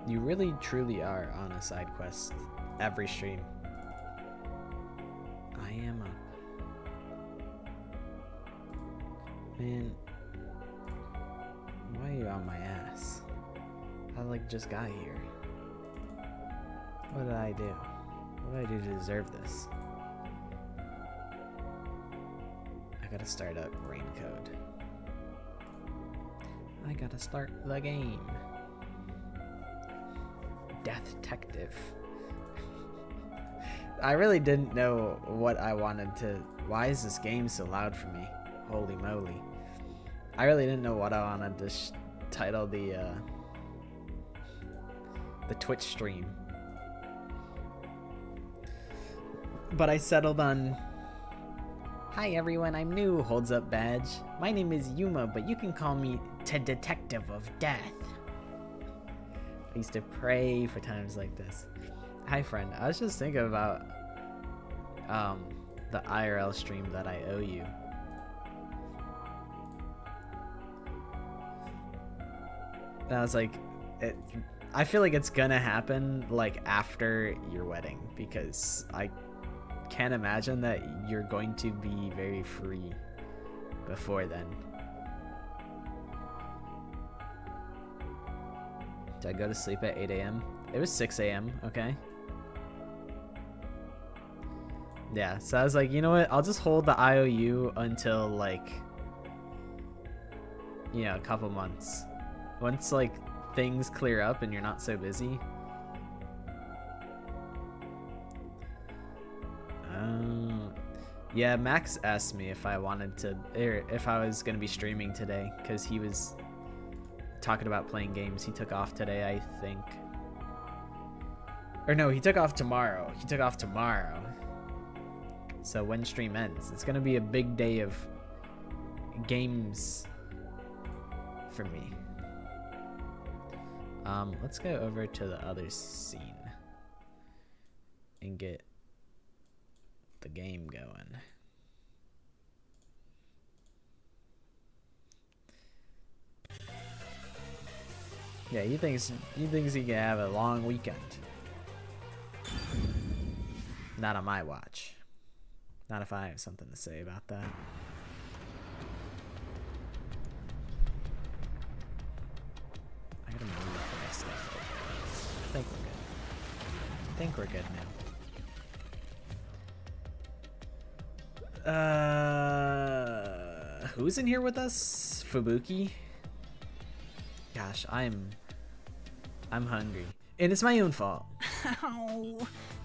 You really truly are on a side quest every stream. I am up. Man, why are you on my ass? I like just got here. What did I do? What did I do to deserve this? I gotta start up rain code. I gotta start the game. Death Detective. I really didn't know what I wanted to... Why is this game so loud for me? Holy moly. I really didn't know what I wanted to title the Twitch stream. But I settled on... Hi everyone, I'm new, holds up badge. My name is Yuma, but you can call me Detective of Death. I used to pray for times like this. Hi friend, I was just thinking about the IRL stream that I owe you. And I was like, I feel like it's gonna happen like after your wedding, because I can't imagine that you're going to be very free before then. Did I go to sleep at 8 a.m.? It was 6 a.m., okay? Yeah, so I was like, you know what? I'll just hold the IOU until, like, you know, a couple months. Once, like, things clear up and you're not so busy. Yeah, Max asked me if I wanted to, or if I was going to be streaming today, because he was talking about playing games. He took off today, I think. Or no, he took off tomorrow. He took off tomorrow. So when stream ends, it's going to be a big day of games for me. Let's go over to the other scene and get the game going. Yeah, he thinks he can have a long weekend. Not on my watch. Not if I have something to say about that. I gotta move for my stuff. I think we're good. I think we're good now. Who's in here with us? Fubuki? Gosh, I'm hungry. And it's my own fault. Ow,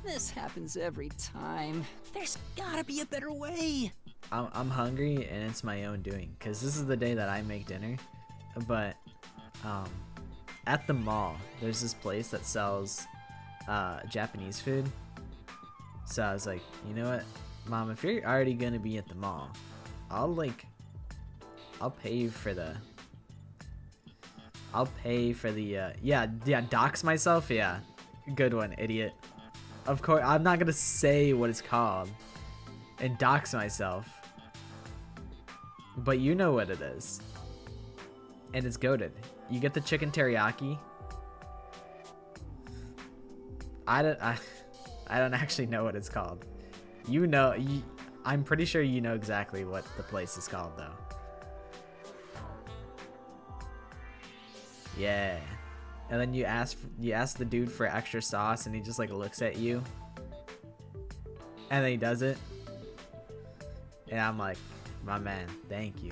this happens every time. There's gotta be a better way. I'm hungry and it's my own doing, because this is the day that I make dinner. But at the mall, there's this place that sells Japanese food. So I was like, you know what, Mom, if you're already gonna be at the mall, I'll pay for the yeah, dox myself. Yeah, good one, idiot. Of course, I'm not gonna say what it's called and dox myself, but you know what it is, and it's goated. You get the chicken teriyaki. I don't actually know what it's called. You know, I'm pretty sure you know exactly what the place is called though. Yeah, and then you ask the dude for extra sauce, and he just like looks at you, and then he does it, and I'm like, my man, thank you.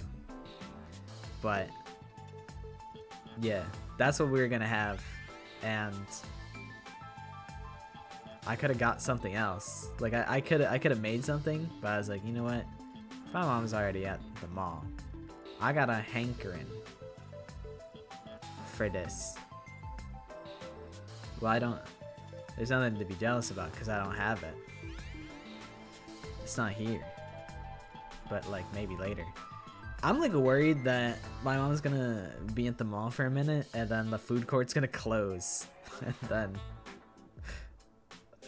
But yeah, that's what we were gonna have, and I could have got something else. Like I could have made something, but I was like, you know what? If my mom's already at the mall, I got a hankering for this. Well, there's nothing to be jealous about because I don't have it. It's not here. But like maybe later. I'm like worried that my mom's gonna be at the mall for a minute and then the food court's gonna close.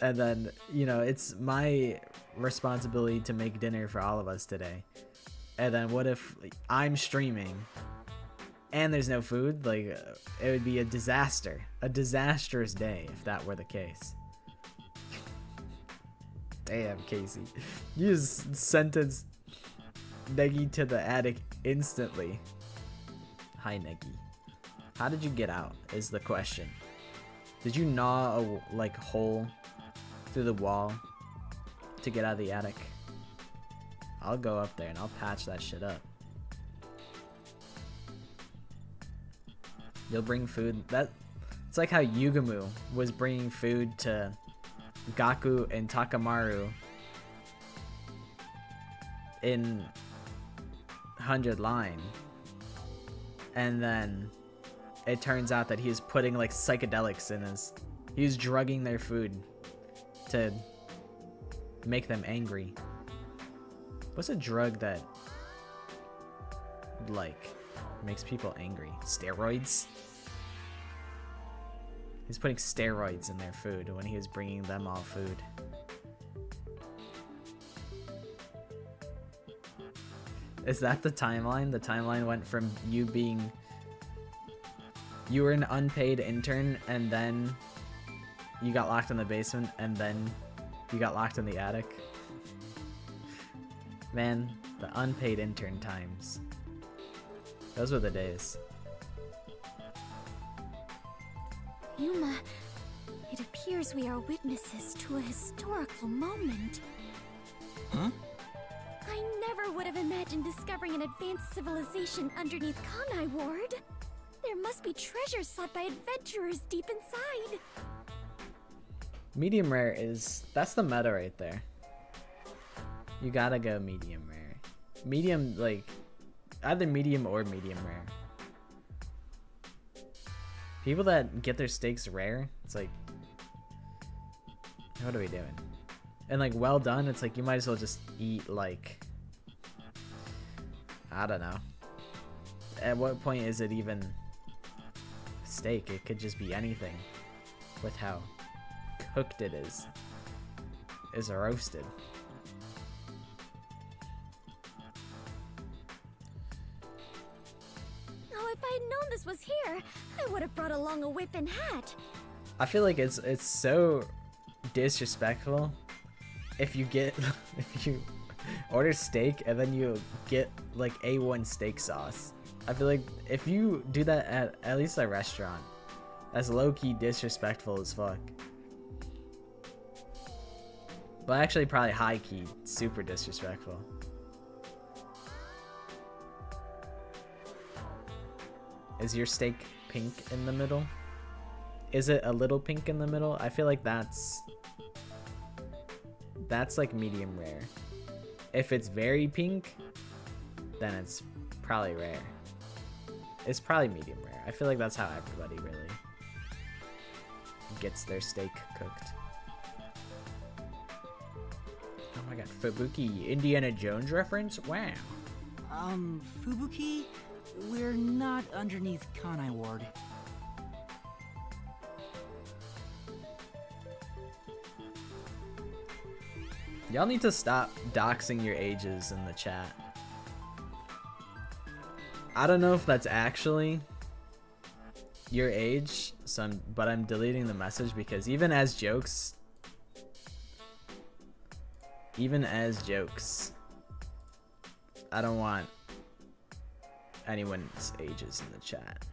and then, you know, it's my responsibility to make dinner for all of us today. And then what if I'm streaming and there's no food, like it would be a disaster, a disastrous day if that were the case. Damn, Casey, you just sentenced Negi to the attic instantly. Hi, Negi. How did you get out is the question. Did you gnaw a like hole through the wall to get out of the attic? I'll go up there and I'll patch that shit up. You'll bring food. It's like how Yugamu was bringing food to Gaku and Takamaru in 100 Line, and then it turns out that he was putting like psychedelics in his. He was drugging their food to make them angry. What's a drug that like makes people angry? Steroids? He's putting steroids in their food when he was bringing them all food. Is that the timeline? The timeline went from you were an unpaid intern, and then you got locked in the basement, and then you got locked in the attic. Man, the unpaid intern times. Those were the days. Yuma, it appears we are witnesses to a historical moment. Huh? I never would have imagined discovering an advanced civilization underneath Kanai Ward. There must be treasures sought by adventurers deep inside. Medium rare that's the meta right there. You gotta go medium rare. Medium, like, either medium or medium rare. People that get their steaks rare, it's like, what are we doing? And like well done, it's like you might as well just eat like, I don't know. At what point is it even steak? It could just be anything with how cooked it is roasted. Oh, if I had known this was here, I would have brought along a whip and hat. I feel like it's so disrespectful if you order steak and then you get like A1 steak sauce. I feel like if you do that at least a restaurant, that's low-key disrespectful as fuck. But actually probably high-key super disrespectful. Is your steak pink in the middle? Is it a little pink in the middle? I feel like that's like medium rare. If it's very pink, then it's probably rare. It's probably medium rare. I feel like that's how everybody really gets their steak cooked. Oh my god, Fubuki, Indiana Jones reference? Wow. Fubuki? We're not underneath Kanai Ward. Y'all need to stop doxing your ages in the chat. I don't know if that's actually your age, but I'm deleting the message because even as jokes, I don't want anyone's ages in the chat.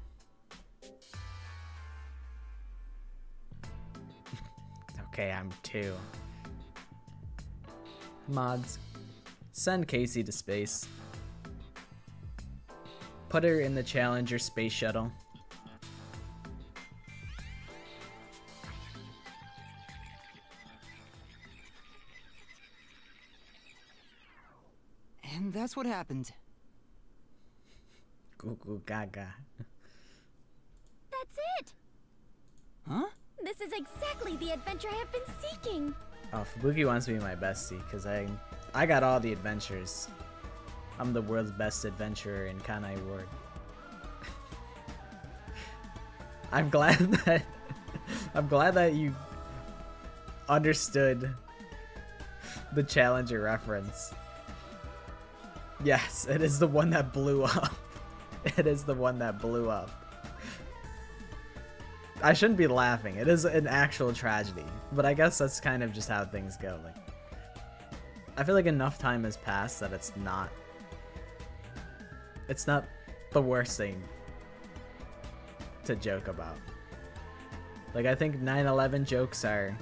Okay, I'm 2. Mods, send Casey to space. Put her in the Challenger space shuttle. And that's what happened. Goo goo gaga. That's it! Huh? This is exactly the adventure I have been seeking! Oh, Fubuki wants to be my bestie, because I got all the adventures. I'm the world's best adventurer in Kanai Ward. I'm glad that you understood the Challenger reference. Yes, it is the one that blew up. it is the one that blew up. I shouldn't be laughing. It is an actual tragedy, but I guess that's kind of just how things go. Like, I feel like enough time has passed that it's not the worst thing to joke about. Like, I think 9/11 jokes are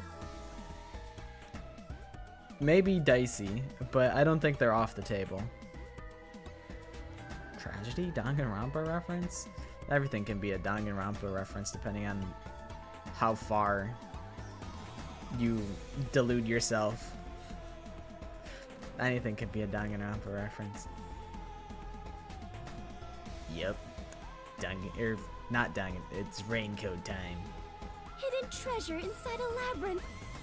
maybe dicey, but I don't think they're off the table. Tragedy? Danganronpa reference? Everything can be a Danganronpa reference depending on how far you delude yourself. Anything can be a Danganronpa reference. Yep. Not Dangan, it's raincoat time. Hidden treasure inside a labyrinth.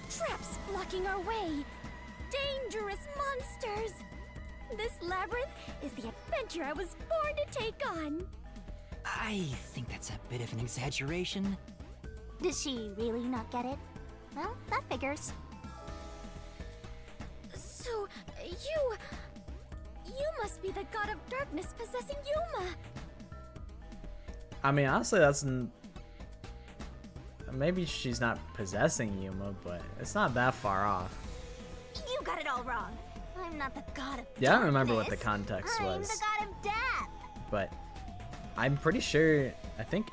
Traps blocking our way. Dangerous monsters. This labyrinth is the adventure I was born to take on. I think that's a bit of an exaggeration. Does she really not get it? Well, that figures. So, you must be the god of darkness possessing Yuma. I mean, honestly, maybe she's not possessing Yuma, but it's not that far off. You got it all wrong. I'm not the god of Yeah, I don't remember what darkness. the context I'm was. the god of death. But I'm pretty sure, I think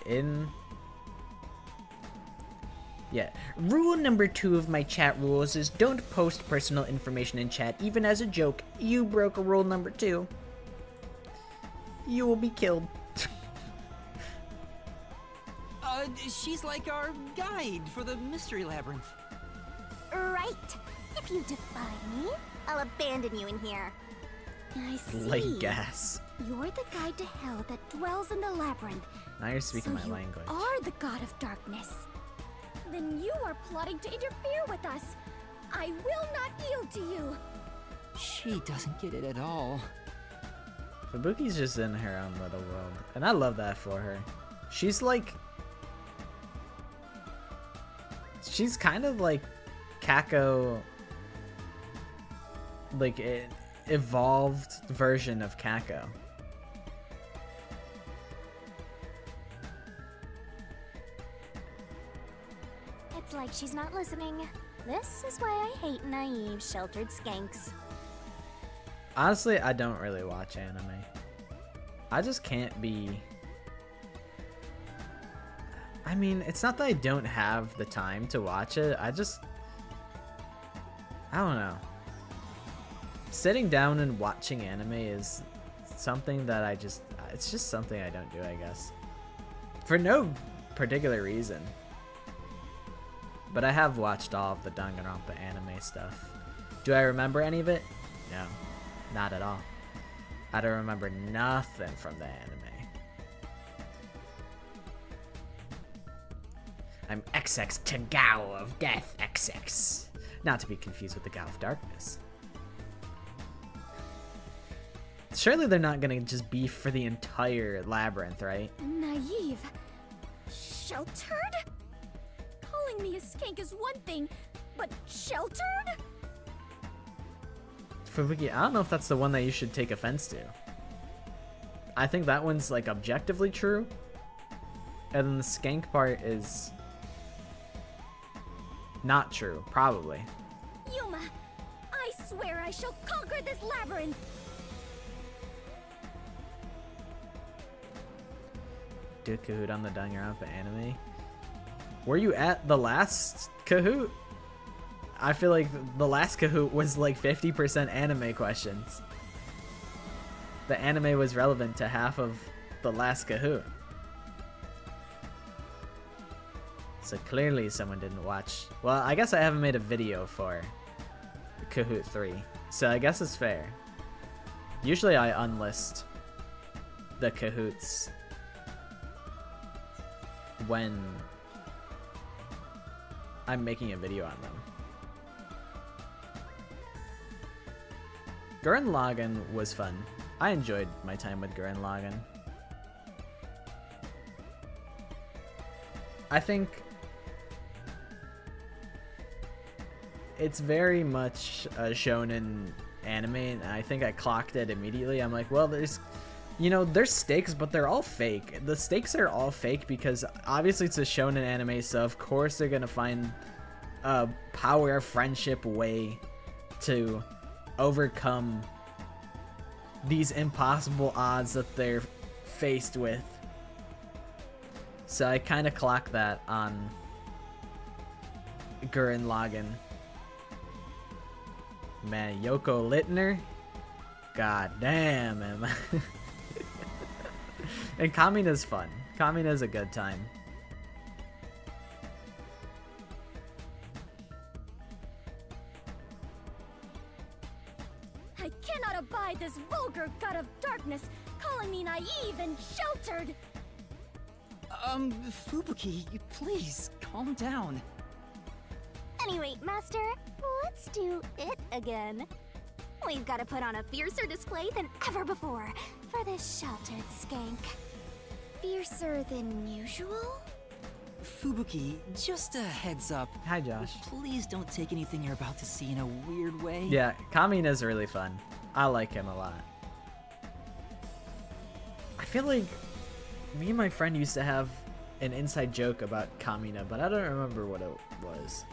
yeah. Rule number 2 of my chat rules is don't post personal information in chat, even as a joke. You broke a rule number 2. You will be killed. She's like our guide for the mystery labyrinth. Right. If you defy me, I'll abandon you in here. I see. Light gas. You're the guide to hell that dwells in the labyrinth. Now you're speaking so my language. You are the god of darkness. Then you are plotting to interfere with us. I will not yield to you. She doesn't get it at all. Fubuki's just in her own little world, and I love that for her. She's kind of like Kako, like an evolved version of Kako. It's like she's not listening. This is why I hate naive, sheltered skanks. Honestly, I don't really watch anime. I just can't be... I mean, it's not that I don't have the time to watch it. I don't know. Sitting down and watching anime is something that it's just something I don't do, I guess. For no particular reason. But I have watched all of the Danganronpa anime stuff. Do I remember any of it? No, not at all. I don't remember nothing from the anime. I'm XX Tagao of Death XX. Not to be confused with the Gao of Darkness. Surely they're not gonna just beef for the entire labyrinth, right? Naive. Sheltered? Calling me a skank is one thing, but sheltered? Fubuki, I don't know if that's the one that you should take offense to. I think that one's like objectively true. And then the skank part is not true, probably. Yuma, I swear I shall conquer this labyrinth. Do a Kahoot on the Danganronpa anime. Were you at the last Kahoot? I feel like the last Kahoot was like 50% anime questions. The anime was relevant to half of the last Kahoot. So clearly someone didn't watch. Well, I guess I haven't made a video for Kahoot 3. So I guess it's fair. Usually I unlist the Kahoots when I'm making a video on them. Gurren Lagann was fun. I enjoyed my time with Gurren Lagann. I think it's very much a shonen anime, and I think I clocked it immediately. I'm like, well, there's you know, there's stakes, but they're all fake. The stakes are all fake because obviously it's a shonen anime, so of course they're gonna find a power friendship way to overcome these impossible odds that they're faced with. So I kind of clock that on Gurren Lagann. Man, Yoko Littner? God damn, am I... And Kamina's fun. Kamina's a good time. I cannot abide this vulgar god of darkness calling me naive and sheltered. Fubuki, please, calm down. Anyway, Master, let's do it again. We've got to put on a fiercer display than ever before for this sheltered skank. Fiercer than usual? Fubuki, just a heads up. Hi, Josh. Please don't take anything you're about to see in a weird way. Yeah, Kamina's really fun. I like him a lot. I feel like me and my friend used to have an inside joke about Kamina, but I don't remember what it was.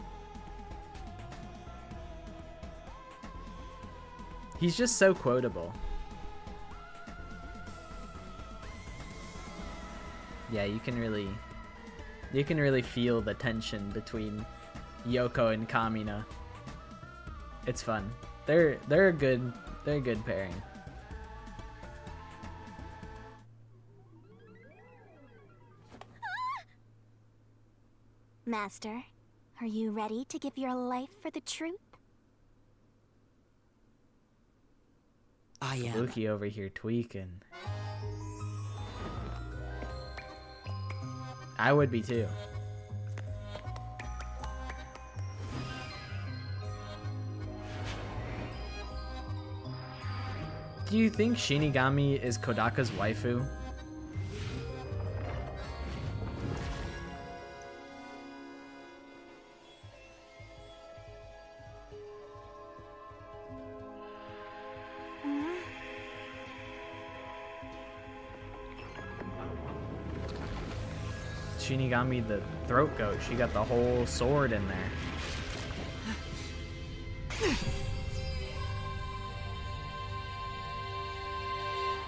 He's just so quotable. Yeah, you can really feel the tension between Yoko and Kamina. It's fun. They're a good pairing. Master, are you ready to give your life for the truth? I am. Luki over here tweaking. I would be too. Do you think Shinigami is Kodaka's waifu? Shinigami the throat goat. She got the whole sword in there.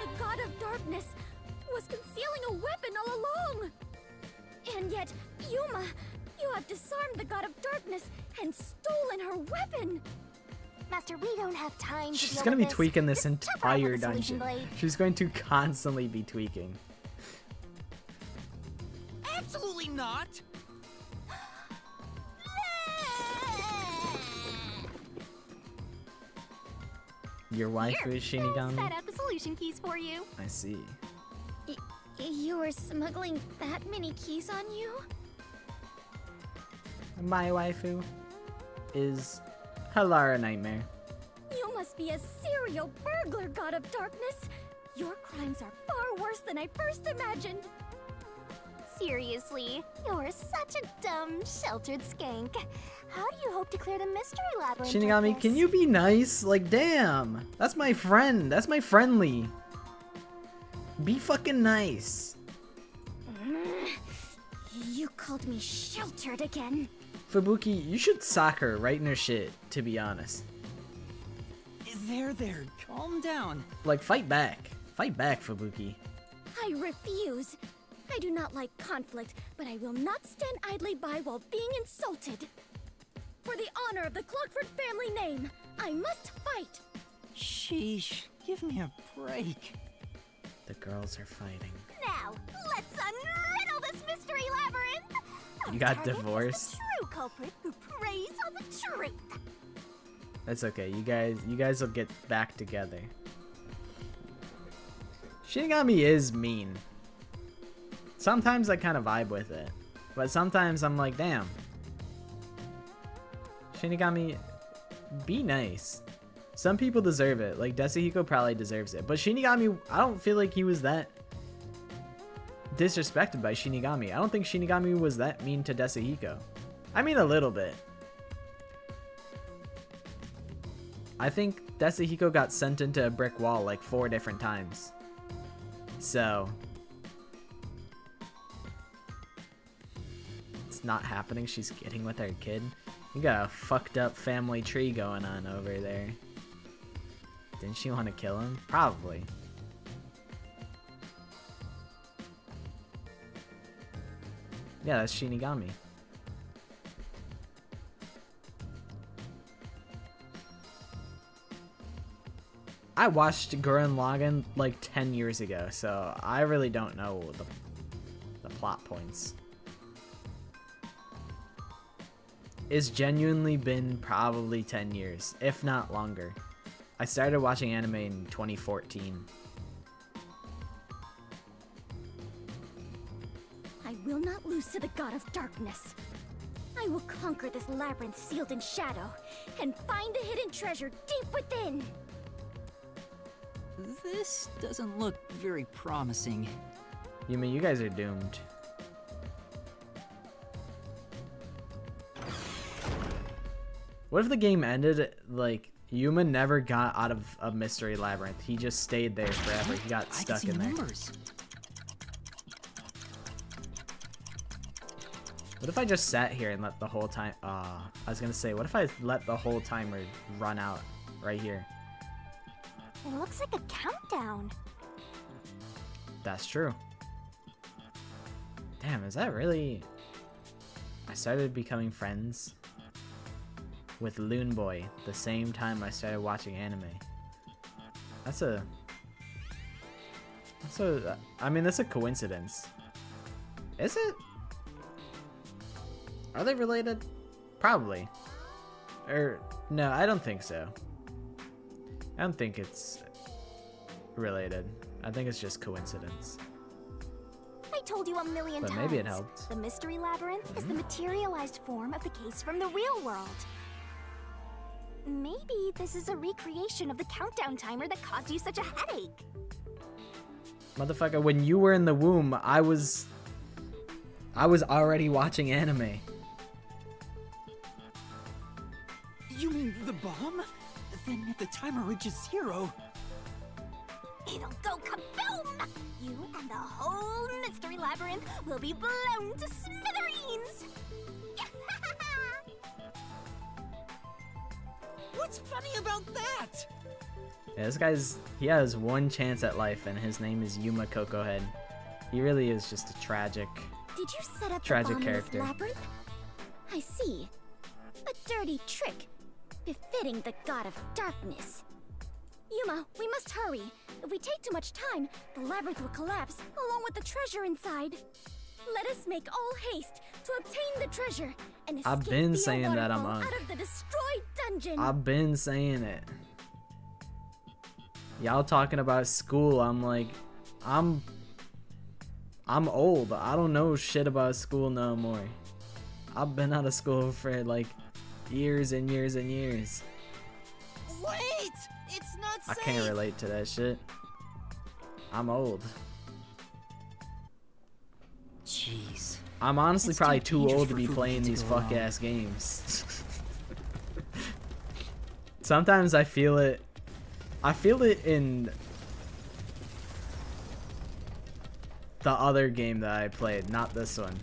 The god of darkness was concealing a weapon all along. And yet, Yuma, you have disarmed the god of darkness and stolen her weapon. Master, we don't have time to She's gonna be tweaking this entire dungeon. She's going to constantly be tweaking. Absolutely not! Your wife is Shinigami? Set out the solution keys for you. I see. You were smuggling that many keys on you? My waifu is Halara Nightmare. You must be a serial burglar, god of darkness. Your crimes are far worse than I first imagined. Seriously, you're such a dumb, sheltered skank. How do you hope to clear the mystery labyrinth? Shinigami, can you be nice? Like, damn. That's my friend. That's my friendly. Be fucking nice. You called me sheltered again. Fubuki, you should sock her right in her shit, to be honest. There, calm down. Like, fight back. Fight back, Fubuki. I refuse. I do not like conflict, but I will not stand idly by while being insulted. For the honor of the Clockford family name, I must fight. Sheesh, give me a break. The girls are fighting. Now, let's unriddle this mystery labyrinth. You got Our target is divorced? the true culprit who preys on the truth. That's okay. You guys will get back together. Shinigami is mean. Sometimes I kind of vibe with it, but sometimes I'm like, damn. Shinigami, be nice. Some people deserve it. Like, Desahiko probably deserves it. But Shinigami, I don't feel like he was that disrespected by Shinigami. I don't think Shinigami was that mean to Desahiko. I mean, a little bit. I think Desahiko got sent into a brick wall like 4 different times. So it's not happening. She's getting with her kid. You got a fucked up family tree going on over there. Didn't she want to kill him? Probably. Yeah, that's Shinigami. I watched Gurren Lagann like 10 years ago, so I really don't know the plot points. It's genuinely been probably 10 years, if not longer. I started watching anime in 2014. I will not lose to the god of darkness. I will conquer this labyrinth sealed in shadow and find the hidden treasure deep within. This doesn't look very promising. You mean you guys are doomed? What if the game ended like Yuma never got out of a mystery labyrinth? He just stayed there forever. He got stuck in there. Numbers. What if I just sat here and let the whole time? I was gonna say, what if I let the whole timer run out right here? It looks like a countdown. That's true. Damn, is that really? I started becoming friends with Loon Boy the same time I started watching anime. That's a coincidence. Is it? Are they related? Probably. Or no, I don't think so. I don't think it's related. I think it's just coincidence. I told you a million But times. maybe it helped. The mystery labyrinth is the materialized form of the case from the real world. Maybe this is a recreation of the countdown timer that caused you such a headache. Motherfucker, when you were in the womb, I was already watching anime. You mean the bomb? Then if the timer reaches 0... It'll go kaboom! You and the whole mystery labyrinth will be blown to smithereens! What's funny about that? Yeah, he has one chance at life, and his name is Yuma Kokohead. He really is just a tragic Did you set up Tragic the bomb character. in this labyrinth? I see. A dirty trick, befitting the god of darkness. Yuma, we must hurry. If we take too much time, the labyrinth will collapse, along with the treasure inside. Let us make all haste to obtain the treasure and escape I've been via saying that I'm waterfall on. out of the destroyed dungeon. I've been saying it. Y'all talking about school, I'm like, I'm old. I don't know shit about school no more. I've been out of school for like years and years and years. Wait! It's not I safe! can't relate to that shit. I'm old. Jeez. I'm honestly It's probably too too dangerous old to for be Fubuki playing to these go fuck alone. ass games. Sometimes I feel it in the other game that I played, not this one.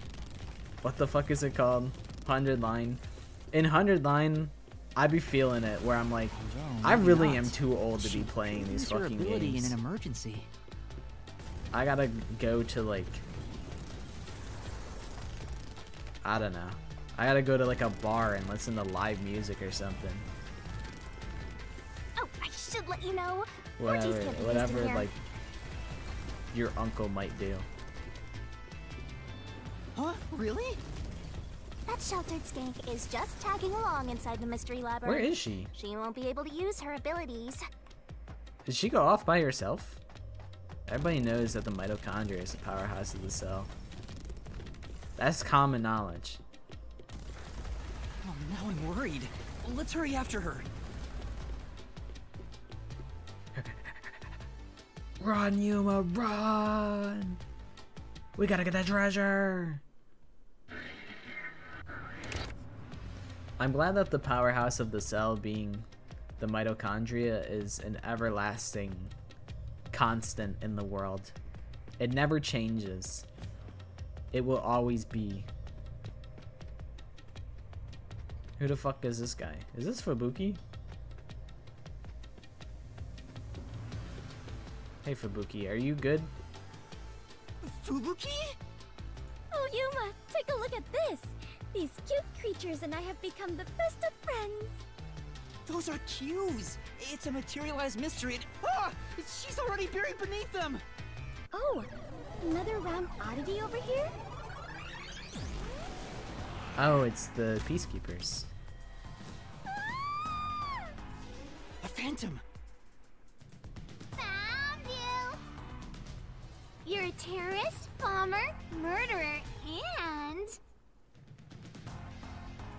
What the fuck is it called? 100 Line. In 100 Line, I be feeling it where I'm like, I maybe really not. am too old to She be playing could these use her fucking ability games. in an emergency. I gotta go to like, I don't know. I gotta go to like a bar and listen to live music or something. Oh, I should let you know. Whatever, Orgies can't be used in whatever here. like your uncle might do. Huh? Really? That sheltered skank is just tagging along inside the mystery labyrinth. Where is she? She won't be able to use her abilities. Did she go off by herself? Everybody knows that the mitochondria is the powerhouse of the cell. That's common knowledge. Oh, now I'm worried. Let's hurry after her. Run, Yuma, run! We gotta get that treasure! I'm glad that the powerhouse of the cell being the mitochondria is an everlasting constant in the world. It never changes. It will always be. Who the fuck is this guy? Is this Fubuki? Hey Fubuki, are you good? Fubuki? Oh, Yuma, take a look at this. These cute creatures and I have become the best of friends. Those are cues. It's a materialized mystery. She's already buried beneath them. Oh, another round oddity over here? Oh, it's the peacekeepers. A phantom. Found you! You're a terrorist, bomber, murderer, and...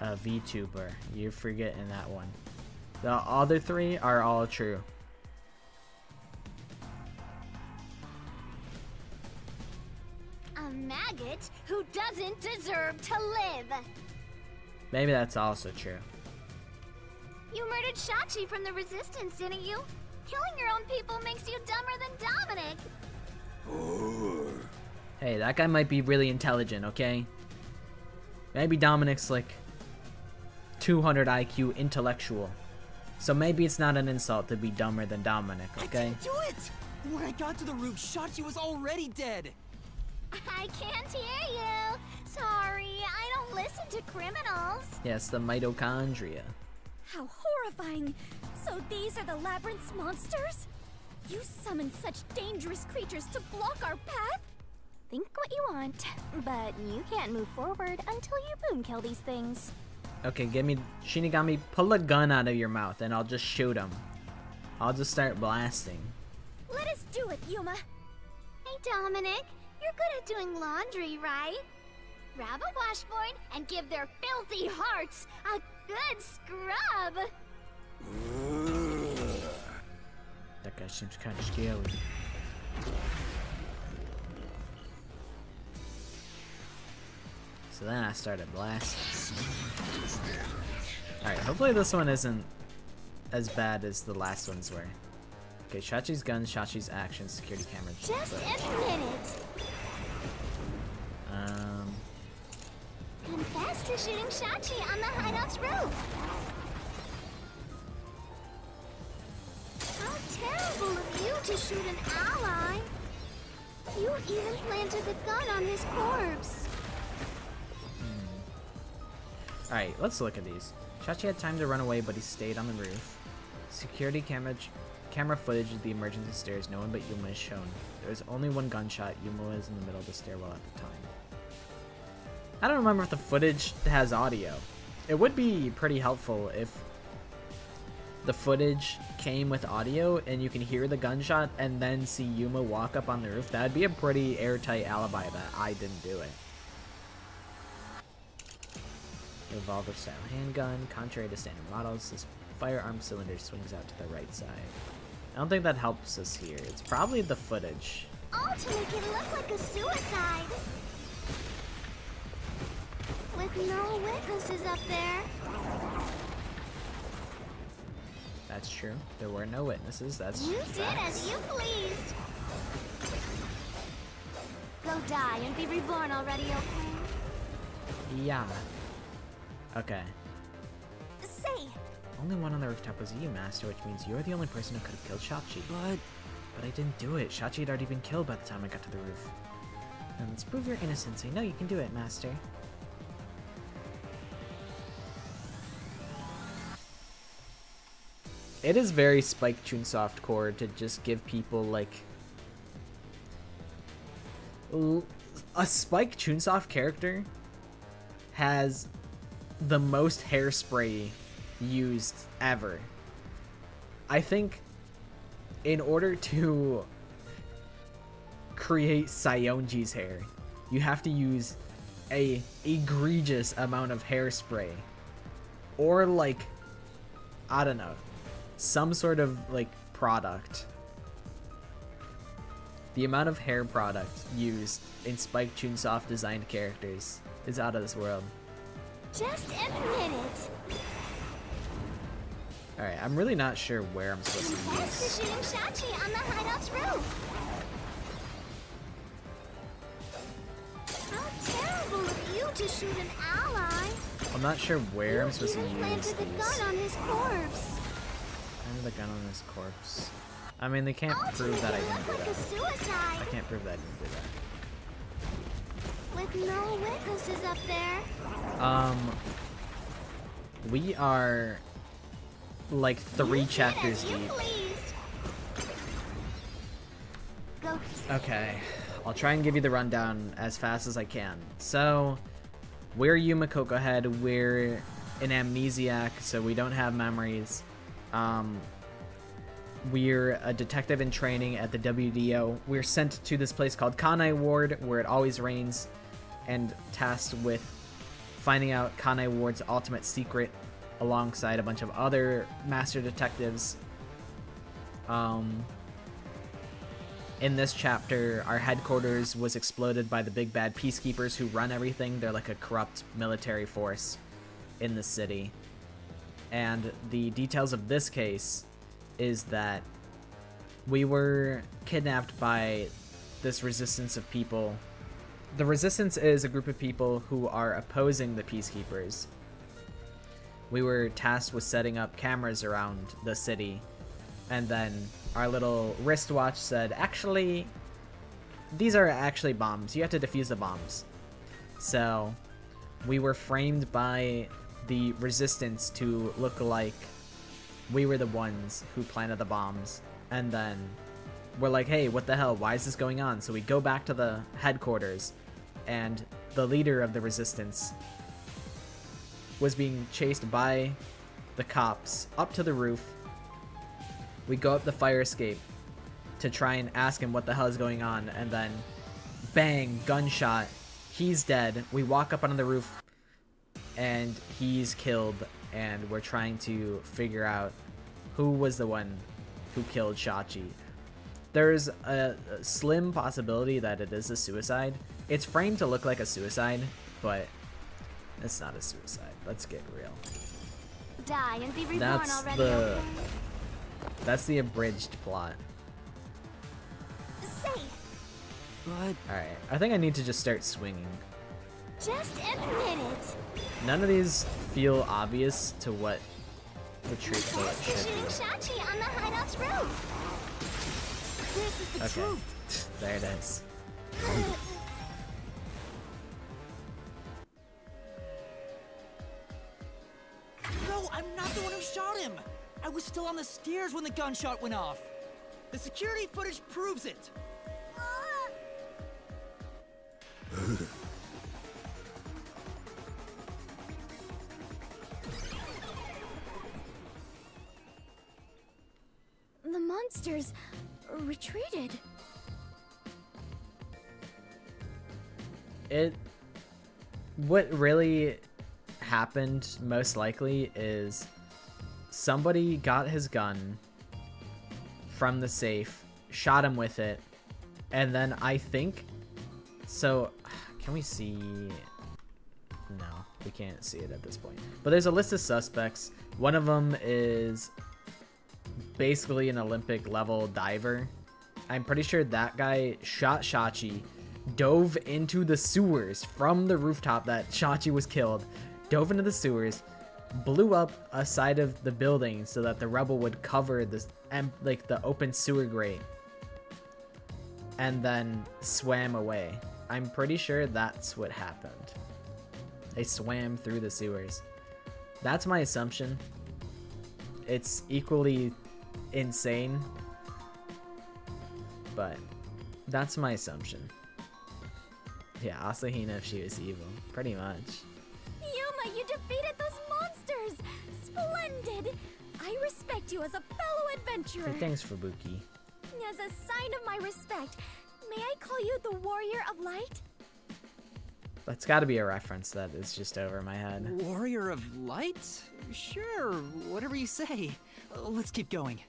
A VTuber. You're forgetting that one. The other three are all true. a maggot who doesn't deserve to live. Maybe that's also true. You murdered Shachi from the Resistance, didn't you? Killing your own people makes you dumber than Dominic. Hey, that guy might be really intelligent, okay? Maybe Dominic's like 200 IQ intellectual. So maybe it's not an insult to be dumber than Dominic, okay? I didn't do it! When I got to the roof, Shachi was already dead. I can't hear you. Sorry, I don't listen to criminals. Yes, the mitochondria. How horrifying! So these are the Labyrinth's monsters? You summoned such dangerous creatures to block our path? Think what you want, but you can't move forward until you boom kill these things. Okay, give me Shinigami, pull a gun out of your mouth and I'll just shoot him. I'll just start blasting. Let us do it, Yuma. Hey, Dominic, you're good at doing laundry, right? Grab a washboard and give their filthy hearts a good scrub. That guy seems kind of scary. So then I started blasting. Alright, hopefully this one isn't as bad as the last ones were. Okay, Shachi's guns, Shachi's actions, security cameras. Just admit it. Confess to shooting Shachi on the hideout's roof. How terrible of you to shoot an ally. You even planted the gun on his corpse. Alright, let's look at these. Shachi had time to run away, but he stayed on the roof. Security camera footage of the emergency stairs, no one but Yuma is shown. There was only one gunshot. Yuma was in the middle of the stairwell at the time. I don't remember if the footage has audio. It would be pretty helpful if the footage came with audio and you can hear the gunshot and then see Yuma walk up on the roof. That'd be a pretty airtight alibi that I didn't do it. Revolver style handgun. Contrary to standard models, this firearm cylinder swings out to the right side. I don't think that helps us here. It's probably the footage. All to make it look like a suicide. With no witnesses up there. That's true. There were no witnesses. That's You facts. did as you pleased. Go die and be reborn already, okay? Yeah. Okay. Say, Only one on the rooftop was you, Master, which means you're the only person who could have killed Shachi. But I didn't do it. Shachi had already been killed by the time I got to the roof. Now let's prove your innocence. I know you can do it, Master. It is very Spike Chunsoft core to just give people, like, a Spike Chunsoft character has the most hairspray used ever. I think in order to create Sayonji's hair, you have to use a egregious amount of hairspray, or like, I don't know, some sort of like product. The amount of hair product used in Spike Chunsoft designed characters is out of this world. just admit it. Alright, I'm really not sure where I'm supposed to Confess use. to shooting Shachi on the hideout's roof. to shoot an ally. I'm not sure where I'm supposed to Even use planted the these. gun on his corpse. And the gun on his corpse. I mean, they can't prove that I didn't do Like a that. suicide. I can't prove that I didn't do that. With no witnesses up there. We are like 3 chapters You deep. pleased. Go. Okay, I'll try and give you the rundown as fast as I can. So, we're Yumiko Head. We're an amnesiac, so we don't have memories. We're a detective in training at the WDO. We're sent to this place called Kanai Ward, where it always rains, and tasked with finding out Kanai Ward's ultimate secret alongside a bunch of other master detectives. In this chapter, our headquarters was exploded by the big bad peacekeepers who run everything. They're like a corrupt military force in the city. And the details of this case is that we were kidnapped by this resistance of people. The resistance is a group of people who are opposing the peacekeepers. We were tasked with setting up cameras around the city, and then our little wristwatch said, actually, these are actually bombs. You have to defuse the bombs. So we were framed by the resistance to look like we were the ones who planted the bombs. And then we're like, hey, what the hell? Why is this going on? So we go back to the headquarters, and the leader of the resistance was being chased by the cops up to the roof. We go up the fire escape to try and ask him what the hell is going on, and then bang, gunshot. He's dead. We walk up onto the roof, and he's killed, and we're trying to figure out who was the one who killed Shachi. There's a slim possibility that it is a suicide. It's framed to look like a suicide, but it's not a suicide. Let's get real. Die and be reborn already. That's the abridged plot. Safe. But Alright, I think I need to just start swinging. Just admit it. None of these feel obvious to what the truth bullet Thanks for shooting should Shachi on the hideout's roof. this is the be. Okay, truth. there it is. No, I'm not the one who shot him. I was still on the stairs when the gunshot went off. The security footage proves it. The monsters retreated. What really happened most likely is somebody got his gun from the safe, shot him with it, and then I think, so can we see? No, we can't see it at this point, but there's a list of suspects. One of them is basically an Olympic level diver. I'm pretty sure that guy shot Shachi, dove into the sewers from the rooftop that Shachi was killed, dove into the sewers, blew up a side of the building so that the rebel would cover this, like the open sewer grate, and then swam away. I'm pretty sure that's what happened. They swam through the sewers. That's my assumption. It's equally insane, but that's my assumption. Yeah, Asahina if she was evil. Pretty much. Yuma, you defeated those monsters! Splendid! I respect you as a fellow adventurer. Hey, thanks, Fubuki. As a sign of my respect, may I call you the Warrior of Light? That's gotta be a reference that is just over my head. Warrior of Light? Sure, whatever you say. Let's keep going.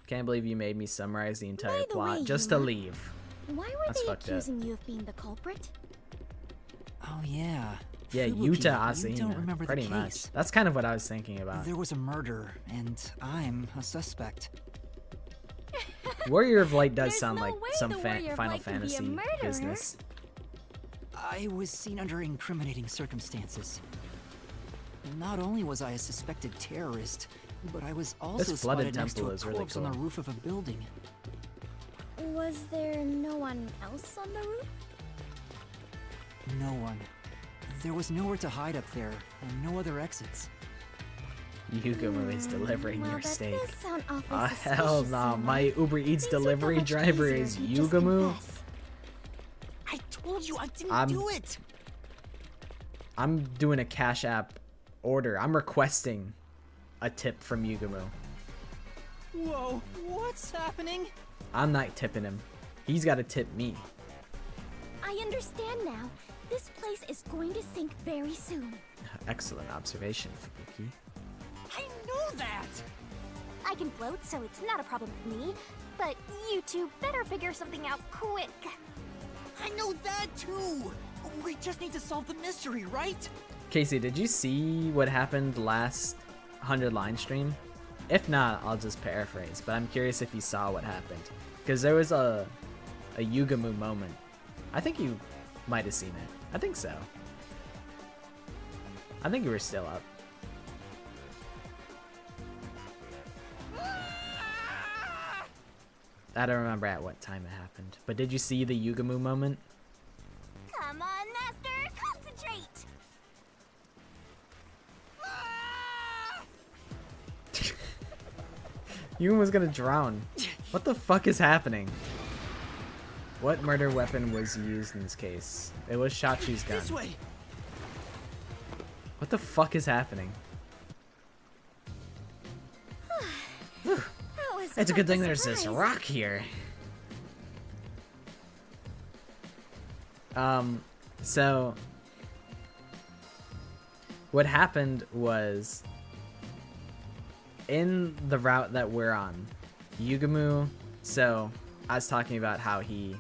Can't believe you made me summarize the entire By the plot way, just to Yuma, leave. Why were That's they fucked up. accusing you of being the culprit? Oh yeah. Yeah, Fubuki, Yuta You don't Asahina. remember Pretty the much. case. That's kind of what I was thinking about. There was a murder, and I'm a suspect. Warrior of Light does There's sound no like way some the Warrior of Final Light can be a Fantasy murderer. business. I was seen under incriminating circumstances. Not only was I a suspected terrorist, but I was also This flooded spotted next to temple a is really corpse on cool. the roof of a building. Was there no one else on the roof? No one. There was nowhere to hide up there, and no other exits. Yugumu is delivering Well, your that steak. does sound awfully Oh hell suspicious, no, Soma. my Uber Eats Things would go delivery much driver easier is if you just Yugumu. confess. I told you I didn't I'm- do it! I'm doing a Cash App order. I'm requesting a tip from Yugumu. Whoa, what's happening? I'm not tipping him. He's got to tip me. I understand now. This place is going to sink very soon. Excellent observation, Fubuki. I know that! I can float, so it's not a problem for me. But you two better figure something out quick. I know that too! We just need to solve the mystery, right? Casey, did you see what happened last 100 line stream? If not, I'll just paraphrase, but I'm curious if you saw what happened. Because there was a Yugumu moment. I think you might have seen it. I think so. I think you were still up. I don't remember at what time it happened. But did you see the Yugumu moment? Come on, Master, concentrate! Yugumu was gonna drown. What the fuck is happening? What murder weapon was used in this case? It was Shachi's gun. This way! What the fuck is happening? Whew. That was It's a quite good the thing there's this surprise. rock here. So what happened was in the route that we're on, Yugumu, so I was talking about how he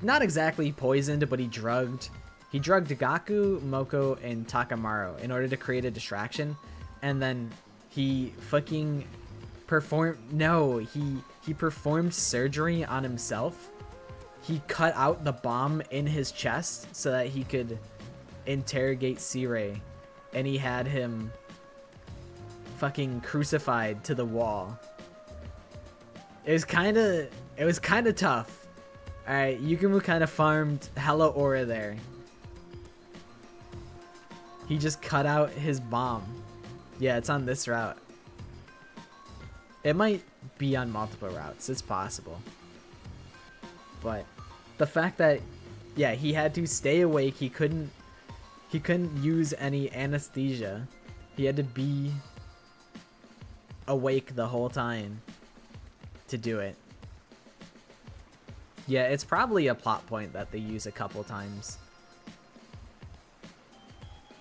not exactly poisoned, but he drugged Gaku, Moko, and Takamaru in order to create a distraction, and then he fucking he performed surgery on himself. He cut out the bomb in his chest so that he could interrogate C-Ray, and he had him fucking crucified to the wall. It was kind of tough. Alright, Yugumu kind of farmed hella aura there. He just cut out his bomb. Yeah, it's on this route. It might be on multiple routes. It's possible. But the fact that, yeah, he had to stay awake. He couldn't use any anesthesia. He had to be awake the whole time to do it. Yeah, it's probably a plot point that they use a couple times.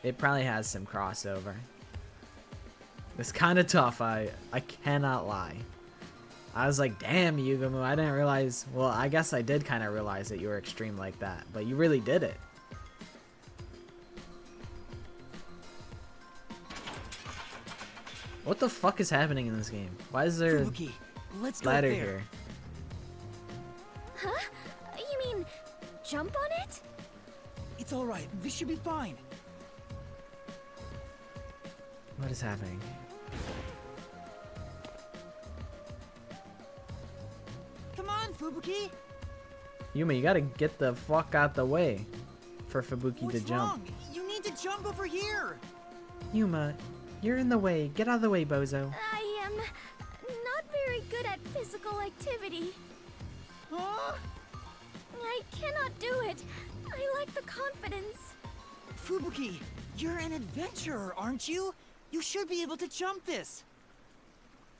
It probably has some crossover. It's kind of tough, I cannot lie. I was like, damn, Yugumu, I didn't realize... Well, I guess I did kind of realize that you were extreme like that, but you really did it. What the fuck is happening in this game? Why is there Fubuki, let's go ladder there. here? Huh? You mean jump on it? It's alright, we should be fine. What is happening? Come on, Fubuki! Yuma, you gotta get the fuck out the way for Fubuki What's to jump. wrong? You need to jump over here! Yuma, you're in the way. Get out of the way, bozo. I am not very good at physical activity. Huh? I cannot do it. I lack the confidence. Fubuki, you're an adventurer, aren't you? You should be able to jump this.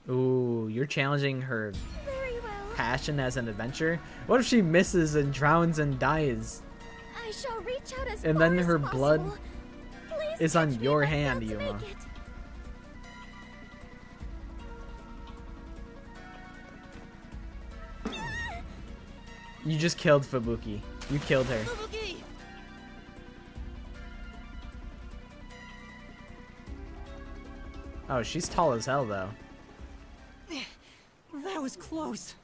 Ooh, you're challenging her Very well. passion as an adventurer? What if she misses and drowns and dies? I shall reach out as And far then as her possible. blood Please is on catch me your if I fail hand, to Yuma. make it. You just killed Fubuki. You killed her. Fubuki! Oh, she's tall as hell, though. was close.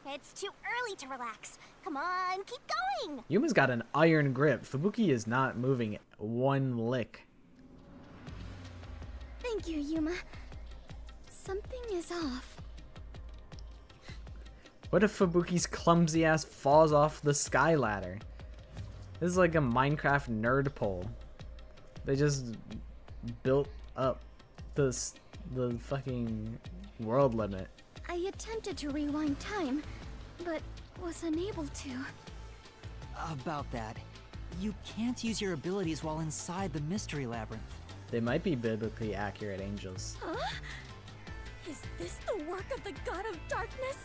It's too early to relax. Come on, keep going. Yuma's got an iron grip. Fubuki is not moving one lick. Thank you, Yuma. Something is off. What if Fubuki's clumsy ass falls off the sky ladder? This is like a Minecraft nerd pole. They just built up the fucking world limit. I attempted to rewind time, but was unable to. About that, you can't use your abilities while inside the mystery labyrinth. They might be biblically accurate angels. Huh? Is this the work of the god of darkness?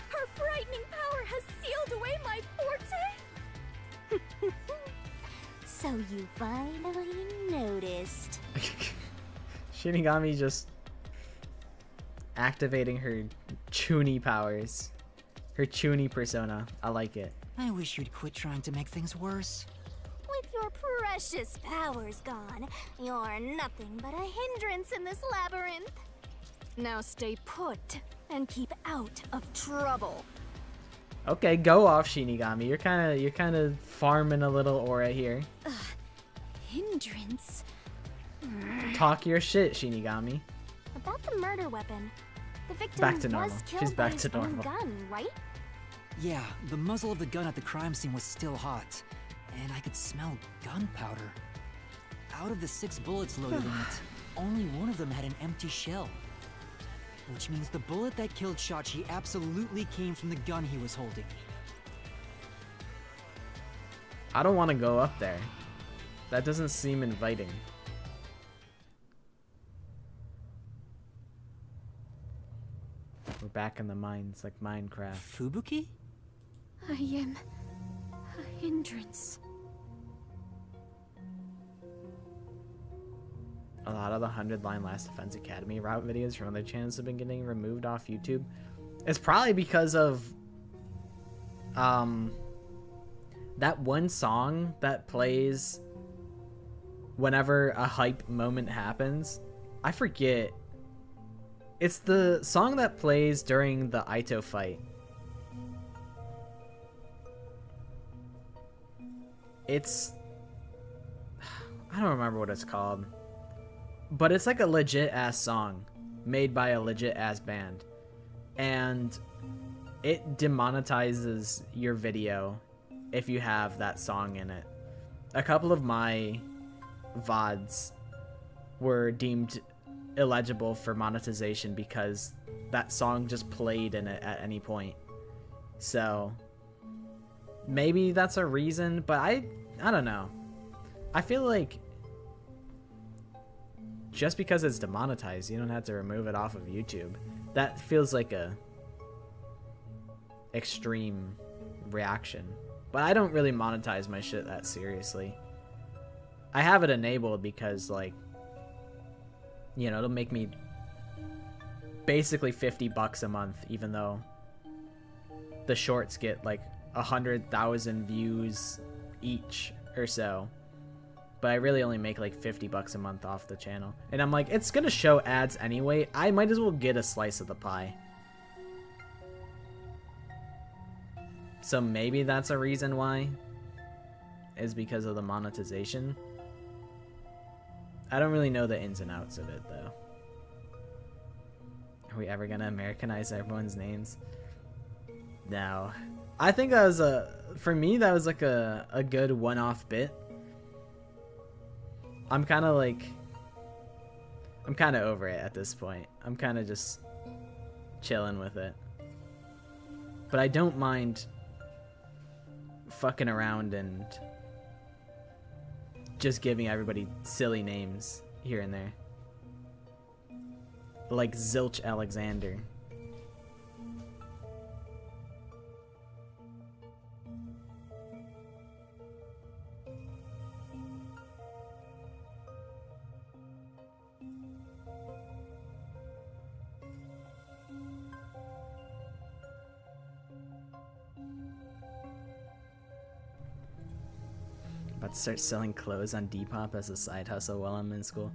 Her frightening power has sealed away my forte? So you finally noticed. Shinigami just activating her Chuni powers. Her Chuni persona. I like it. I wish you'd quit trying to make things worse. With your precious powers gone, you're nothing but a hindrance in this labyrinth. Now stay put and keep out of trouble. Okay, go off, Shinigami. You're kind of farming a little aura here. Hindrance? Talk your shit, Shinigami. About the murder weapon. The victim Back to normal. was killed She's by back his to own normal. gun, right? Yeah, the muzzle of the gun at the crime scene was still hot, and I could smell gunpowder. Out of the 6 bullets loaded in it, only one of them had an empty shell. Which means the bullet that killed Shachi absolutely came from the gun he was holding. I don't want to go up there. That doesn't seem inviting. We're back in the mines like Minecraft. Fubuki? I am a hindrance. A lot of the 100-line Last Defense Academy route videos from other channels have been getting removed off YouTube. It's probably because of that one song that plays whenever a hype moment happens. I forget. It's the song that plays during the Aito fight. It's... I don't remember what it's called. But it's like a legit ass song made by a legit ass band. And it demonetizes your video if you have that song in it. A couple of my VODs were deemed illegible for monetization because that song just played in it at any point. So maybe that's a reason, but I don't know. I feel like just because it's demonetized, you don't have to remove it off of YouTube. That feels like a extreme reaction. But I don't really monetize my shit that seriously. I have it enabled because, like, you know, it'll make me basically $50 a month, even though the shorts get like 100,000 views each or so. But I really only make like $50 a month off the channel. And I'm like, it's gonna show ads anyway. I might as well get a slice of the pie. So maybe that's a reason why. Is because of the monetization. I don't really know the ins and outs of it though. Are we ever gonna Americanize everyone's names? No. I think that was for me that was like a good one-off bit. I'm kind of over it at this point. I'm kind of just chilling with it. But I don't mind fucking around and just giving everybody silly names here and there. Like Zilch Alexander. About to start selling clothes on Depop as a side hustle while I'm in school.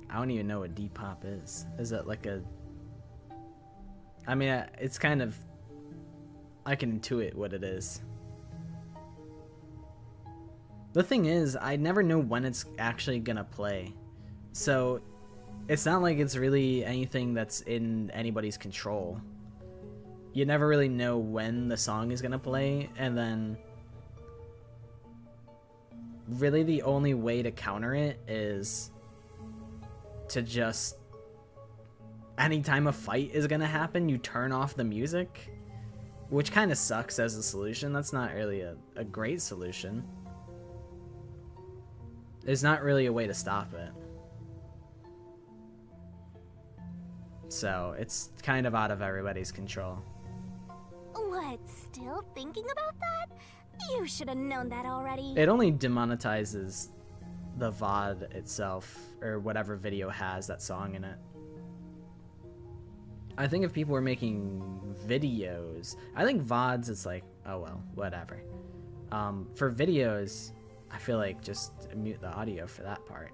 I don't even know what Depop is. Is it like a I mean, it's kind of, I can intuit what it is. The thing is, I never know when it's actually gonna play. So, it's not like it's really anything that's in anybody's control. You never really know when the song is gonna play, and then really the only way to counter it is to just, anytime a fight is gonna happen, you turn off the music, which kind of sucks as a solution. That's not really a great solution. There's not really a way to stop it. So it's kind of out of everybody's control. What, still thinking about that? You should have known that already. It only demonetizes the VOD itself, or whatever video has that song in it. I think if people were making videos, I think VODs, it's like, oh well, whatever. For videos, I feel like just mute the audio for that part.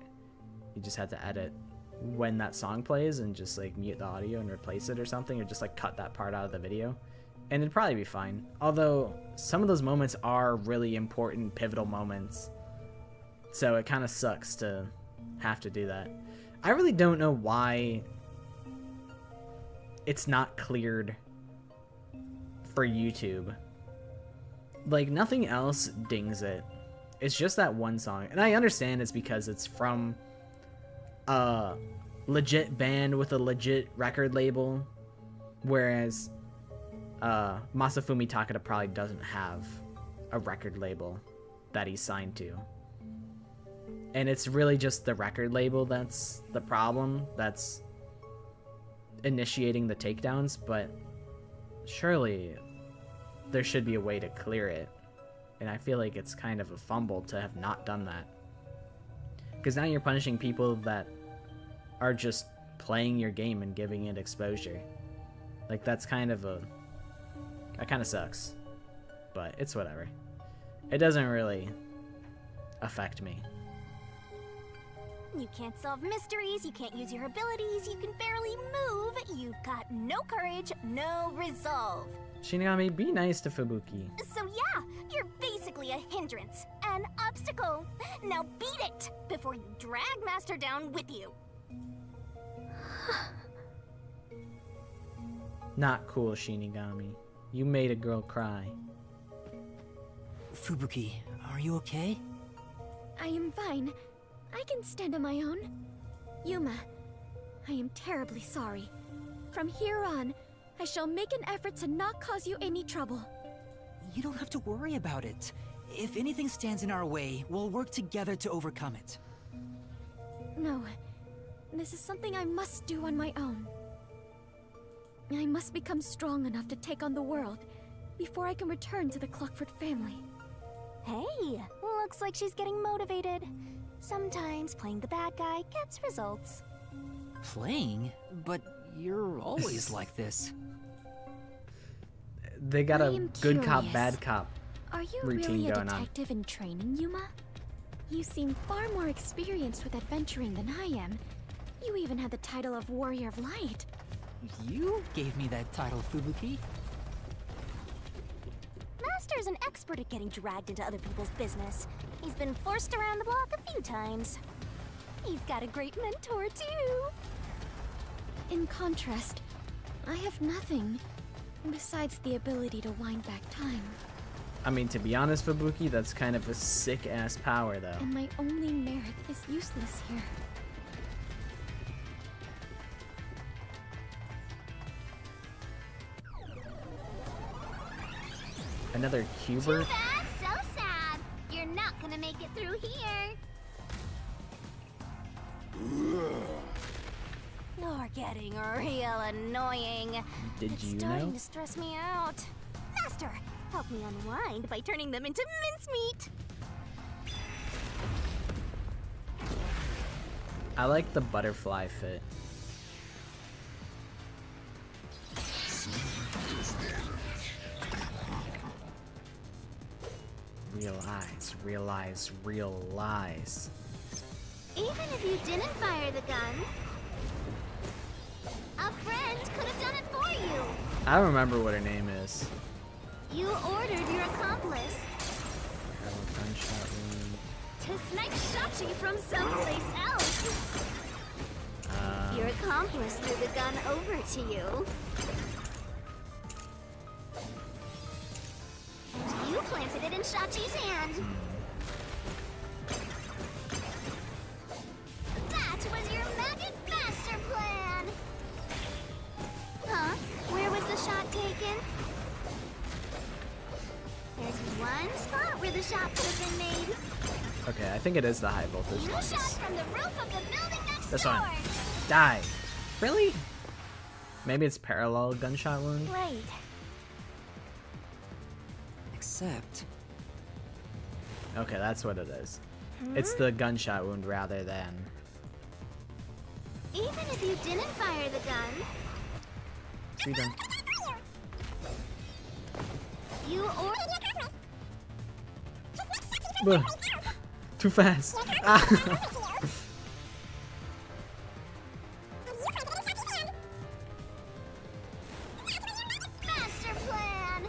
You just had to edit when that song plays and just like mute the audio and replace it or something, or just like cut that part out of the video, and it'd probably be fine. Although some of those moments are really important, pivotal moments, so it kind of sucks to have to do that. I really don't know why it's not cleared for YouTube. Like, nothing else dings it. It's just that one song. And I understand it's because it's from a legit band with a legit record label, whereas Masafumi Takada probably doesn't have a record label that he's signed to. And it's really just the record label that's the problem, that's initiating the takedowns, but surely there should be a way to clear it. And I feel like it's kind of a fumble to have not done that. Because now you're punishing people that are just playing your game and giving it exposure. Like, that's kind of that kind of sucks. But it's whatever. It doesn't really affect me. You can't solve mysteries, you can't use your abilities, you can barely move, you've got no courage, no resolve. Shinigami, be nice to Fubuki. So yeah, you're basically a hindrance, an obstacle. Now beat it before you drag Master down with you. Not cool, Shinigami. You made a girl cry. Fubuki, are you okay? I am fine. I can stand on my own. Yuma, I am terribly sorry. From here on, I shall make an effort to not cause you any trouble. You don't have to worry about it. If anything stands in our way, we'll work together to overcome it. No, this is something I must do on my own. I must become strong enough to take on the world before I can return to the Clockford family. Hey, looks like she's getting motivated. Sometimes playing the bad guy gets results. Playing? But you're always like this. They got a good cop, bad cop Are you routine really a going on. detective in training, Yuma? You seem far more experienced with adventuring than I am. You even had the title of Warrior of Light. You gave me that title, Fubuki. Master's an expert at getting dragged into other people's business. He's been forced around the block a few times. He's got a great mentor, too. In contrast, I have nothing besides the ability to wind back time. I mean, to be honest, Fubuki, that's kind of a sick-ass power, though. And my only merit is useless here. Another Cuber? Too bad, so sad. You're not gonna make it through here. You're getting real annoying. Did it's you starting know? to stress me out. Master, help me unwind by turning them into mincemeat. I like the butterfly fit. Realize, realize, realize. Even if you didn't fire the gun, a friend could have done it for you. I don't remember what her name is. You ordered your accomplice Gunshot wound. to snipe Shachi from someplace else. Your accomplice threw the gun over to you. And you planted it in Shachi's hand. That was your maggot master plan! Huh? Where was the shot taken? There's one spot where the shot could have been made. Okay, I think it is the high voltage You ones. shot from the roof of the building next This door. one. Die. Really? Maybe it's parallel gunshot wound? Right. Except, Okay, that's what it is. It's the gunshot wound rather than... Even if you didn't fire the gun, See them. you ordered. Ugh. Too fast. Ah. Master plan.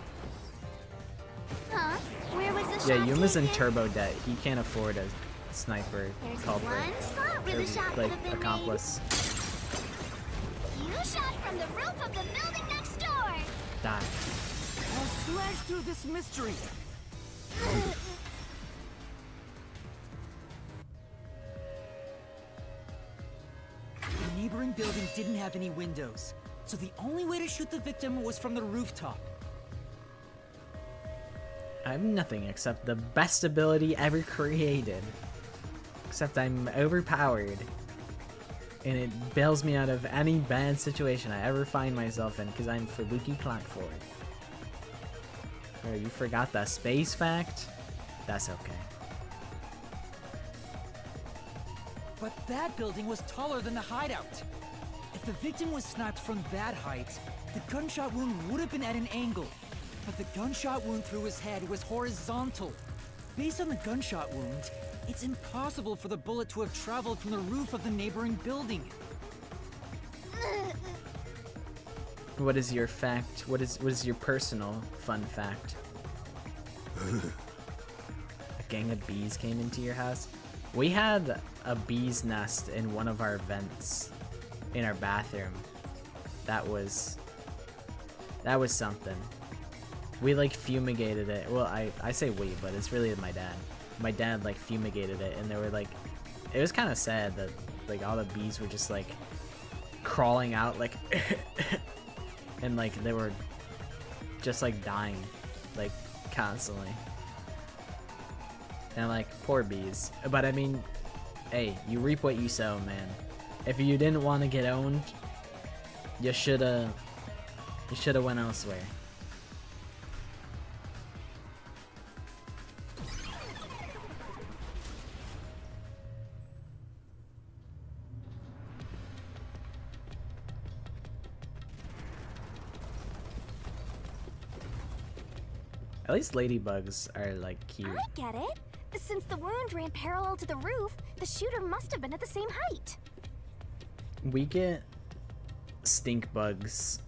Huh? Where was the shot Yeah, Yuma's in taken? turbo debt. He can't afford a sniper There's culprit. one spot where Or, the shot like, could have been accomplice. made. You shot from the roof of the building next door. Die. I'll slash through this mystery. The neighboring building didn't have any windows, so the only way to shoot the victim was from the rooftop. I have nothing except the best ability ever created. Except I'm overpowered. And it bails me out of any bad situation I ever find myself in because I'm Fubuki Clockford. Oh, you forgot the space fact? That's okay. But that building was taller than the hideout. If the victim was sniped from that height, the gunshot wound would have been at an angle. But the gunshot wound through his head was horizontal. Based on the gunshot wound, it's impossible for the bullet to have traveled from the roof of the neighboring building. What is your fact? What is your personal fun fact? A gang of bees came into your house? We had a bee's nest in one of our vents in our bathroom. That was something. We like fumigated it. Well, I say we, but it's really my dad. My dad like fumigated it, and they were like, it was kind of sad that like all the bees were just like crawling out like and like they were just like dying like constantly. And like poor bees. But I mean, hey, you reap what you sow, man. If you didn't want to get owned, you shoulda went elsewhere. At least ladybugs are like cute. I get it. Since the wound ran parallel to the roof, the shooter must have been at the same height. We get stink bugs,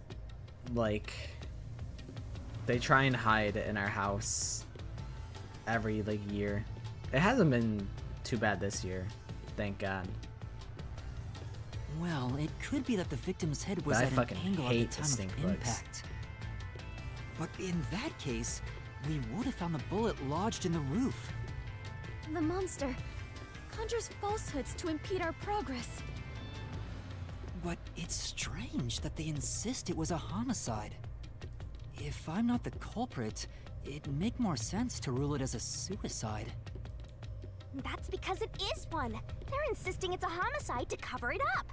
like they try and hide in our house every like year. It hasn't been too bad this year, thank God. Well, it could be that the victim's head was But I at an fucking angle at hate the the time stink of bugs. impact. But in that case, we would have found the bullet lodged in the roof. The monster conjures falsehoods to impede our progress. But it's strange that they insist it was a homicide. If I'm not the culprit, it'd make more sense to rule it as a suicide. That's because it is one. They're insisting it's a homicide to cover it up.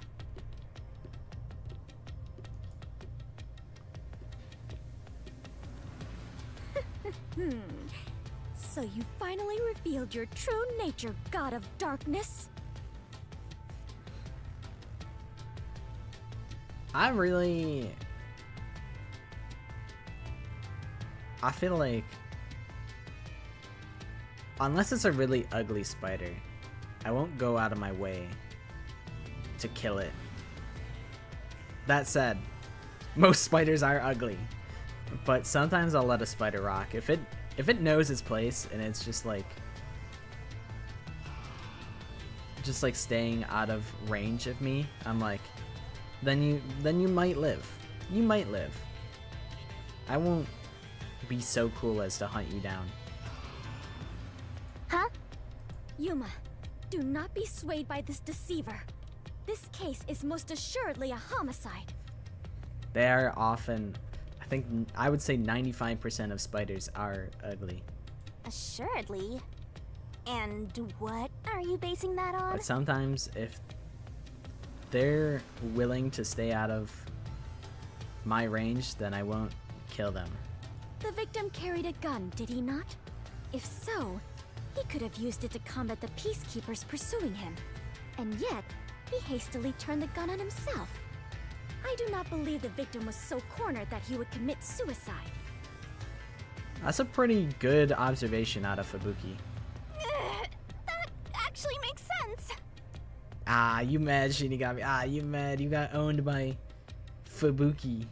So you finally revealed your true nature, God of Darkness. I feel like unless it's a really ugly spider, I won't go out of my way to kill it. That said, Most spiders are ugly, but sometimes I'll let a spider rock if it knows its place and it's just like staying out of range of me. I'm like, then you might live. You might live. I won't be so cool as to hunt you down. Huh? Yuma, do not be swayed by this deceiver. This case is most assuredly a homicide. They are often, I would say 95% of spiders are ugly. Assuredly? And what are you basing that on? But sometimes if they're willing to stay out of my range, then I won't kill them. The victim carried a gun, did he not? If so, he could have used it to combat the peacekeepers pursuing him. And yet, he hastily turned the gun on himself. I do not believe the victim was so cornered that he would commit suicide. That's a pretty good observation out of Fubuki. That actually makes sense. Ah, you mad, Shinigami. Ah, you mad. You got owned by Fubuki.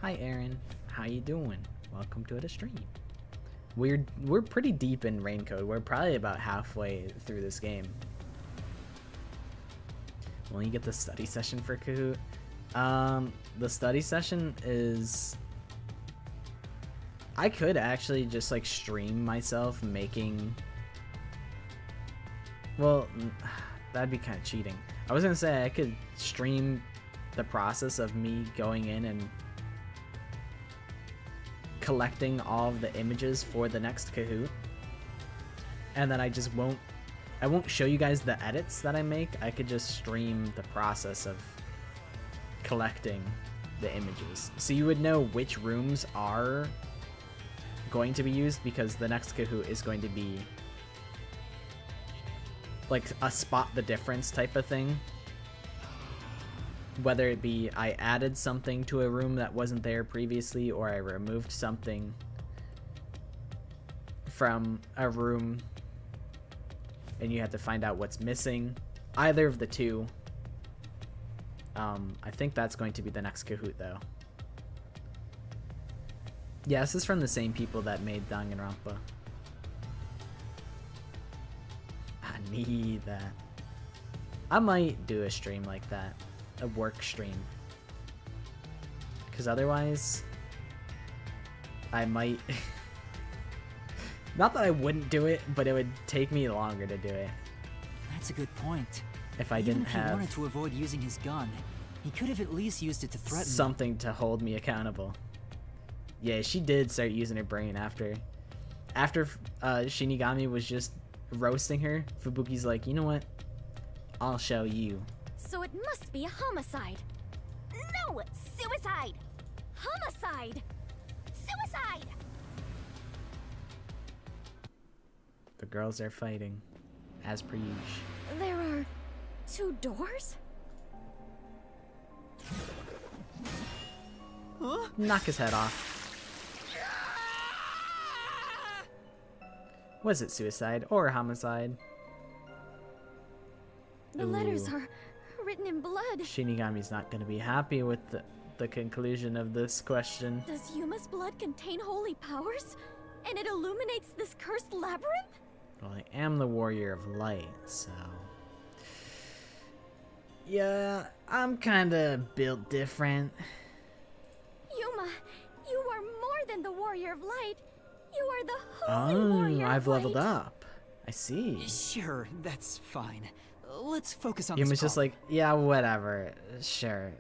Hi, Aaron. How you doing? Welcome to the stream. We're pretty deep in Raincoat. We're probably about halfway through this game. When you get the study session for Kahoot, the study session is, I could actually just like stream myself making, well, that'd be kind of cheating. I was gonna say I could stream the process of me going in and collecting all of the images for the next Kahoot, and then I won't show you guys the edits that I make. I could just stream the process of collecting the images, so you would know which rooms are going to be used, because the next Kahoot is going to be like a spot the difference type of thing. Whether it be I added something to a room that wasn't there previously, or I removed something from a room and you have to find out what's missing. Either of the two. I think that's going to be the next Kahoot though. Yeah, this is from the same people that made Danganronpa. I need that. I might do a stream like that. A work stream. Because otherwise, I might... Not that I wouldn't do it, but it would take me longer to do it. That's a good point. If I Even didn't if he have wanted to avoid using his gun, he could have at least used it to threaten something to hold me accountable. Yeah, she did start using her brain after Shinigami was just roasting her. Fubuki's like, you know what? I'll show you. So it must be a homicide. No! Suicide! Homicide! Suicide! The girls are fighting, as per usual. There are 2 doors? Huh? Knock his head off. Was it suicide or homicide? The letters are written in blood. Shinigami's not going to be happy with the conclusion of this question. Does Yuma's blood contain holy powers? And it illuminates this cursed labyrinth? Well, I am the warrior of light, so... Yeah, I'm kind of built different. Yuma, you are more than the warrior of light. You are the holy warrior I've of leveled light. up. I see. Sure, that's fine. Let's focus on Yuma's this just problem. like, yeah, whatever. Sure.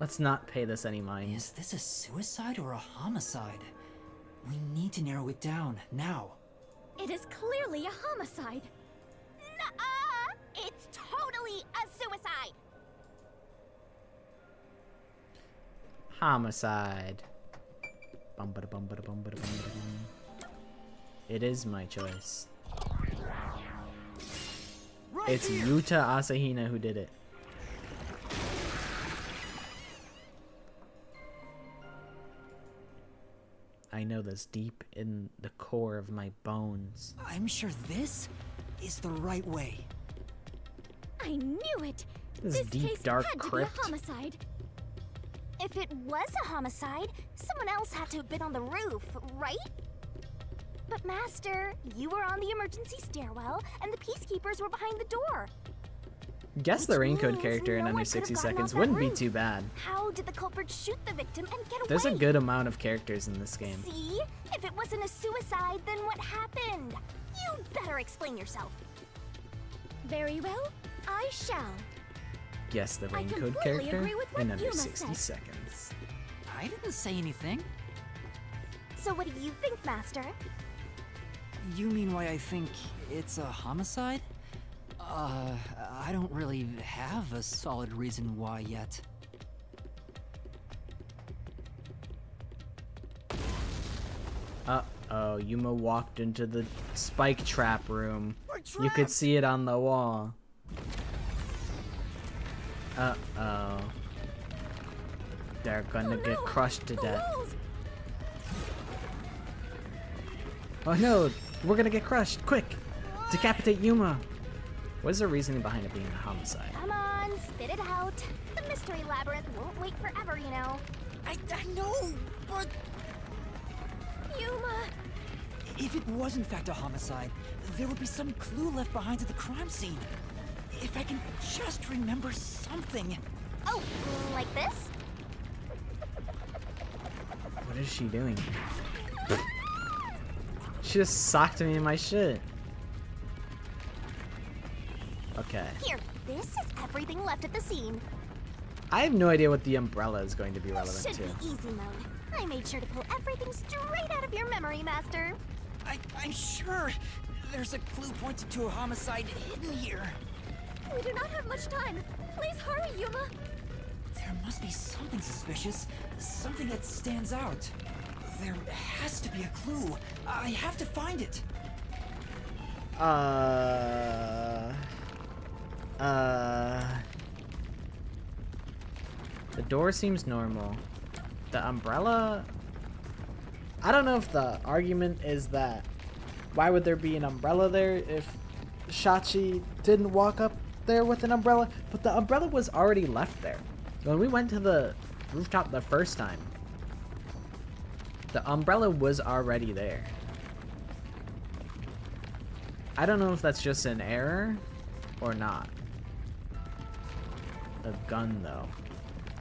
Let's not pay this any mind. Is this a suicide or a homicide? We need to narrow it down, now. It is clearly a homicide. Nuh-uh! It's totally a suicide. Homicide. Bum-ba-da-bum-ba-da-bum-ba-da-bum-ba-da-bum. It is my choice. Right It's here. Yuta Asahina who did it. I know this deep in the core of my bones. I'm sure this is the right way. I knew it. This deep, case dark had crypt. to be a homicide. If it was a homicide, someone else had to have been on the roof, right? But Master, you were on the emergency stairwell, and the peacekeepers were behind the door. Guess the Which raincoat means character in no under one could've 60 gotten seconds off that wouldn't be roof. too bad. How did the culprit shoot the victim and get away? There's a good amount of characters in this game. See? If it wasn't a suicide, then what happened? You better explain yourself. Very well, I shall. Guess the I raincoat completely character agree with what in under Yuma 60 said. seconds. I didn't say anything. So what do you think, Master? You mean why I think it's a homicide? I don't really have a solid reason why yet. Uh-oh, Yuma walked into the spike trap room. We're You could see it on the wall. Uh-oh. They're gonna get crushed to The death. walls! Oh no, we're gonna get crushed, quick! Decapitate Yuma! What is the reasoning behind it being a homicide? Come on, spit it out. The mystery labyrinth won't wait forever, you know. I know, but Yuma! if it was in fact a homicide, there would be some clue left behind at the crime scene. If I can just remember something. Oh, like this? What is she doing? She just socked me in my shit. Okay. Here, this is everything left at the scene. I have no idea what the umbrella is going to be relevant Should to. be easy mode. I made sure to pull everything straight out of your memory, Master. I'm sure there's a clue pointed to a homicide hidden here. We do not have much time. Please hurry, Yuma. There must be something suspicious, something that stands out. There has to be a clue. I have to find it. The door seems normal. The umbrella... I don't know if the argument is that why would there be an umbrella there if Shachi didn't walk up there with an umbrella? But the umbrella was already left there. When we went to the rooftop the first time, the umbrella was already there. I don't know if that's just an error or not. The gun, though.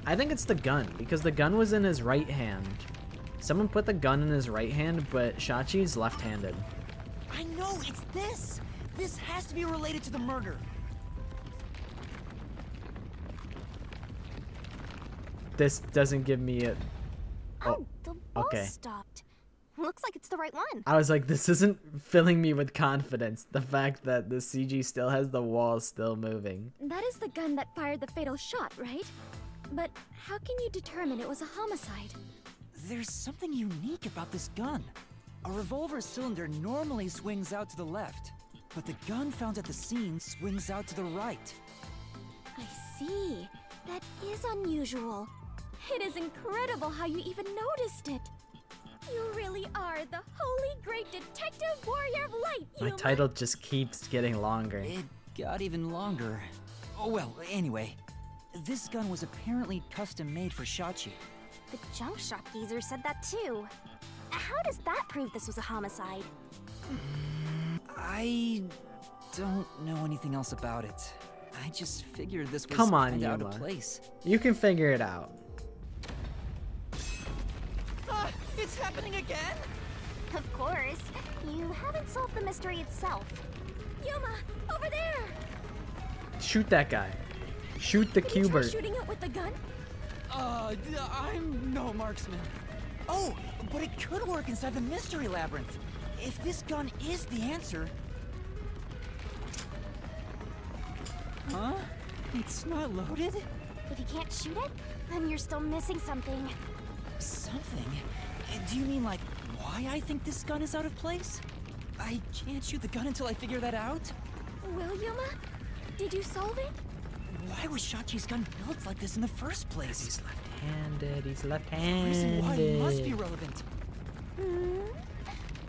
I think it's the gun, because the gun was in his right hand. Someone put the gun in his right hand, but Shachi's left-handed. I know, it's this! This has to be related to the murder. This doesn't give me a... Oh, the ball okay. stopped. Looks like it's the right one. I was like, this isn't filling me with confidence. The fact that the CG still has the wall still moving. That is the gun that fired the fatal shot, right? But how can you determine it was a homicide? There's something unique about this gun. A revolver cylinder normally swings out to the left, but the gun found at the scene swings out to the right. I see. That is unusual. It is incredible how you even noticed it. You really are the holy great detective warrior of light, My Yuma. title just keeps getting longer. It got even longer. Oh well, anyway. This gun was apparently custom made for Shachi. The junk shop geezer said that too. How does that prove this was a homicide? I don't know anything else about it. I just figured this was Come on, kinda out of Yuma. place. You can figure it out. It's happening again? Of course. You haven't solved the mystery itself. Yuma, over there! Shoot that guy. Shoot the Did you try cuber. shooting it with the gun? I'm no marksman. Oh, but it could work inside the mystery labyrinth. If this gun is the answer... Huh? It's not loaded? If you can't shoot it, then you're still missing something. Something? Do you mean like why I think this gun is out of place? I can't shoot the gun until I figure that out? Well, Yuma, did you solve it? Why was Shachi's gun built like this in the first place? He's left-handed. He's The reason why must be left-handed. relevant.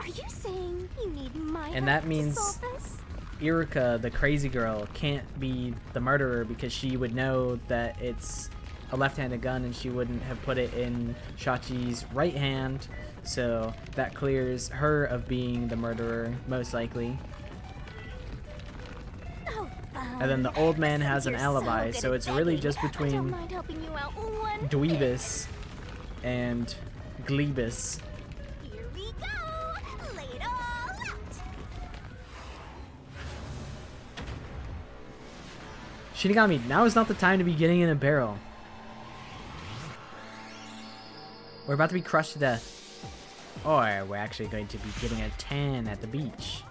Are you saying you need my And help that to means- solve this? Iruka, the crazy girl, can't be the murderer because she would know that it's a left-handed gun and she wouldn't have put it in Shachi's right hand, so that clears her of being the murderer, most likely. Oh, fine. And then the old man has Since an you're alibi, good so at it's really begging, just I don't between mind helping you out one bit. Dweebus and Gleebus. Here we go. Lay it all out. Shinigami, now is not the time to be getting in a barrel. We're about to be crushed to death. Or we're actually going to be getting a tan at the beach.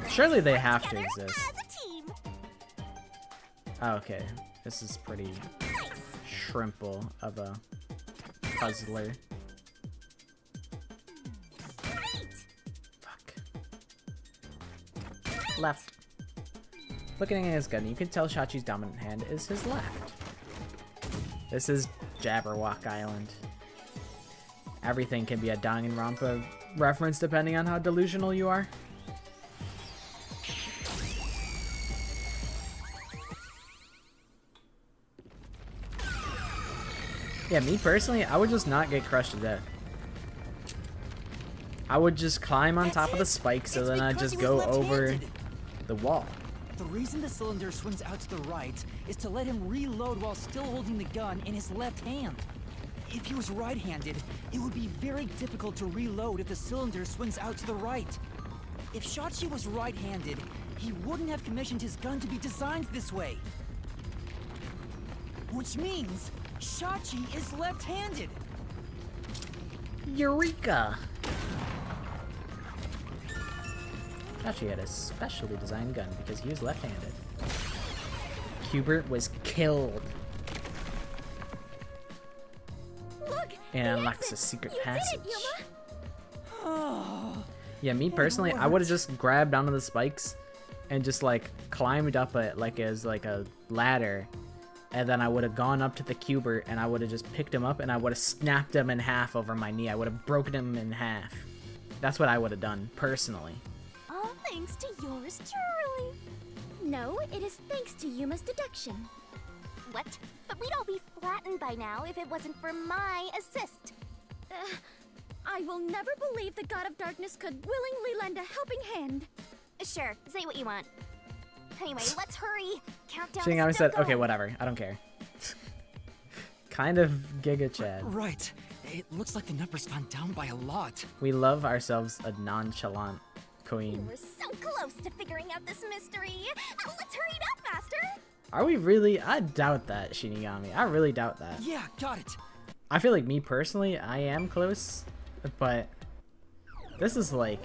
Surely they have to Together exist. as a team. Oh, okay. This is pretty Nice. shrimple of a puzzler. Great. Fuck. Left. Looking at his gun, you can tell Shachi's dominant hand is his left. This is Jabberwock Island. Everything can be a Danganronpa reference depending on how delusional you are. Yeah, me personally, I would just not get crushed to death. I would just climb on top of the spike, so It's then I'd because just he was go over left-handed. the wall. The reason the cylinder swings out to the right is to let him reload while still holding the gun in his left hand. If he was right-handed, it would be very difficult to reload if the cylinder swings out to the right. If Shachi was right-handed, he wouldn't have commissioned his gun to be designed this way. Which means Shachi is left-handed. Eureka! Shachi had a specially designed gun because he was left-handed. Hubert was killed. Look. And the unlocks exit. a secret You passage. did it, Yuma. Yeah, me personally, I would have just grabbed onto the spikes and just like climbed up it like as like a ladder, and then I would have gone up to the Cubert and I would have just picked him up and I would have snapped him in half over my knee. I would have broken him in half. That's what I would have done personally. All thanks to yours truly. No, it is thanks to Yuma's deduction. What? But we'd all be flattened by now if it wasn't for my assist. I will never believe the God of Darkness could willingly lend a helping hand. Sure, say what you want. Anyway, let's hurry. Countdown. Shinigami is said, still okay, going. whatever. I don't care. Kind of Giga Chad. Right. It looks like the number's gone down by a lot. We love ourselves a nonchalant You queen. were so close to figuring out this mystery. Let's hurry it up, Master. Are we really? I doubt that, Shinigami. I really doubt that. Yeah, got it. I feel like me personally, I am close, but this is like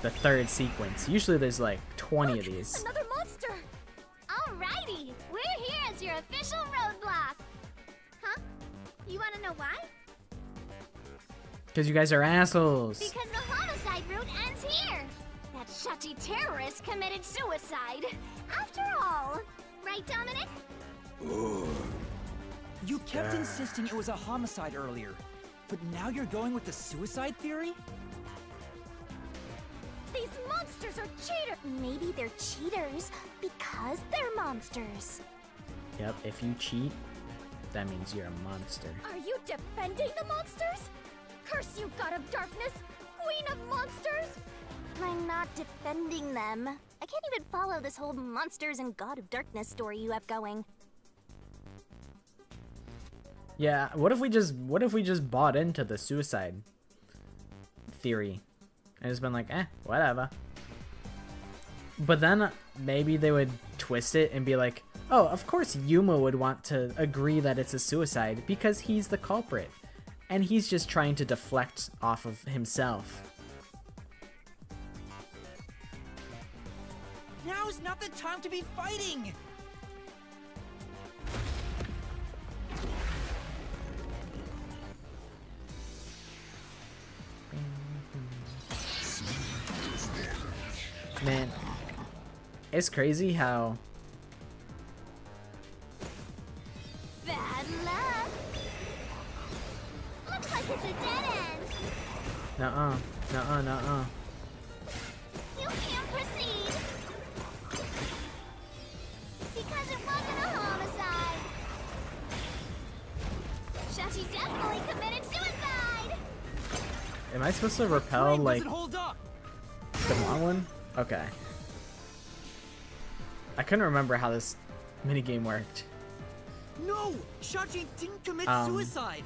the third sequence. Usually there's like 20 of these. Another monster. Alrighty, we're here as your official roadblock. Huh? You want to know why? Because you guys are assholes. Because the homicide route ends here. That Shachi terrorist committed suicide. After all, right, Dominic? You kept insisting it was a homicide earlier, but now you're going with the suicide theory? These monsters are cheaters. Maybe they're cheaters because they're monsters. Yep, if you cheat, that means you're a monster. Are you defending the monsters? Curse you, God of Darkness, Queen of Monsters! I'm not defending them. I can't even follow this whole monsters and God of Darkness story you have going. Yeah, what if we just bought into the suicide theory and just been like, whatever. But then maybe they would twist it and be like, oh, of course Yuma would want to agree that it's a suicide because he's the culprit and he's just trying to deflect off of himself. Now's not the time to be fighting! Man, it's crazy how Looks like it's a dead end. Nuh-uh. Nuh-uh, nuh-uh. You can't proceed. Because it wasn't a homicide. Shachi definitely committed suicide. Am I supposed to repel, like, Hold up. the long one? Okay. I couldn't remember how this minigame worked. No, Shachi didn't commit suicide.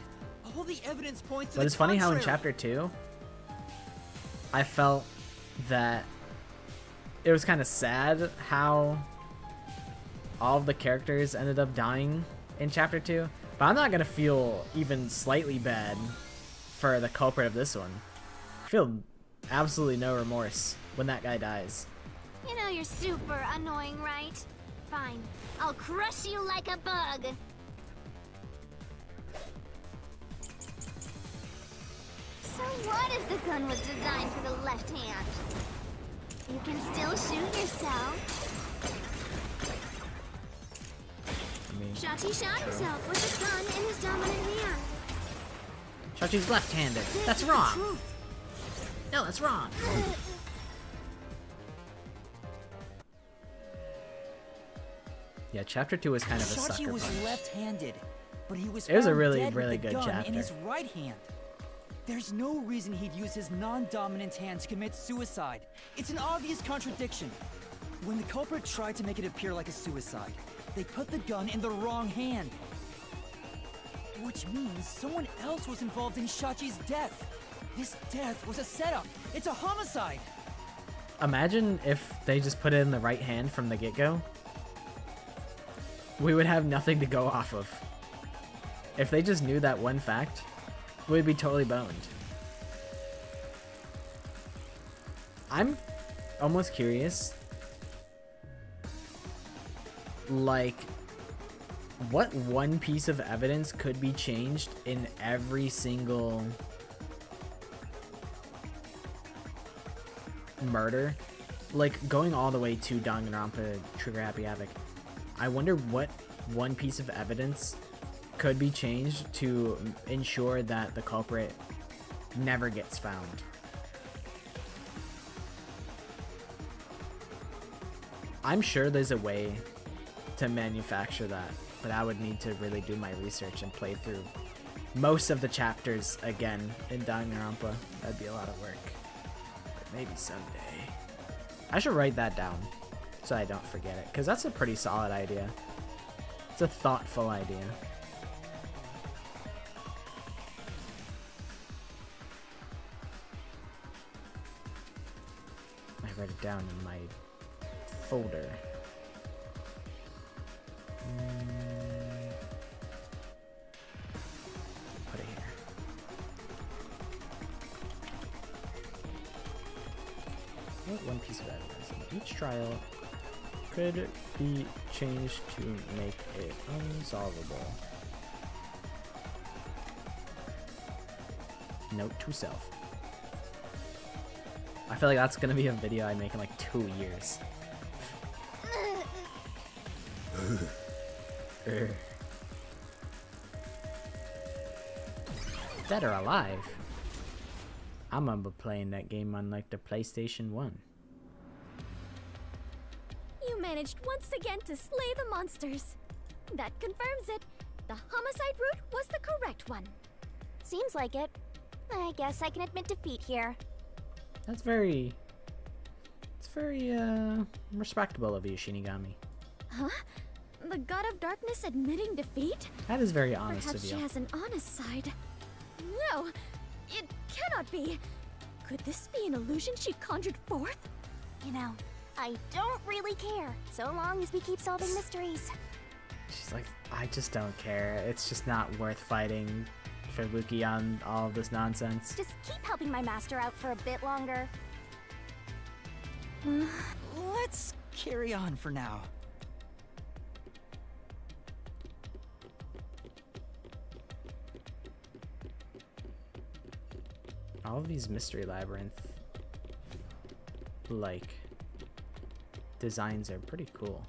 All the evidence points to But the it's funny how in contrary. chapter 2, I felt that it was kind of sad how all of the characters ended up dying in chapter 2. But I'm not going to feel even slightly bad for the culprit of this one. I feel absolutely no remorse when that guy dies. You know you're super annoying, right? Fine. I'll crush you like a bug. So what if the gun was designed for the left hand? You can still shoot yourself. I mean, Shachi shot himself with the gun in his dominant hand. Shachi's left-handed. That's wrong. No, that's wrong. Yeah, chapter 2 was kind of a Shachi sucker was punch. left-handed, but he was It was a found really, dead really with the good gun chapter. in his right hand. There's no reason he'd use his non-dominant hand to commit suicide. It's an obvious contradiction. When the culprit tried to make it appear like a suicide, they put the gun in the wrong hand. Which means someone else was involved in Shachi's death. This death was a setup. It's a homicide. Imagine if they just put it in the right hand from the get-go. We would have nothing to go off of. If they just knew that one fact, we'd be totally boned. I'm almost curious, like, what one piece of evidence could be changed in every single murder? Like, going all the way to Danganronpa Trigger Happy Havoc. I wonder what one piece of evidence could be changed to ensure that the culprit never gets found. I'm sure there's a way to manufacture that, but I would need to really do my research and play through most of the chapters again in Danganronpa. That'd be a lot of work. But maybe someday. I should write that down so I don't forget it, because that's a pretty solid idea. It's a thoughtful idea. I write it down in my folder. Put it here. What one piece of evidence in each trial could be changed to make it unsolvable? Note to self. I feel like that's gonna be a video I make in like 2 years. Dead or alive? I remember playing that game on like the PlayStation 1. You managed once again to slay the monsters. That confirms it. The homicide route was the correct one. Seems like it. I guess I can admit defeat here. It's very respectable of you, Shinigami. Huh? The god of darkness admitting defeat? That is very honest Perhaps of she you. has an honest side. No, it cannot be. Could this be an illusion she conjured forth? You know, I don't really care, so long as we keep solving mysteries. She's like, I just don't care. It's just not worth fighting Fubuki on all of this nonsense. Just keep helping my master out for a bit longer. Let's carry on for now. All of these Mystery Labyrinth, like, designs are pretty cool.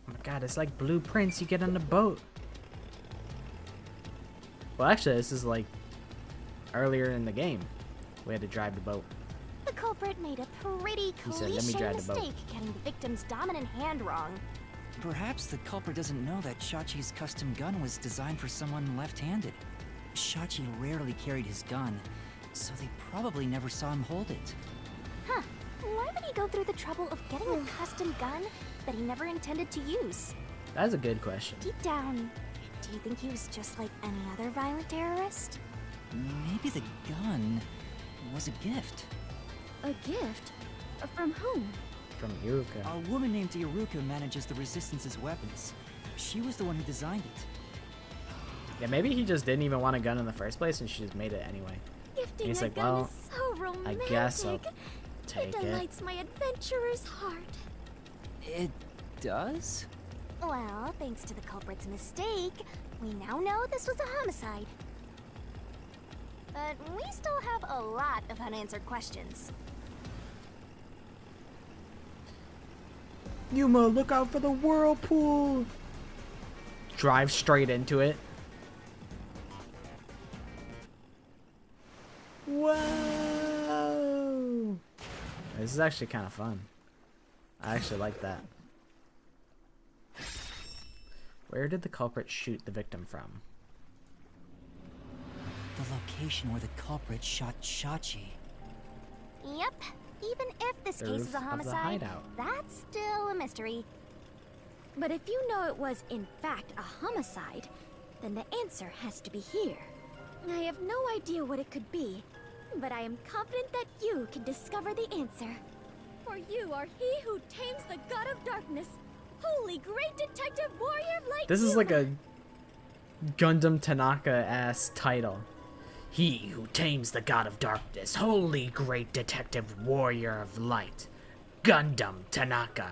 Oh my god, it's like blueprints you get on the boat. Well, actually, this is like earlier in the game. We had to drive the boat. The culprit made a pretty He said, "Let me cliche drive the boat." mistake getting the victim's dominant hand wrong. Perhaps the culprit doesn't know that Shachi's custom gun was designed for someone left-handed. Shachi rarely carried his gun, so they probably never saw him hold it. Huh. Why would he go through the trouble of getting a custom gun that he never intended to use? That's a good question. Deep down, do you think he was just like any other violent terrorist? Maybe the gun was a gift. A gift? From whom? From Iruka. A woman named Iruka manages the Resistance's weapons. She was the one who designed it. Yeah, maybe he just didn't even want a gun in the first place, and she just made it anyway. Gifting He's a like, gun well, is so romantic. guess I'll It take it. delights my adventurer's heart. It does? Well, thanks to the culprit's mistake, we now know this was a homicide. But we still have a lot of unanswered questions. Yuma, look out for the whirlpool! Drive straight into it. Whoa! This is actually kind of fun. I actually like that. Where did the culprit shoot the victim from? The location where the culprit shot Shachi. Yep. Even if this The case roof is a of the homicide, hideout. that's still a mystery. But if you know it was, in fact, a homicide, then the answer has to be here. I have no idea what it could be, but I am confident that you can discover the answer. For you are he who tames the god of darkness, holy great detective warrior of light. This is like Yuma. a Gundam Tanaka-ass title. He who tames the god of darkness, holy great detective warrior of light, Gundam Tanaka.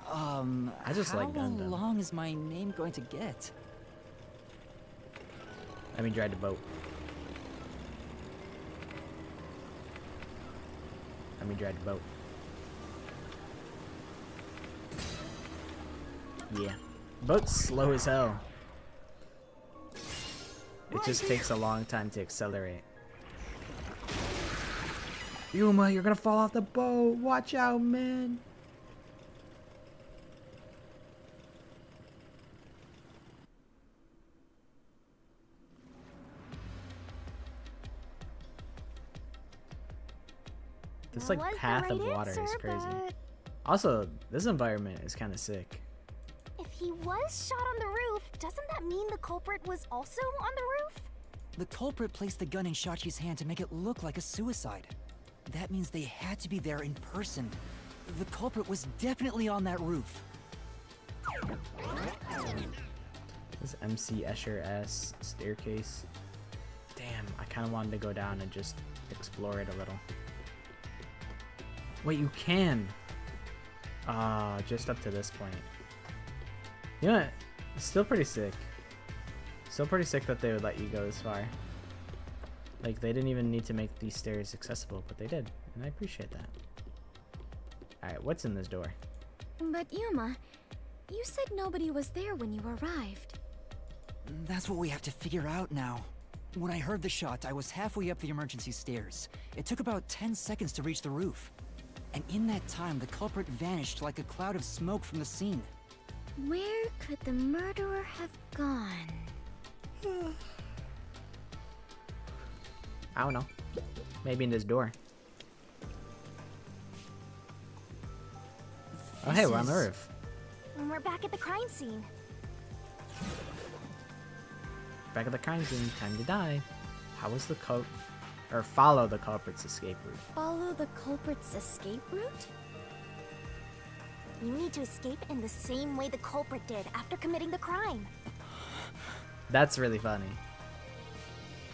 I just how like Gundam. long is my name going to get? Let me drive the boat. Let me drive the boat. Yeah. Boat's slow as hell. It just takes a long time to accelerate. Yuma, you're gonna fall off the boat. Watch out, man. This like Was the path of right water is answer, crazy. but Also, this environment is kind of sick. if he was shot on the roof, doesn't that mean the culprit was also on the roof? The culprit placed the gun in Shachi's hand to make it look like a suicide. That means they had to be there in person. The culprit was definitely on that roof. This MC Escher-ass staircase. Damn, I kind of wanted to go down and just explore it a little. Wait, you can! Ah, just up to this point. You know what? It's still pretty sick. Still pretty sick that they would let you go this far. Like, they didn't even need to make these stairs accessible, but they did, and I appreciate that. Alright, what's in this door? But Yuma, you said nobody was there when you arrived. That's what we have to figure out now. When I heard the shot, I was halfway up the emergency stairs. It took about 10 seconds to reach the roof. And in that time, the culprit vanished like a cloud of smoke from the scene. Where could the murderer have gone? I don't know. Maybe in this door. Oh hey, we're on the roof. And we're back at the crime scene. Back at the crime scene, time to die. How was the follow the culprit's escape route? Follow the culprit's escape route? You need to escape in the same way the culprit did after committing the crime. That's really funny.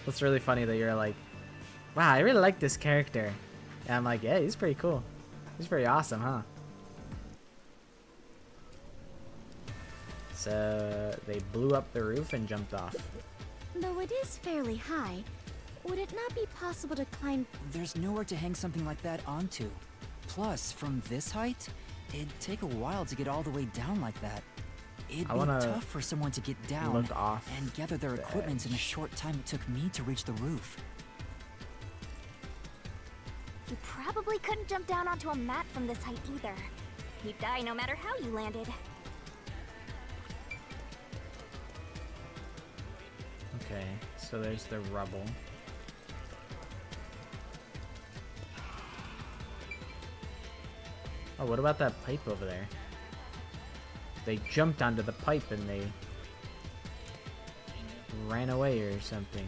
It's really funny that you're like, wow, I really like this character. And I'm like, yeah, he's pretty cool. He's pretty awesome, huh? So they blew up the roof and jumped off. Though it is fairly high, would it not be possible to climb? There's nowhere to hang something like that onto. Plus, from this height, it'd take a while to get all the way down like that. It'd I be wanna tough for someone to get down look off and gather their the equipment in the edge. short time it took me to reach the roof. You probably couldn't jump down onto a mat from this height either. You'd die no matter how you landed. Okay, so there's the rubble. Oh, what about that pipe over there? They jumped onto the pipe and they ran away or something.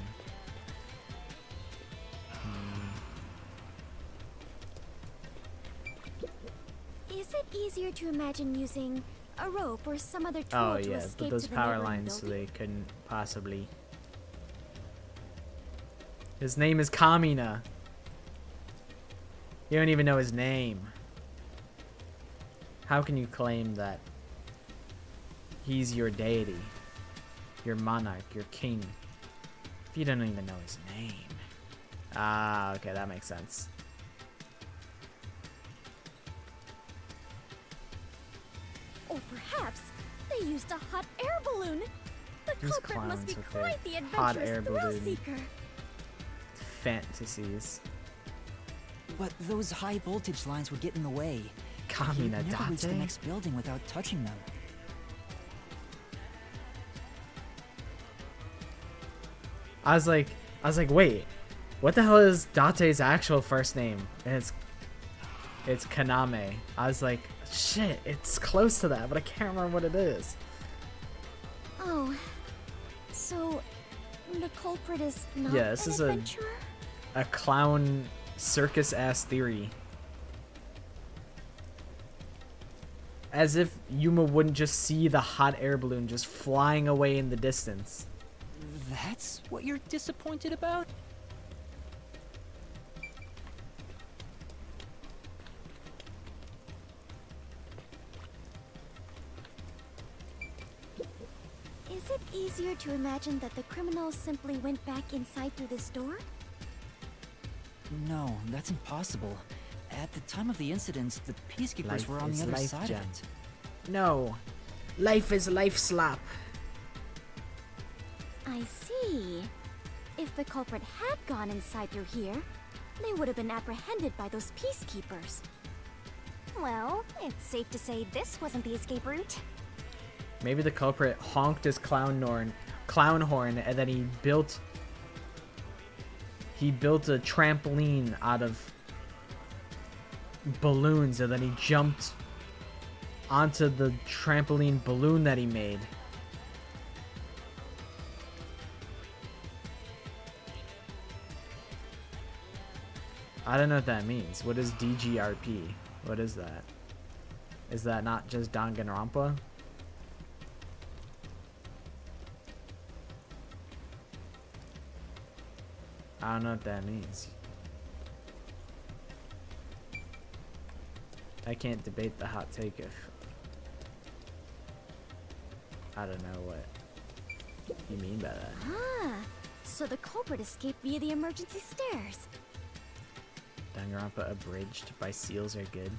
Is it easier to imagine using a rope or some other tool Oh to yeah, escape but those to the power neighboring lines, so building? they couldn't possibly. His name is Kamina. You don't even know his name. How can you claim that he's your deity, your monarch, your king, if you don't even know his name? Ah, okay, that makes sense. Or perhaps they used a hot air balloon. The These culprit must be clowns with their quite the hot adventurous air thrill balloon. seeker. Fantasies. But those high voltage lines would get in the way. Kamina You'd never reach the Date? next building without touching them. I was like, wait, what the hell is Date's actual first name? And it's Kaname. I was like, shit, it's close to that, but I can't remember what it is. Oh, so the culprit is not Yeah, this an is adventurer? A clown circus ass theory. As if Yuma wouldn't just see the hot air balloon just flying away in the distance. That's what you're disappointed about? Is it easier to imagine that the criminals simply went back inside through this door? No, that's impossible. At the time of the incident, the peacekeepers Life were on is the other life, side Jen. of it. No. Life is life slap. I see. If the culprit had gone inside through here, they would have been apprehended by those peacekeepers. Well, it's safe to say this wasn't the escape route. Maybe the culprit honked his clown horn and then he built a trampoline out of balloons and then he jumped onto the trampoline balloon that he made. I don't know what that means. What is DGRP? What is that? Is that not just Danganronpa? I don't know what that means. I can't debate the hot take if I don't know what you mean by that. Ah, so the culprit escaped via the emergency stairs. Danganronpa abridged by seals are good.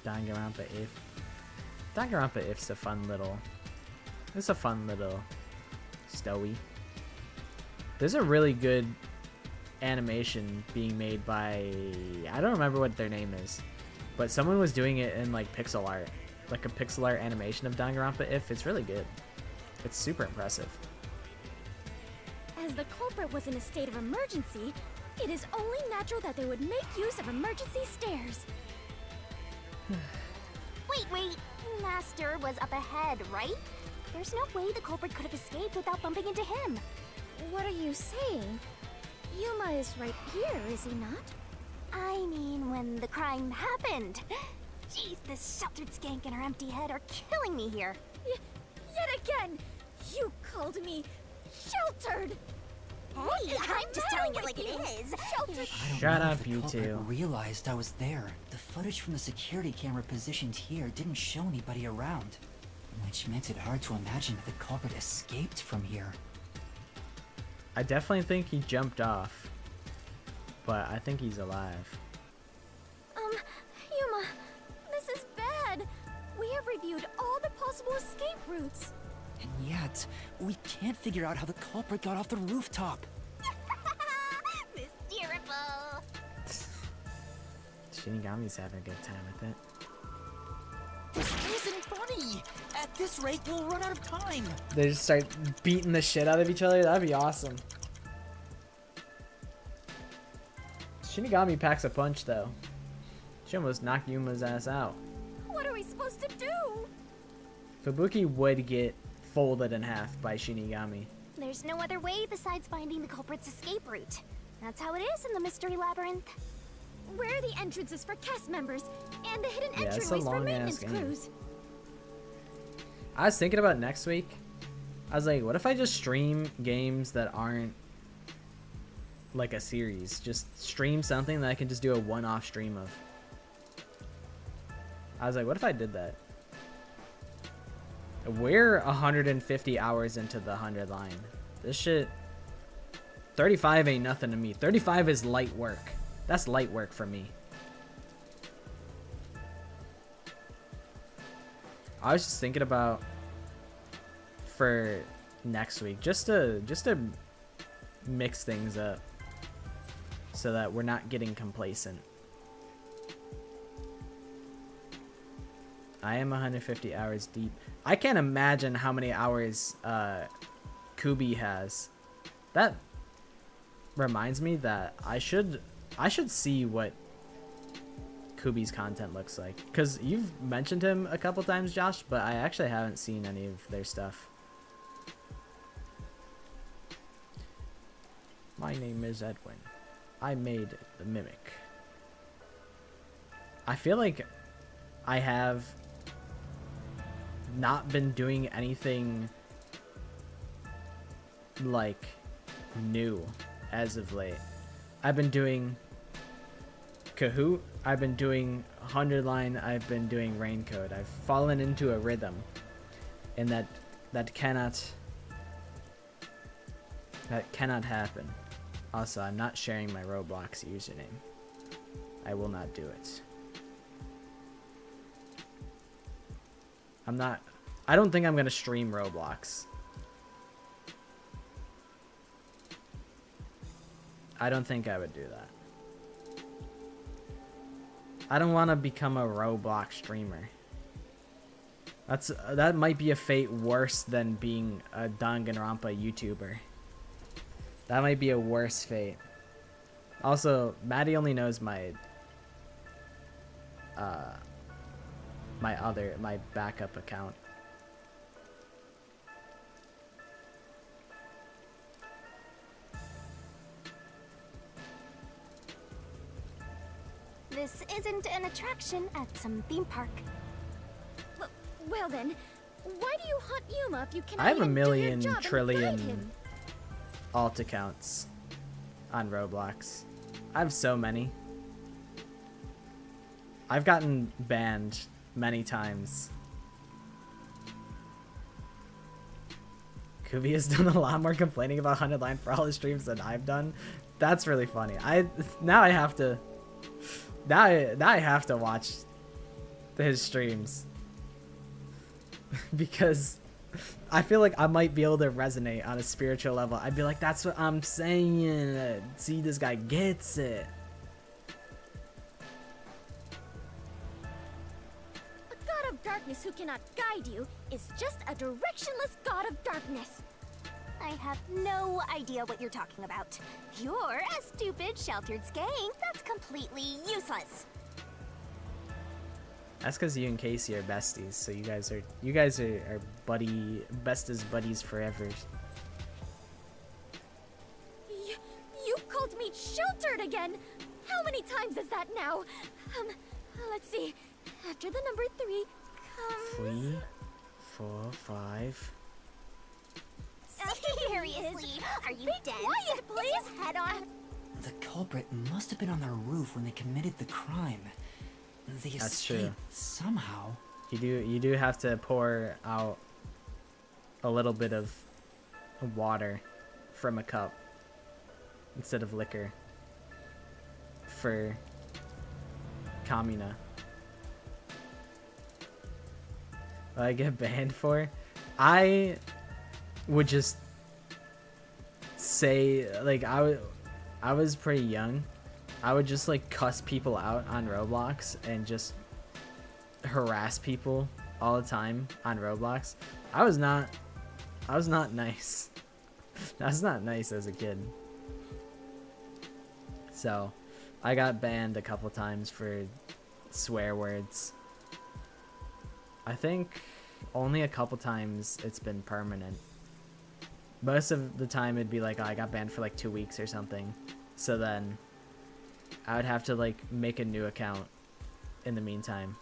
Danganronpa if's a fun little story. There's a really good animation being made by, I don't remember what their name is, but someone was doing it in like pixel art, like a pixel art animation of Danganronpa if. It's really good. It's super impressive. As the culprit was in a state of emergency, it is only natural that they would make use of emergency stairs. Wait. Master was up ahead, right? There's no way the culprit could have escaped without bumping into him. What are you saying? Yuma is right here, is he not? I mean, when the crime happened. Jeez, this sheltered skank and her empty head are killing me here. Yet again, you called me sheltered. Hey, is the I'm just matter telling it with like you? it is. Sheltered. I don't Shut know up, if the you culprit two. realized I was there. The footage from the security camera positioned here didn't show anybody around, which makes it hard to imagine that the culprit escaped from here. I definitely think he jumped off, but I think he's alive. Yuma, roots. And yet, we can't figure out how the culprit got off the rooftop. Mysterable. Shinigami's having a good time with it. This isn't funny. At this rate, we'll run out of time. They just start beating the shit out of each other. That'd be awesome. Shinigami packs a punch, though. She almost knocked Yuma's ass out. What are we supposed to do? Fubuki would get folded in half by Shinigami. There's no other way besides finding the culprit's escape route. That's how it is in the mystery labyrinth. Where are the entrances for cast members and the hidden Yeah, it's a entryways for long-ass maintenance game. crews? I was thinking about next week. I was like, what if I just stream games that aren't like a series? Just stream something that I can just do a one-off stream of. I was like, what if I did that? We're 150 hours into the 100 line. This shit... 35 ain't nothing to me. 35 is light work. That's light work for me. I was just thinking about for next week just to mix things up so that we're not getting complacent. I am 150 hours deep. I can't imagine how many hours Kubi has. That reminds me that I should see what Kubi's content looks like, because you've mentioned him a couple times, Josh, but I actually haven't seen any of their stuff. My name is Edwin. I made the mimic. I feel like I have not been doing anything like new as of late. I've been doing Kahoot, I've been doing 100 line, I've been doing Raincoat. I've fallen into a rhythm, and that cannot happen. Also, I'm not sharing my Roblox username. I will not do it. I don't think I'm gonna stream Roblox. I don't think I would do that. I don't want to become a Roblox streamer. That might be a fate worse than being a Danganronpa YouTuber. That might be a worse fate. Also, Maddie only knows my my backup account. This isn't an attraction at some theme park. Well then, why do you hunt Yuma if you cannot I have a even do your million job and guide trillion him? alt accounts on Roblox. I have so many. I've gotten banned many times. Kubi has done a lot more complaining about 100 line for all his streams than I've done. That's really funny. Now I have to watch his streams because I feel like I might be able to resonate on a spiritual level. I'd be like, that's what I'm saying. See, this guy gets it. A god of darkness who cannot guide you is just a directionless god of darkness. I have no idea what you're talking about. You're a stupid, sheltered skank that's completely useless. That's because you and Casey are besties, so you guys are best as buddies forever. You called me sheltered again. How many times is that now? Let's see. After the number 3 comes... 3, 4, 5. Seriously, are you dead? Quiet, please. Head on. The culprit must have been on the roof when they committed the crime. They That's true. escaped somehow. You do have to pour out a little bit of water from a cup instead of liquor for Kamina. What I get banned for? I would just say, like, I was pretty young. I would just like cuss people out on Roblox and just harass people all the time on Roblox. I was not nice. I was not nice as a kid. So I got banned a couple times for swear words. I think only a couple times it's been permanent. Most of the time it'd be like, oh, I got banned for like 2 weeks or something. So then I would have to like make a new account in the meantime.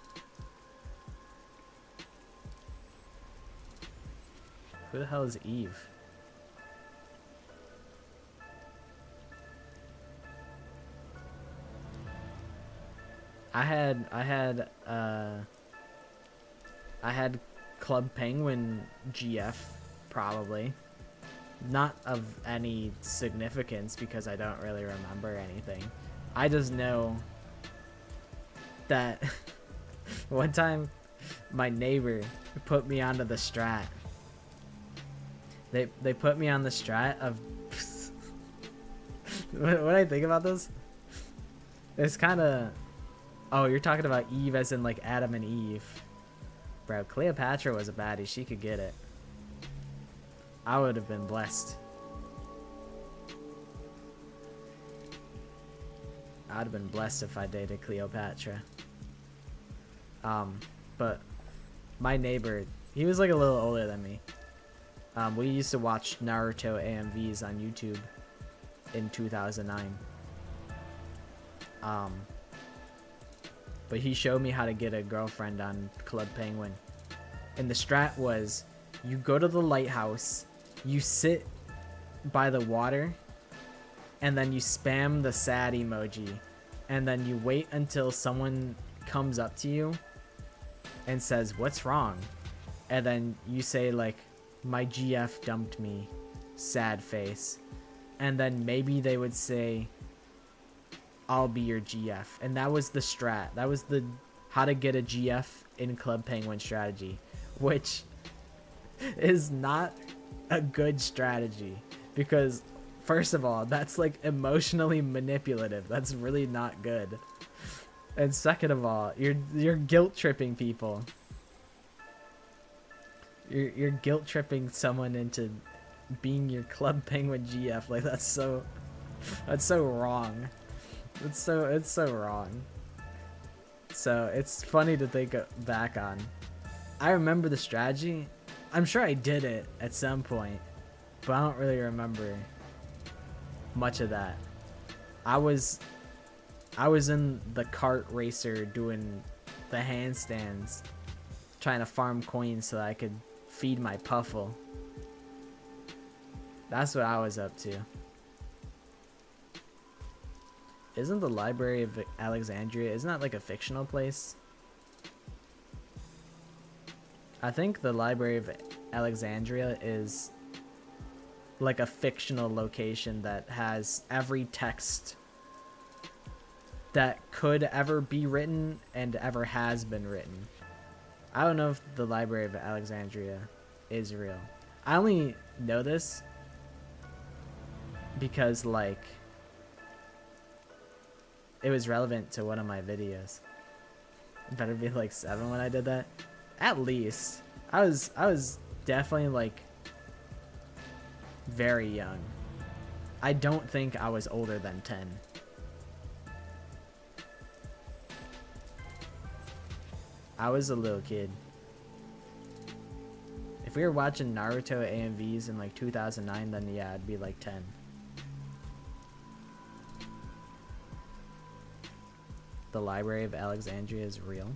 Who the hell is Eve? I had Club Penguin GF, probably. Not of any significance because I don't really remember anything. I just know that one time my neighbor put me onto the strat. They put me on the strat of what do I think about this? It's kind of, oh, you're talking about Eve as in like Adam and Eve. Bro, Cleopatra was a baddie. She could get it. I would have been blessed. I'd have been blessed if I dated Cleopatra. But my neighbor, he was like a little older than me. We used to watch Naruto AMVs on YouTube in 2009. But he showed me how to get a girlfriend on Club Penguin. And the strat was, you go to the lighthouse, you sit by the water, and then you spam the sad emoji. And then you wait until someone comes up to you and says, what's wrong? And then you say like, my GF dumped me, sad face. And then maybe they would say, I'll be your GF. And that was the strat. That was the how to get a GF in Club Penguin strategy, which is not a good strategy because first of all, that's like emotionally manipulative. That's really not good. And second of all, you're guilt tripping people. You're guilt tripping someone into being your Club Penguin GF. Like that's so wrong. It's so wrong. So it's funny to think back on. I remember the strategy. I'm sure I did it at some point, but I don't really remember much of that. I was in the kart racer doing the handstands, trying to farm coins so that I could feed my Puffle. That's what I was up to. Isn't the Library of Alexandria, isn't that like a fictional place? I think the Library of Alexandria is like a fictional location that has every text that could ever be written and ever has been written. I don't know if the Library of Alexandria is real. I only know this because like it was relevant to one of my videos. Better be like 7 when I did that. At least. I was definitely like very young. I don't think I was older than 10. I was a little kid. If we were watching Naruto AMVs in like 2009, then yeah, I'd be like 10. The Library of Alexandria is real.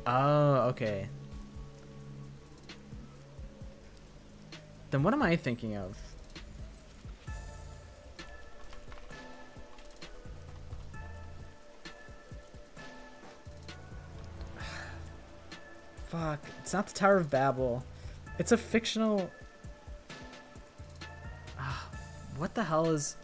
Oh, okay. Then what am I thinking of? Fuck, it's not the Tower of Babel. It's a fictional... What the hell is...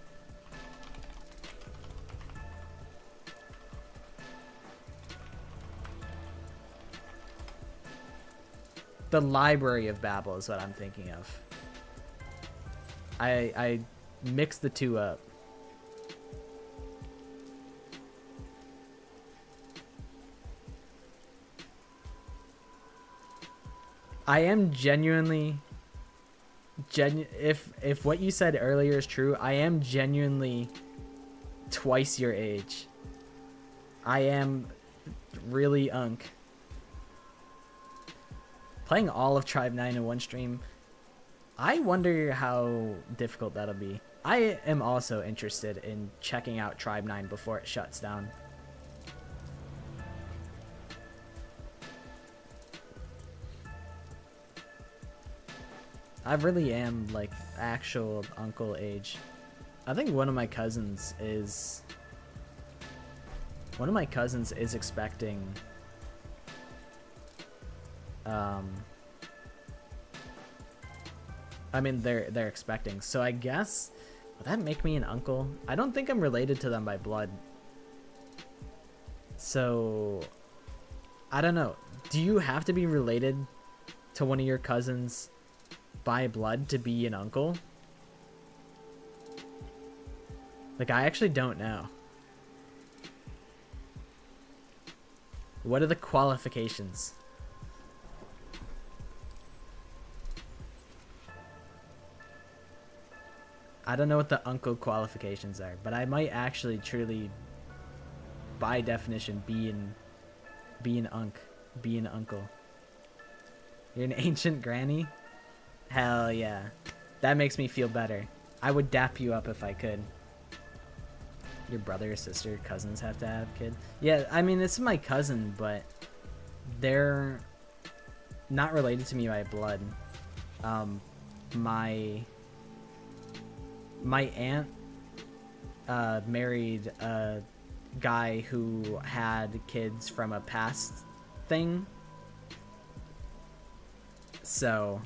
The Library of Babel is what I'm thinking of. I mixed the two up. I am genuinely if what you said earlier is true, I am genuinely twice your age. I am really unk. Playing all of Tribe 9 in one stream, I wonder how difficult that'll be. I am also interested in checking out Tribe 9 before it shuts down. I really am like actual uncle age. I think one of my cousins is expecting I mean they're expecting, so I guess would that make me an uncle? I don't think I'm related to them by blood, so I don't know. Do you have to be related to one of your cousins by blood to be an uncle? Like, I actually don't know. What are the qualifications? I don't know what the uncle qualifications are, but I might actually truly, by definition, be an uncle. You're an ancient granny? Hell yeah. That makes me feel better. I would dap you up if I could. Your brother, sister, cousins have to have kids? Yeah, I mean, this is my cousin, but they're not related to me by blood. My aunt married a guy who had kids from a past thing. So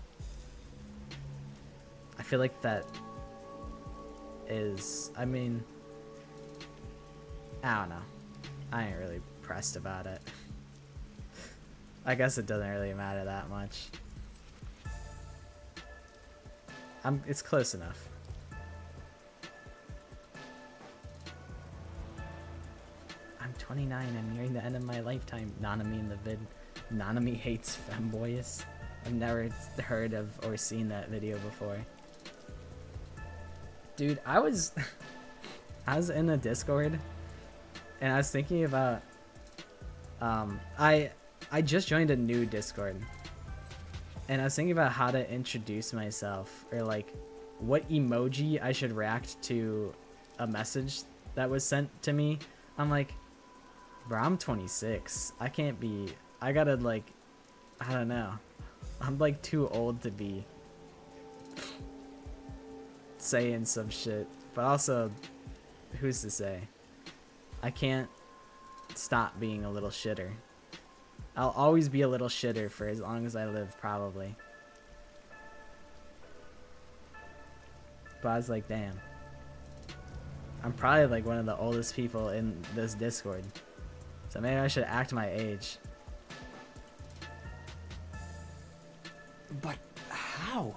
I feel like that is, I mean, I don't know. I ain't really pressed about it. I guess it doesn't really matter that much. It's close enough. I'm 29 and nearing the end of my lifetime. Nanami in the vid. Nanami hates femboys. I've never heard of or seen that video before. Dude, I was in the Discord and I was thinking about I just joined a new Discord and I was thinking about how to introduce myself, or like what emoji I should react to a message that was sent to me. I'm like, bro, I'm 26. I can't be, I gotta like, I don't know. I'm like too old to be saying some shit, but also, who's to say? I can't stop being a little shitter. I'll always be a little shitter for as long as I live, probably. But I was like, damn. I'm probably like one of the oldest people in this Discord. So maybe I should act my age. But how?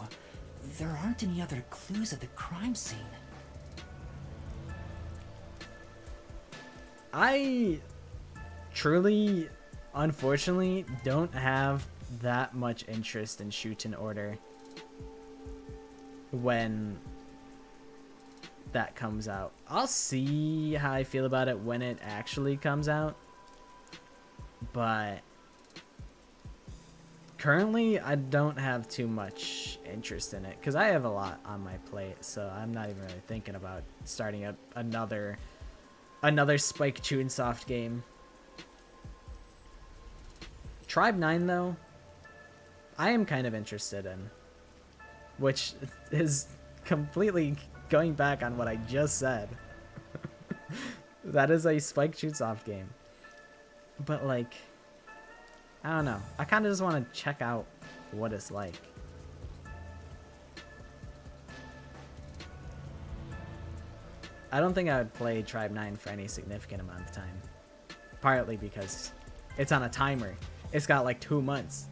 There aren't any other clues at the crime scene. I truly, unfortunately, don't have that much interest in Shoot in Order when that comes out. I'll see how I feel about it when it actually comes out, but currently I don't have too much interest in it because I have a lot on my plate, so I'm not even really thinking about starting up another Spike Chunsoft game. Tribe 9 though, I am kind of interested in, which is completely going back on what I just said. That is a Spike Chunsoft game, but like, I don't know, I kind of just want to check out what it's like. I don't think I would play Tribe 9 for any significant amount of time, partly because it's on a timer. It's got like 2 months.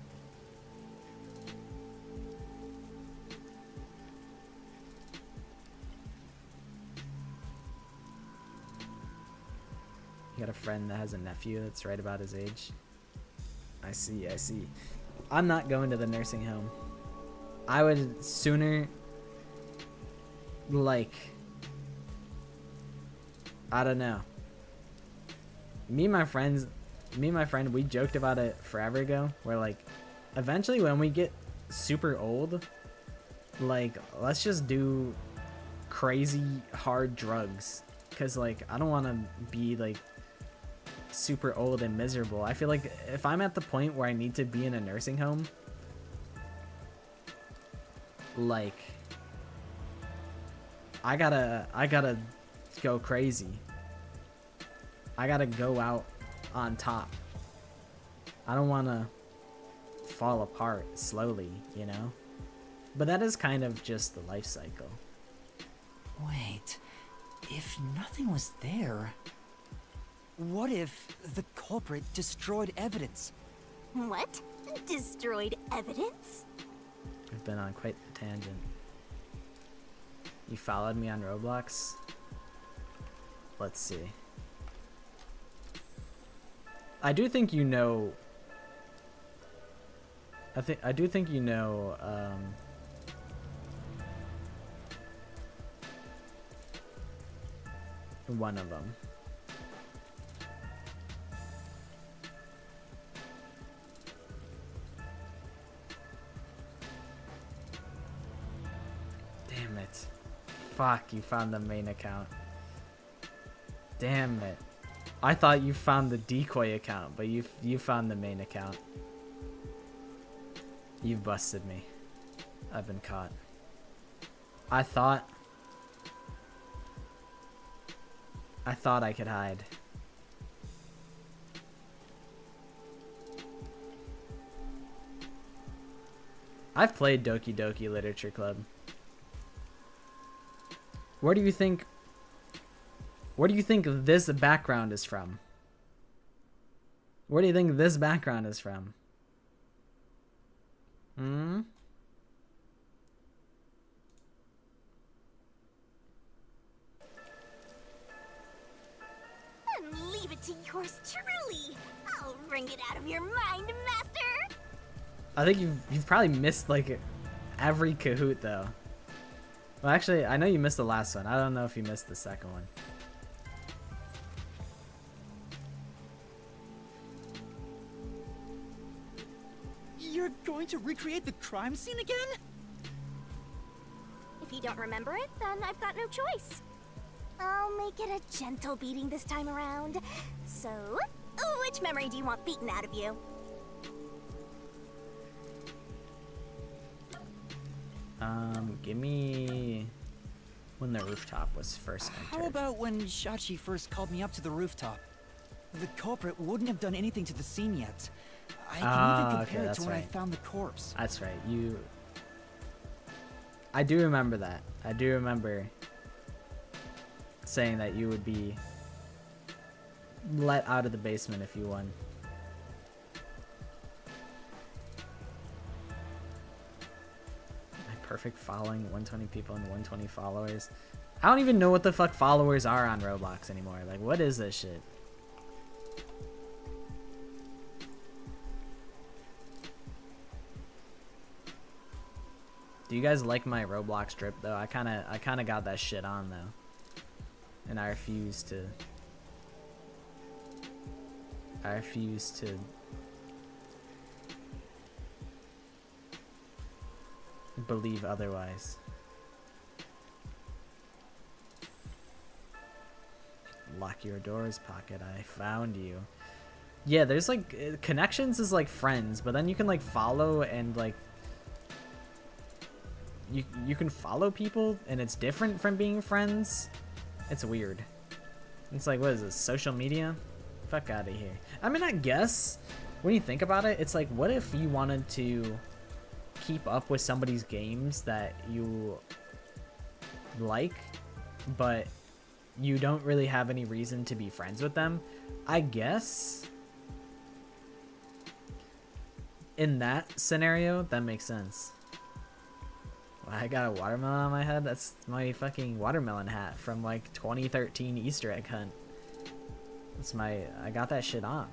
You got a friend that has a nephew that's right about his age. I see, I see. I'm not going to the nursing home. I would sooner, like, I don't know. Me and my friend, we joked about it forever ago, where like, eventually when we get super old, like, let's just do crazy hard drugs. Cause like, I don't want to be like super old and miserable. I feel like if I'm at the point where I need to be in a nursing home, like, I gotta go crazy. I gotta go out on top. I don't want to fall apart slowly, you know? But that is kind of just the life cycle. Wait, if nothing was there, what if the culprit destroyed evidence? What? Destroyed evidence? I've been on quite a tangent. You followed me on Roblox? Let's see. I do think you know... I do think you know, one of them. Damn it. Fuck, you found the main account. Damn it. I thought you found the decoy account, but you found the main account. You've busted me. I've been caught. I thought I could hide. I've played Doki Doki Literature Club. Where do you think this background is from? Where do you think this background is from? Hmm? And leave it to yours truly. I'll wring it out of your mind, Master. I think you've probably missed like every Kahoot though. Well, actually, I know you missed the last one. I don't know if you missed the second one. You're going to recreate the crime scene again? If you don't remember it, then I've got no choice. I'll make it a gentle beating this time around. So, which memory do you want beaten out of you? Give me when the rooftop was first entered. How about when Shachi first called me up to the rooftop? The culprit wouldn't have done anything to the scene yet. I can even compare it to when I found the corpse. That's right. I do remember that. I do remember saying that you would be let out of the basement if you won. My perfect following, 120 people and 120 followers. I don't even know what the fuck followers are on Roblox anymore. Like, what is this shit? Do you guys like my Roblox drip though? I kind of got that shit on though. And I refuse to believe otherwise. Lock your doors, Pocket. I found you. Yeah, there's like connections is like friends, but then you can like follow and like you can follow people and it's different from being friends. It's weird. It's like, what is this, social media? Fuck out of here. I mean, I guess when you think about it, it's like, what if you wanted to keep up with somebody's games that you like, but you don't really have any reason to be friends with them? I guess in that scenario, that makes sense. I got a watermelon on my head. That's my fucking watermelon hat from like 2013 Easter egg hunt. It's my, I got that shit on.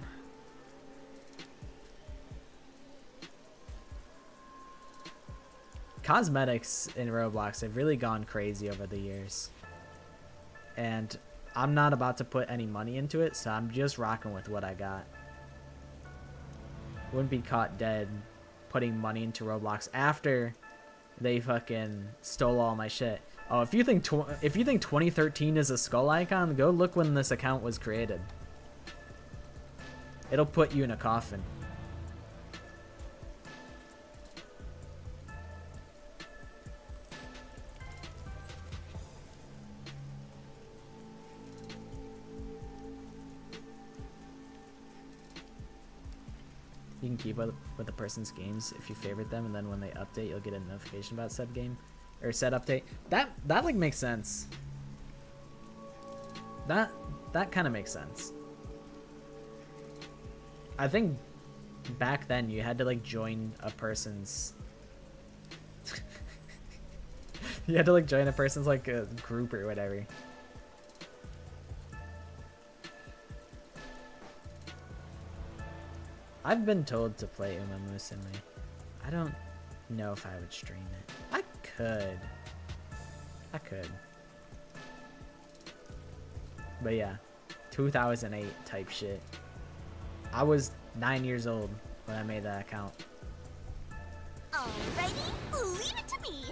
Cosmetics in Roblox have really gone crazy over the years. And I'm not about to put any money into it, so I'm just rocking with what I got. Wouldn't be caught dead putting money into Roblox after they fucking stole all my shit. Oh, if you think 2013 is a skull icon, go look when this account was created. It'll put you in a coffin. You can keep up with the person's games if you favorite them, and then when they update, you'll get a notification about said game or said update. That like makes sense. That kind of makes sense. I think back then you had to like join a person's. You had to like join a person's like a group or whatever. I've been told to play ooowoowoowooo Simulator. I don't know if I would stream it. I could. But yeah, 2008 type shit. I was 9 years old when I made that account. Alrighty, leave it to me.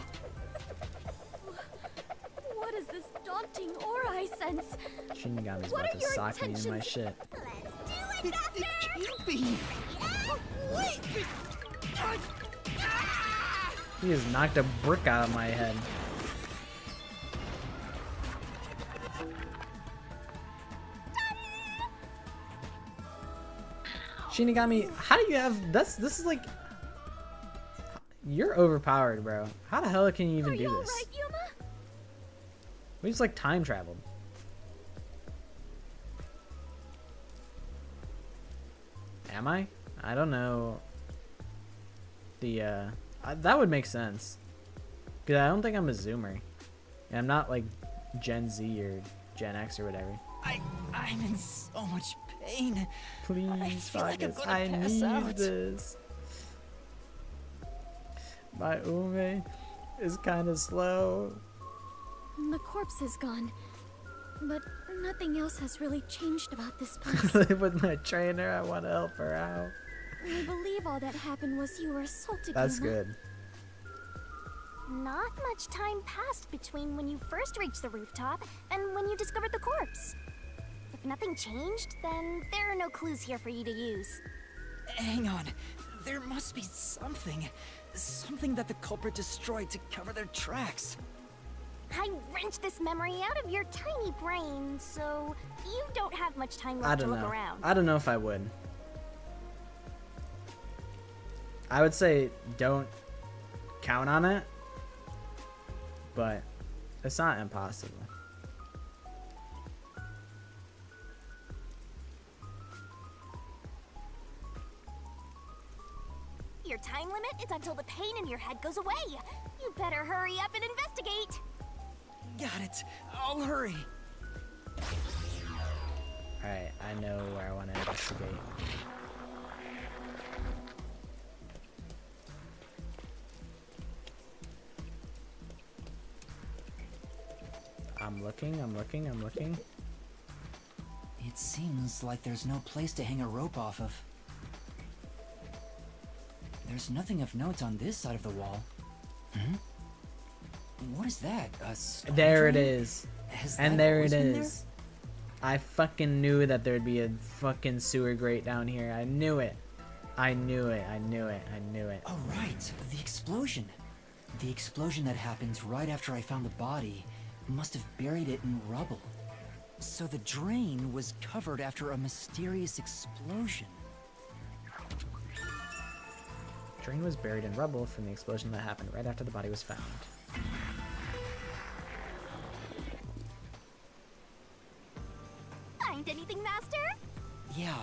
What is this daunting aura I sense? Shinigami's What about are to your sock me in my intentions? shit. Let's do it, Master! Can't be. He just knocked a brick out of my head. Shinigami, how do you have this is like, you're overpowered, bro. How the hell can you even Are do you this? alright, Yuma? We just like time traveled. Am I? I don't know. The that would make sense. Cause I don't think I'm a Zoomer. And I'm not like Gen Z or Gen X or whatever. I'm in so much pain. Please, feel like I'm Fargus, gonna I pass need out. this. My ume is kind of slow. The corpse is gone, but nothing else has really changed about this place. With my trainer, I want to help her out. I believe all that happened was you were assaulted. That's Yuma. good. Not much time passed between when you first reached the rooftop and when you discovered the corpse. If nothing changed, then there are no clues here for you to use. Hang on. There must be something. Something that the culprit destroyed to cover their tracks. I wrenched this memory out of your tiny brain, so you don't have much time I left to don't look know. around. I don't know if I would. I would say don't count on it, but it's not impossible. Your time limit is until the pain in your head goes away. You better hurry up and investigate. Got it. I'll hurry. Alright, I know where I want to investigate. I'm looking. It seems like there's no place to hang a rope off of. There's nothing of note on this side of the wall. Hmm? What is that? A storm There it drain? is. Has And that there always it been is. I fucking knew that there'd be a fucking sewer grate down here. I knew it. I knew it. Oh, right. The explosion. The explosion that happened right after I found the body must have buried it in rubble. So the drain was covered after a mysterious explosion. Drain was buried in rubble from the explosion that happened right after the body was found. Find anything, Master? Yeah,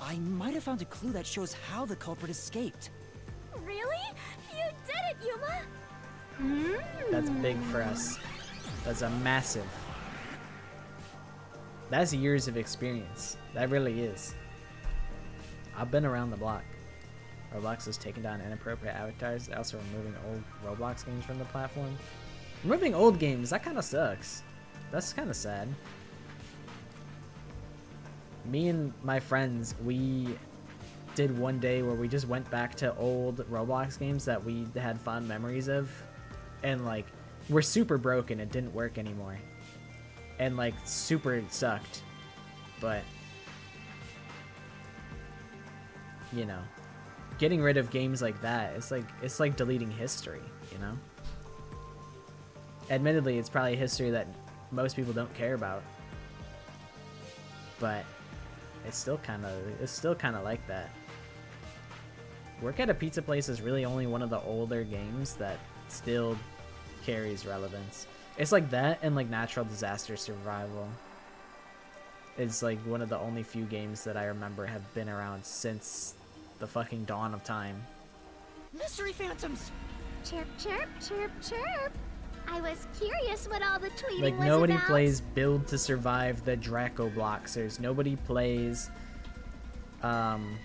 I might have found a clue that shows how the culprit escaped. Really? You did it, Yuma! That's big for us. That's a massive. That's years of experience. That really is. I've been around the block. Roblox is taking down inappropriate avatars. They're also removing old Roblox games from the platform. Removing old games, that kind of sucks. That's kind of sad. Me and my friends, we did one day where we just went back to old Roblox games that we had fond memories of, and like we're super broken. It didn't work anymore, and like super sucked. But you know, getting rid of games like that, it's like deleting history, you know. Admittedly, it's probably history that most people don't care about, but it's still kind of like that. Work at a pizza place is really only one of the older games that still carries relevance. It's like that and like natural disaster survival. It's like one of the only few games that I remember have been around since the fucking dawn of time. Mystery phantoms! Chirp, chirp, chirp, chirp. I was curious what all the tweeting Like was nobody about. plays Build to Survive the Draco Bloxers. Nobody plays Nuke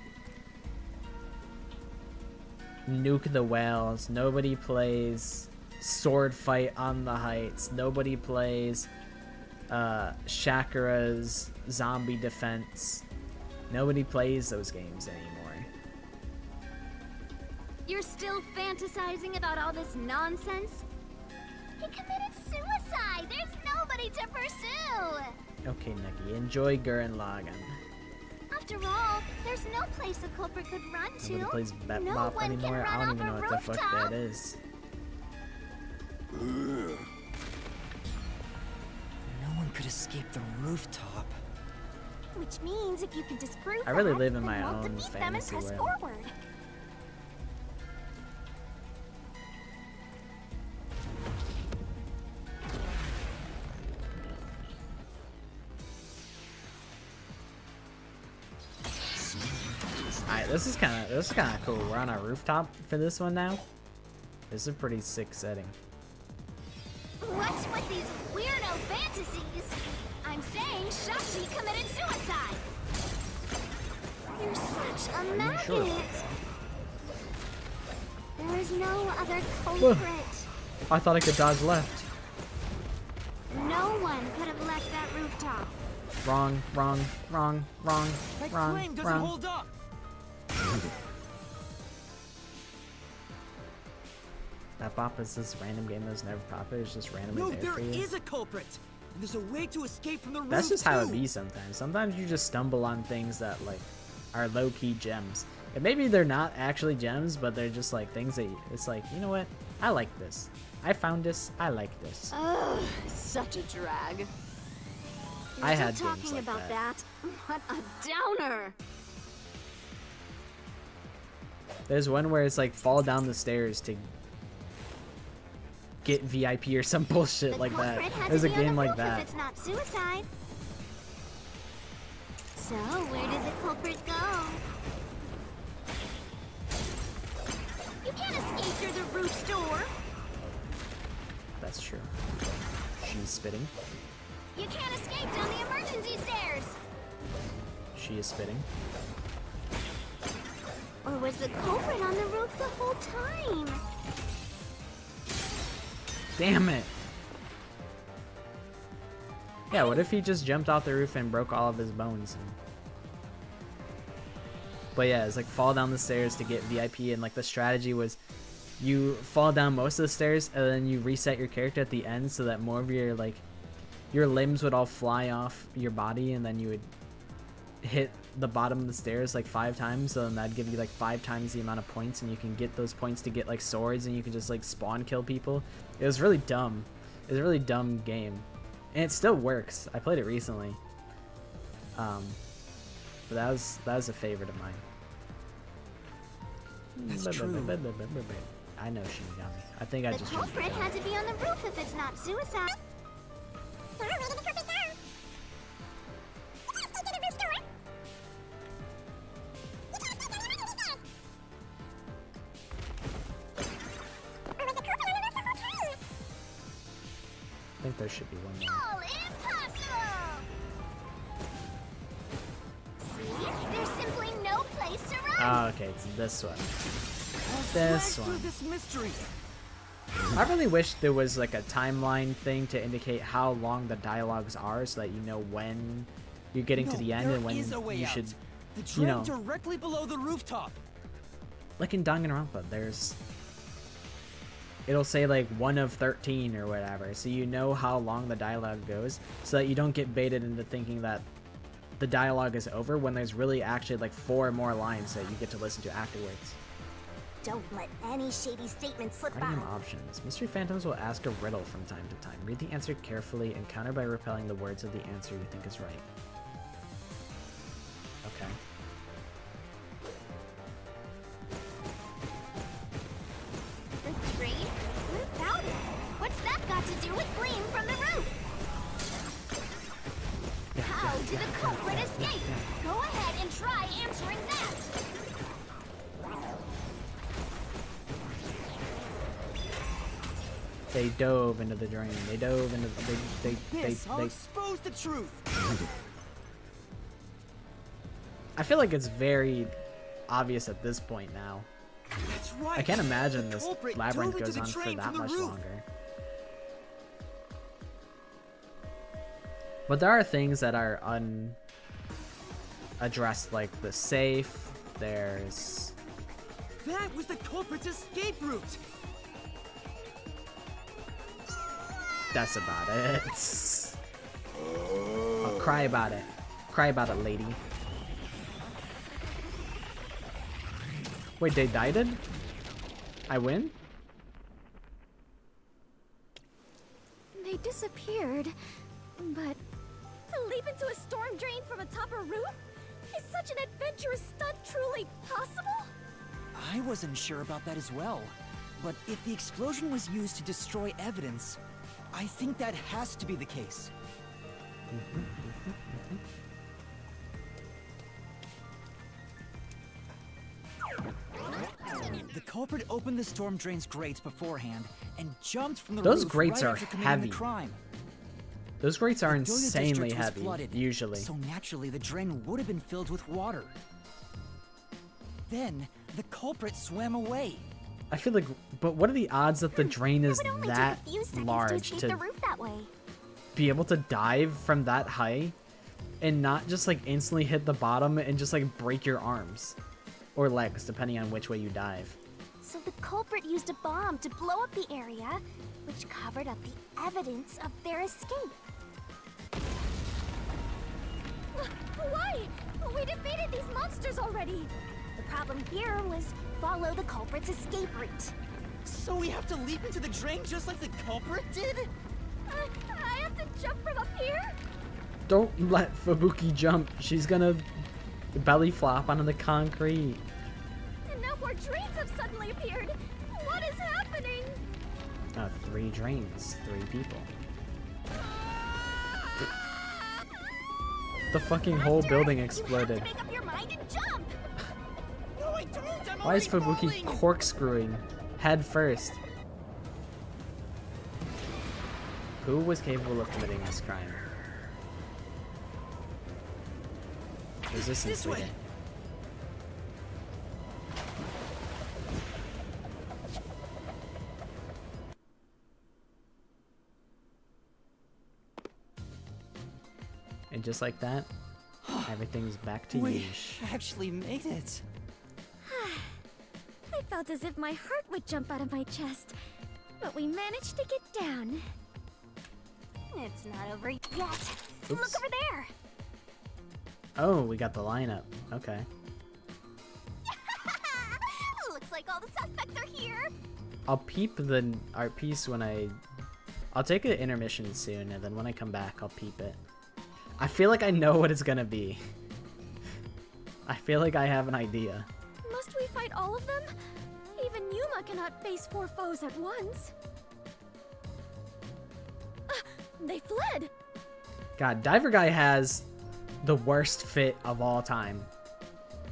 the Whales. Nobody plays Sword Fight on the Heights. Nobody plays Shakira's Zombie Defense. Nobody plays those games anymore. You're still fantasizing about all this nonsense? He committed suicide! There's nobody to pursue! Okay, Nucky, enjoy Gurren Lagann. After all, there's no place a culprit could run to. Nobody plays Bet No Bop one can anymore. I run don't even know off a what the fuck rooftop. that is. No one could escape the rooftop. Which means if you can disprove I really that, live in then my we'll own defeat them and fantasy press world. forward. Alright, this is kind of cool. We're on a rooftop for this one now. This is a pretty sick setting. What's with these weirdo fantasies? I'm saying Shashi committed suicide. You're such a Are you maggot. sure about that? There is no other culprit. I thought I could dodge left. No one could have left that rooftop. Wrong. That claim doesn't hold up! That Bop is this random game that's never popular. It's just randomly No, there there for you. is a culprit! And there's a way to escape from the roof, That's just how it too. be sometimes. Sometimes you just stumble on things that like are low-key gems. And maybe they're not actually gems, but they're just like things that it's like, you know what? I like this. I found this. I like this. Ugh, such a drag. I had Still games talking like about that. What a downer. There's one where it's like fall down the stairs to get VIP or some bullshit The like that. culprit had There's to a be on game the like roof that. If it's not suicide. So where did the culprit go? You can't escape through the roof door. That's true. She's spitting. You can't escape down the emergency stairs. She is spitting. Or was the culprit on the roof the whole time? Damn it. Yeah, what if he just jumped off the roof and broke all of his bones? But yeah, it's like fall down the stairs to get VIP, and like the strategy was you fall down most of the stairs and then you reset your character at the end so that more of your like your limbs would all fly off your body, and then you would hit the bottom of the stairs like 5 times, so then that'd give you like 5 times the amount of points, and you can get those points to get like swords, and you can just like spawn kill people. It was really dumb. It was a really dumb game, and it still works. I played it recently, but that was a favorite of mine. That's true. I know Shinigami. I think I The just changed culprit it. had to be on the roof if it's not suicide. I think there should be one more. All impossible! Oh, okay, it's this one. This one. This mystery. I really wish there was like a timeline thing to indicate how long the dialogues are, so that you know when you're getting to the end and when you should, The you know, directly below the rooftop. like in Danganronpa, it'll say like 1 of 13 or whatever, so you know how long the dialogue goes, so that you don't get baited into thinking that the dialogue is over when there's really actually like 4 more lines that you get to listen to afterwards. Don't let any shady statements slip by. Writing options. Mystery Phantoms will ask a riddle from time to time. Read the answer carefully and counter by repelling the words of the answer you think is right. Okay. The train? What about it? What's that got to do with gleam from the roof? How did the culprit escape? Go ahead and try answering that. They dove into the drain. They dove into I'll expose the truth. I feel like it's very obvious at this point now. That's right. I can't imagine The this culprit labyrinth dove into goes the on for train that from the much roof. longer. But there are things that are unaddressed, like the safe. There's... That was the culprit's escape route. That's about it. Oh, cry about it. Cry about it, lady. Wait, they died? I win? They disappeared, but to leap into a storm drain from atop a roof? Is such an adventurous stunt truly possible? I wasn't sure about that as well. But if the explosion was used to destroy evidence, I think that has to be the case. The culprit opened the storm drain's grates beforehand and jumped from the Those roof grates right are after committing heavy. the crime. Those grates are The Doyo insanely district was heavy, flooded, usually. So naturally the drain would have been filled with water. Then the culprit swam away. I feel like, but what are the odds that the drain is It would only that take a few seconds large to escape to the roof that way. be able to dive from that high and not just like instantly hit the bottom and just like break your arms or legs, depending on which way you dive? So the culprit used a bomb to blow up the area, which covered up the evidence of their escape. Why? We defeated these monsters already. The problem here was follow the culprit's escape route. So we have to leap into the drain just like the culprit did? I have to jump from up here? Don't let Fubuki jump. She's gonna belly flop onto the concrete. And now more drains have suddenly appeared. What is happening? 3 drains, 3 people. The fucking whole building exploded. You have to make up your mind and jump. No, I don't! I'm Why is already Fubuki falling. corkscrewing head first? Who was capable of committing this crime? Resistance This way. leader. And just like that, everything's back to We usual. actually made it. I felt as if my heart would jump out of my chest, but we managed to get down. It's not over yet. Oops. Look over there. Oh, we got the lineup. Okay. Looks like all the suspects are here. I'll peep the art piece when I'll take an intermission soon, and then when I come back, I'll peep it. I feel like I know what it's gonna be. I feel like I have an idea. Must we fight all of them? Even Yuma cannot face 4 foes at once. They fled! God, Diver Guy has the worst fit of all time.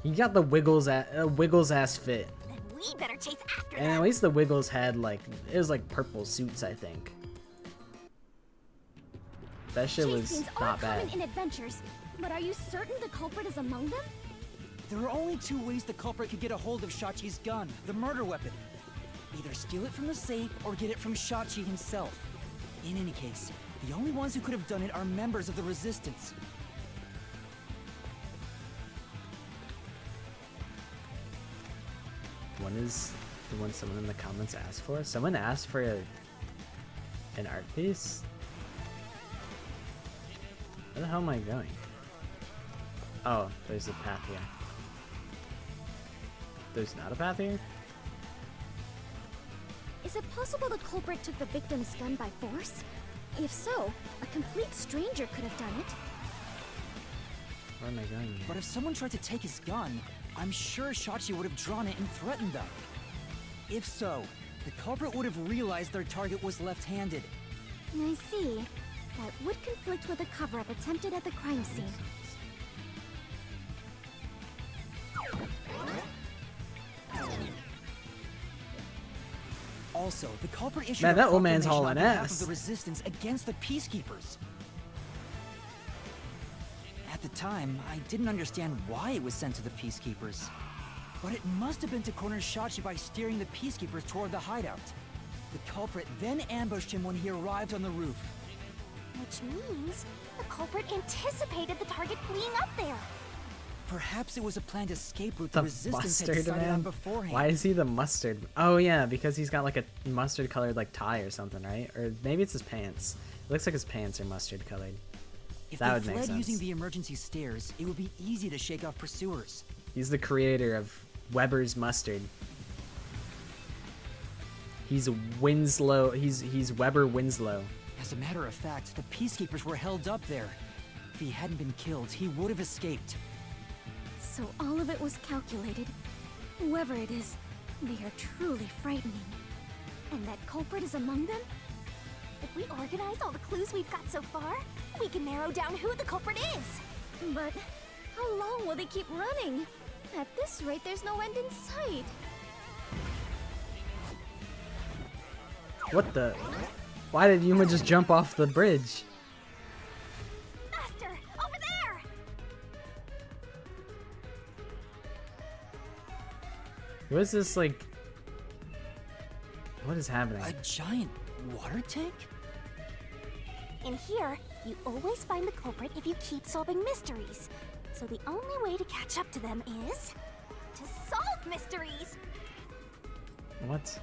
He got the Wiggles ass fit. Then we better chase after And at them. least the Wiggles had like, it was like purple suits, I think. That shit Chase was scenes are not common bad. in adventures, but are you certain the culprit is among them? There are only two ways the culprit could get a hold of Shachi's gun, the murder weapon. Either steal it from the safe or get it from Shachi himself. In any case, the only ones who could have done it are members of the Resistance. One is the one someone in the comments asked for. Someone asked for an art piece? Where the hell am I going? Oh, there's a path here. There's not a path here? Is it possible the culprit took the victim's gun by force? If so, a complete stranger could have done it. Where am I going here? But if someone tried to take his gun, I'm sure Shachi would have drawn it and threatened them. If so, the culprit would have realized their target was left-handed. I see. That would conflict with a cover-up attempted at the crime scene. Also, the culprit issued Man, a that old man's proclamation hauling on behalf ass. of the Resistance against the Peacekeepers. At the time, I didn't understand why it was sent to the Peacekeepers. But it must have been to corner Shachi by steering the Peacekeepers toward the hideout. The culprit then ambushed him when he arrived on the roof. Which means the culprit anticipated the target fleeing up there. Perhaps it was a planned escape route the The Resistance had mustard decided on man? beforehand. Why is he the mustard? Oh yeah, because he's got like a mustard colored like tie or something, right? Or maybe it's his pants. It looks like his pants are mustard colored. If That they would make fled sense. using the emergency stairs, it would be easy to shake off pursuers. He's the creator of Weber's mustard. He's Winslow. He's Weber Winslow. As a matter of fact, the Peacekeepers were held up there. If he hadn't been killed, he would have escaped. So all of it was calculated. Whoever it is, they are truly frightening. And that culprit is among them? If we organize all the clues we've got so far, we can narrow down who the culprit is. But how long will they keep running? At this rate, there's no end in sight. What the? Why did Yuma just jump off the bridge? Master, over there! What is this like? What is happening? A giant water tank? In here, you always find the culprit if you keep solving mysteries. So the only way to catch up to them is to solve mysteries. What?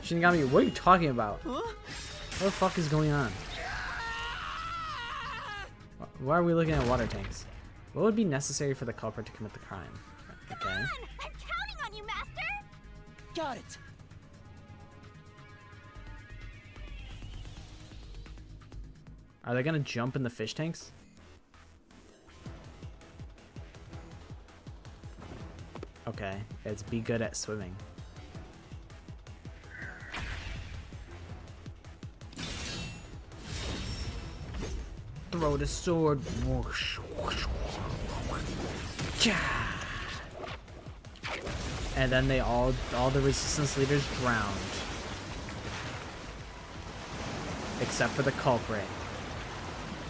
Shinigami, what are you talking about? Huh? What the fuck is going on? Why are we looking at water tanks? What would be necessary for the culprit to commit the crime? Come Okay. on! I'm counting on you, Master! Got it! Are they gonna jump in the fish tanks? Okay, it's be good at swimming. Throw the sword. Whoosh, whoosh, whoosh. And then they all the resistance leaders drowned. Except for the culprit.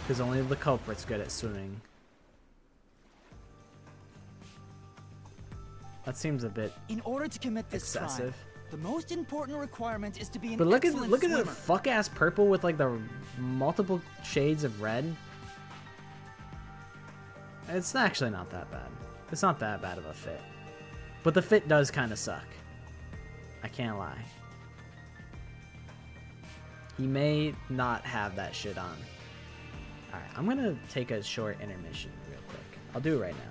Because only the culprit's good at swimming. That seems a bit In order to commit this excessive. crime, the most important requirement is to be an But look at excellent the swimmer. fuck ass purple with like the multiple shades of red. It's actually not that bad. It's not that bad of a fit. But the fit does kind of suck. I can't lie. He may not have that shit on. Alright, I'm gonna take a short intermission real quick. I'll do it right now.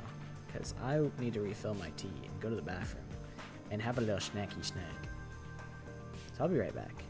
Because I need to refill my tea and go to the bathroom. And have a little snacky snack. So I'll be right back.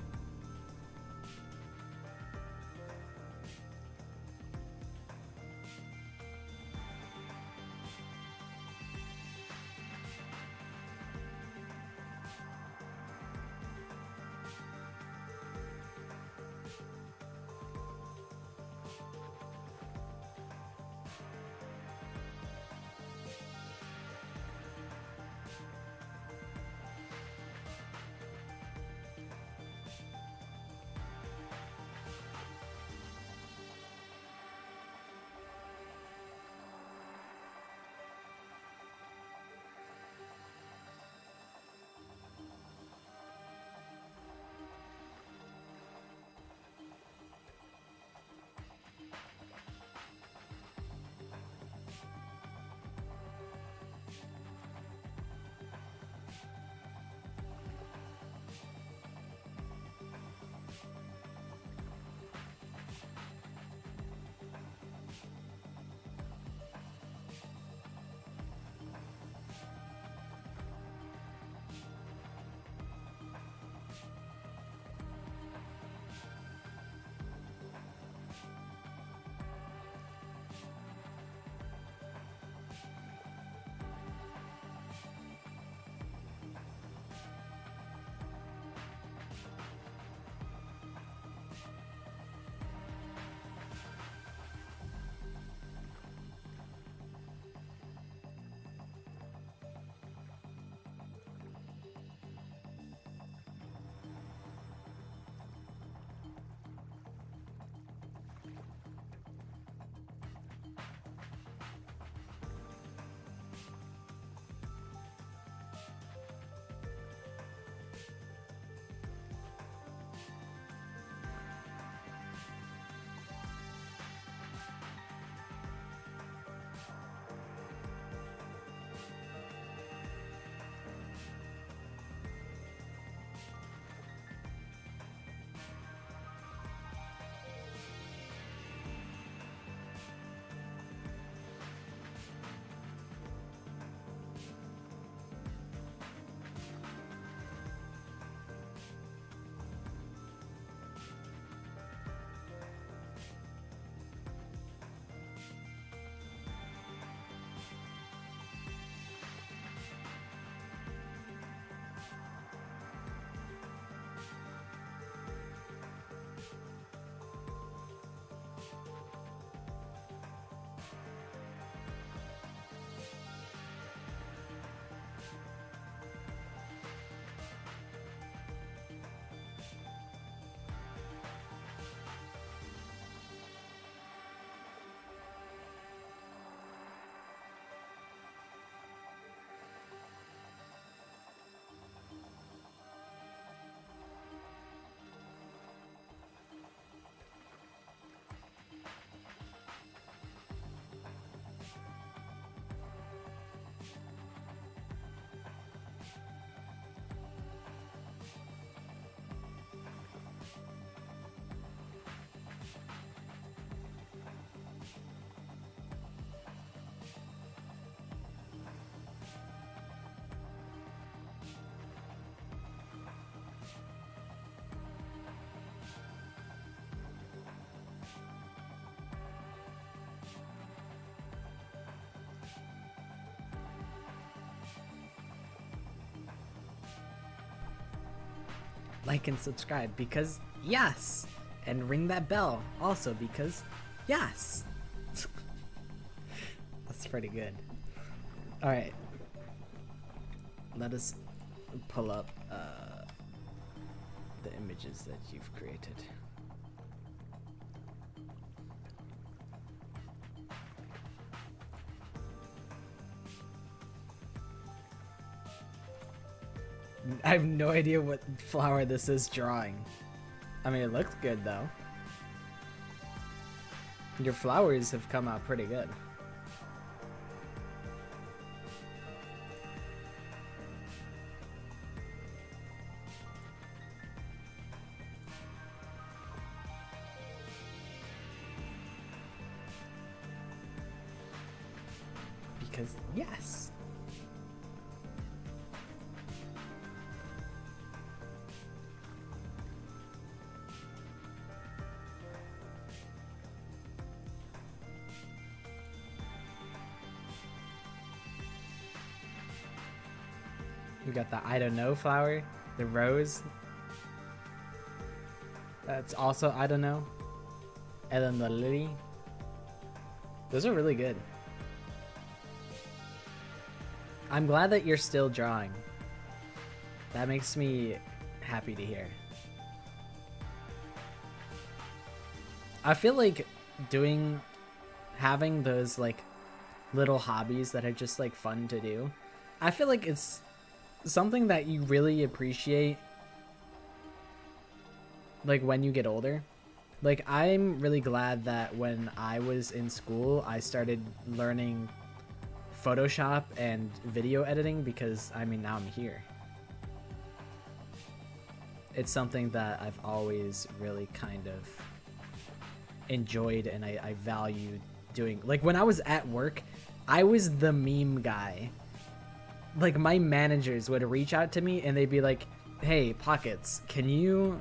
like and subscribe because yes, and ring that bell also because yes. That's pretty good. All right, let us pull up the images that you've created. I have no idea what flower this is drawing. I mean, it looks good though. Your flowers have come out pretty good. Because yes. We got the I don't know flower, the rose. That's also I don't know. And then the lily. Those are really good. I'm glad that you're still drawing. That makes me happy to hear. I feel like having those like little hobbies that are just like fun to do, I feel like it's something that you really appreciate like when you get older. Like I'm really glad that when I was in school I started learning Photoshop and video editing because I mean now I'm here. It's something that I've always really kind of enjoyed and I valued doing. Like when I was at work, I was the meme guy. Like my managers would reach out to me and they'd be like, hey Pockets, can you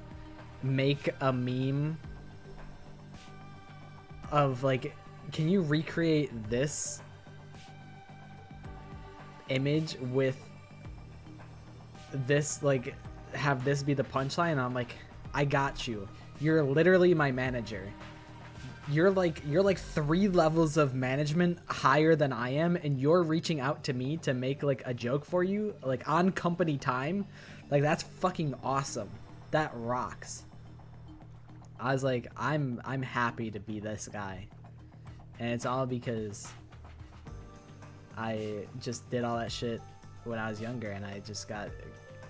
make a meme of like, can you recreate this image with this, like have this be the punchline? And I'm like, I got you. You're literally my manager. You're like 3 levels of management higher than I am, and you're reaching out to me to make like a joke for you, like on company time. Like that's fucking awesome. That rocks. I was like, I'm happy to be this guy, and it's all because I just did all that shit when I was younger, and I just got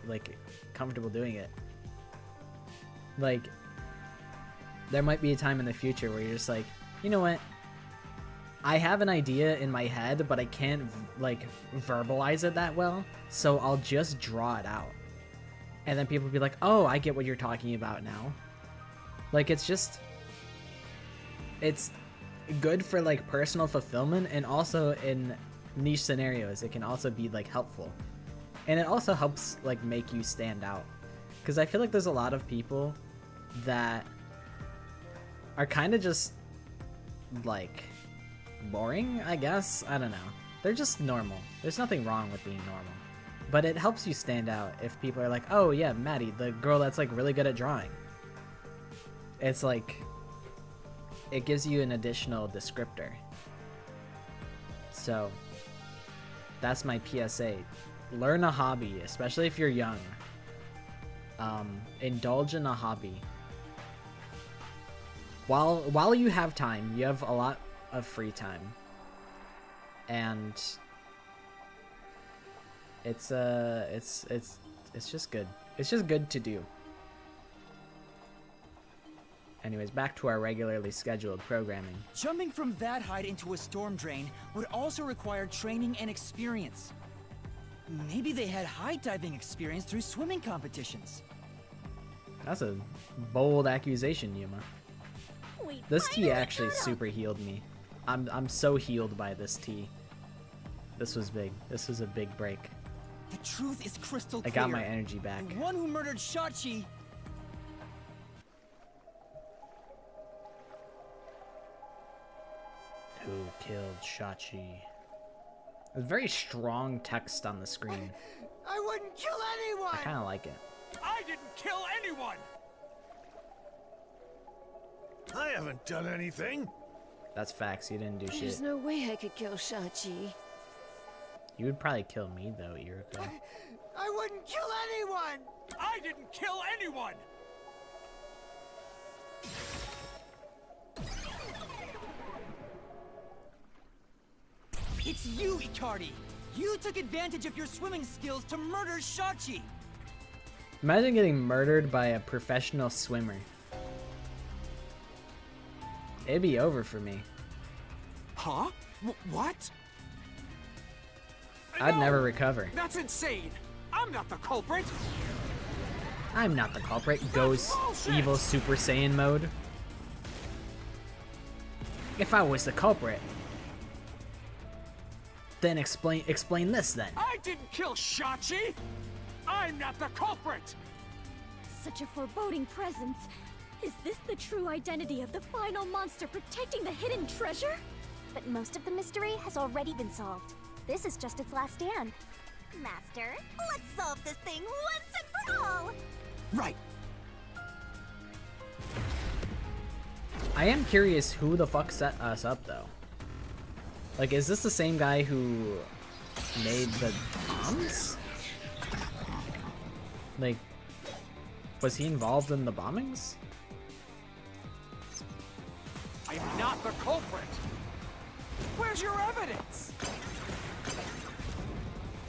like comfortable doing it. Like there might be a time in the future where you're just like, you know what? I have an idea in my head, but I can't like verbalize it that well, so I'll just draw it out. And then people will be like, oh, I get what you're talking about now. Like it's good for like personal fulfillment, and also in niche scenarios it can also be like helpful. And it also helps like make you stand out. Because I feel like there's a lot of people that are kind of just like boring, I guess. I don't know. They're just normal. There's nothing wrong with being normal. But it helps you stand out if people are like, oh yeah, Maddie, the girl that's like really good at drawing. It's like, it gives you an additional descriptor. So that's my PSA. Learn a hobby, especially if you're young. Indulge in a hobby. While you have time, you have a lot of free time, and it's just good. It's just good to do. Anyways, back to our regularly scheduled programming. Jumping from that height into a storm drain would also require training and experience. Maybe they had high diving experience through swimming competitions. That's a bold accusation, Yuma. We This tea finally actually got 'em. super healed me. I'm so healed by this tea. This was big. This was a big break. The truth is crystal I clear. got my energy back. The one who murdered Shachi. Who killed Shachi? There's very strong text on the screen. I wouldn't kill I anyone. kind of like it. I didn't kill anyone! I haven't done anything. That's facts. You didn't do There's shit. no way I could kill Shachi. You would probably kill me though, Iruka. I wouldn't kill anyone! I didn't kill anyone! It's you, Icardi! You took advantage of your swimming skills to murder Shachi! Imagine getting murdered by a professional swimmer. It'd be over for me. Huh? What? I'd No! never recover. That's insane! I'm not the culprit! I'm not the culprit. Goes evil Super Saiyan mode. If I was the culprit, then explain this then. I didn't kill Shachi! I'm not the culprit! Such a foreboding presence. Is this the true identity of the final monster protecting the hidden treasure? But most of the mystery has already been solved. This is just its last stand. Master, let's solve this thing once and for all! Right. I am curious who the fuck set us up though. Like, is this the same guy who made the bombs? Like, was he involved in the bombings? I'm not the culprit! Where's your evidence?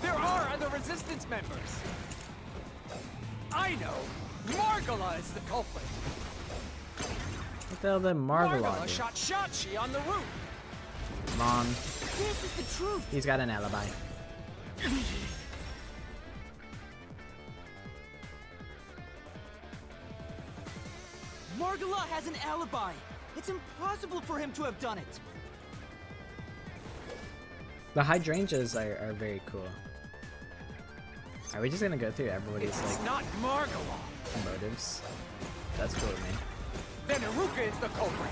There are other resistance members! I know! Margala is the culprit! What the hell did Margala Margala do? shot Shachi on the roof! Wrong. This is the truth! He's got an alibi. Margala has an alibi! It's impossible for him to have done it! The hydrangeas are very cool. Are we just gonna go through everybody's It's like not Margala! motives? That's cool to me. Then Iruka is the culprit!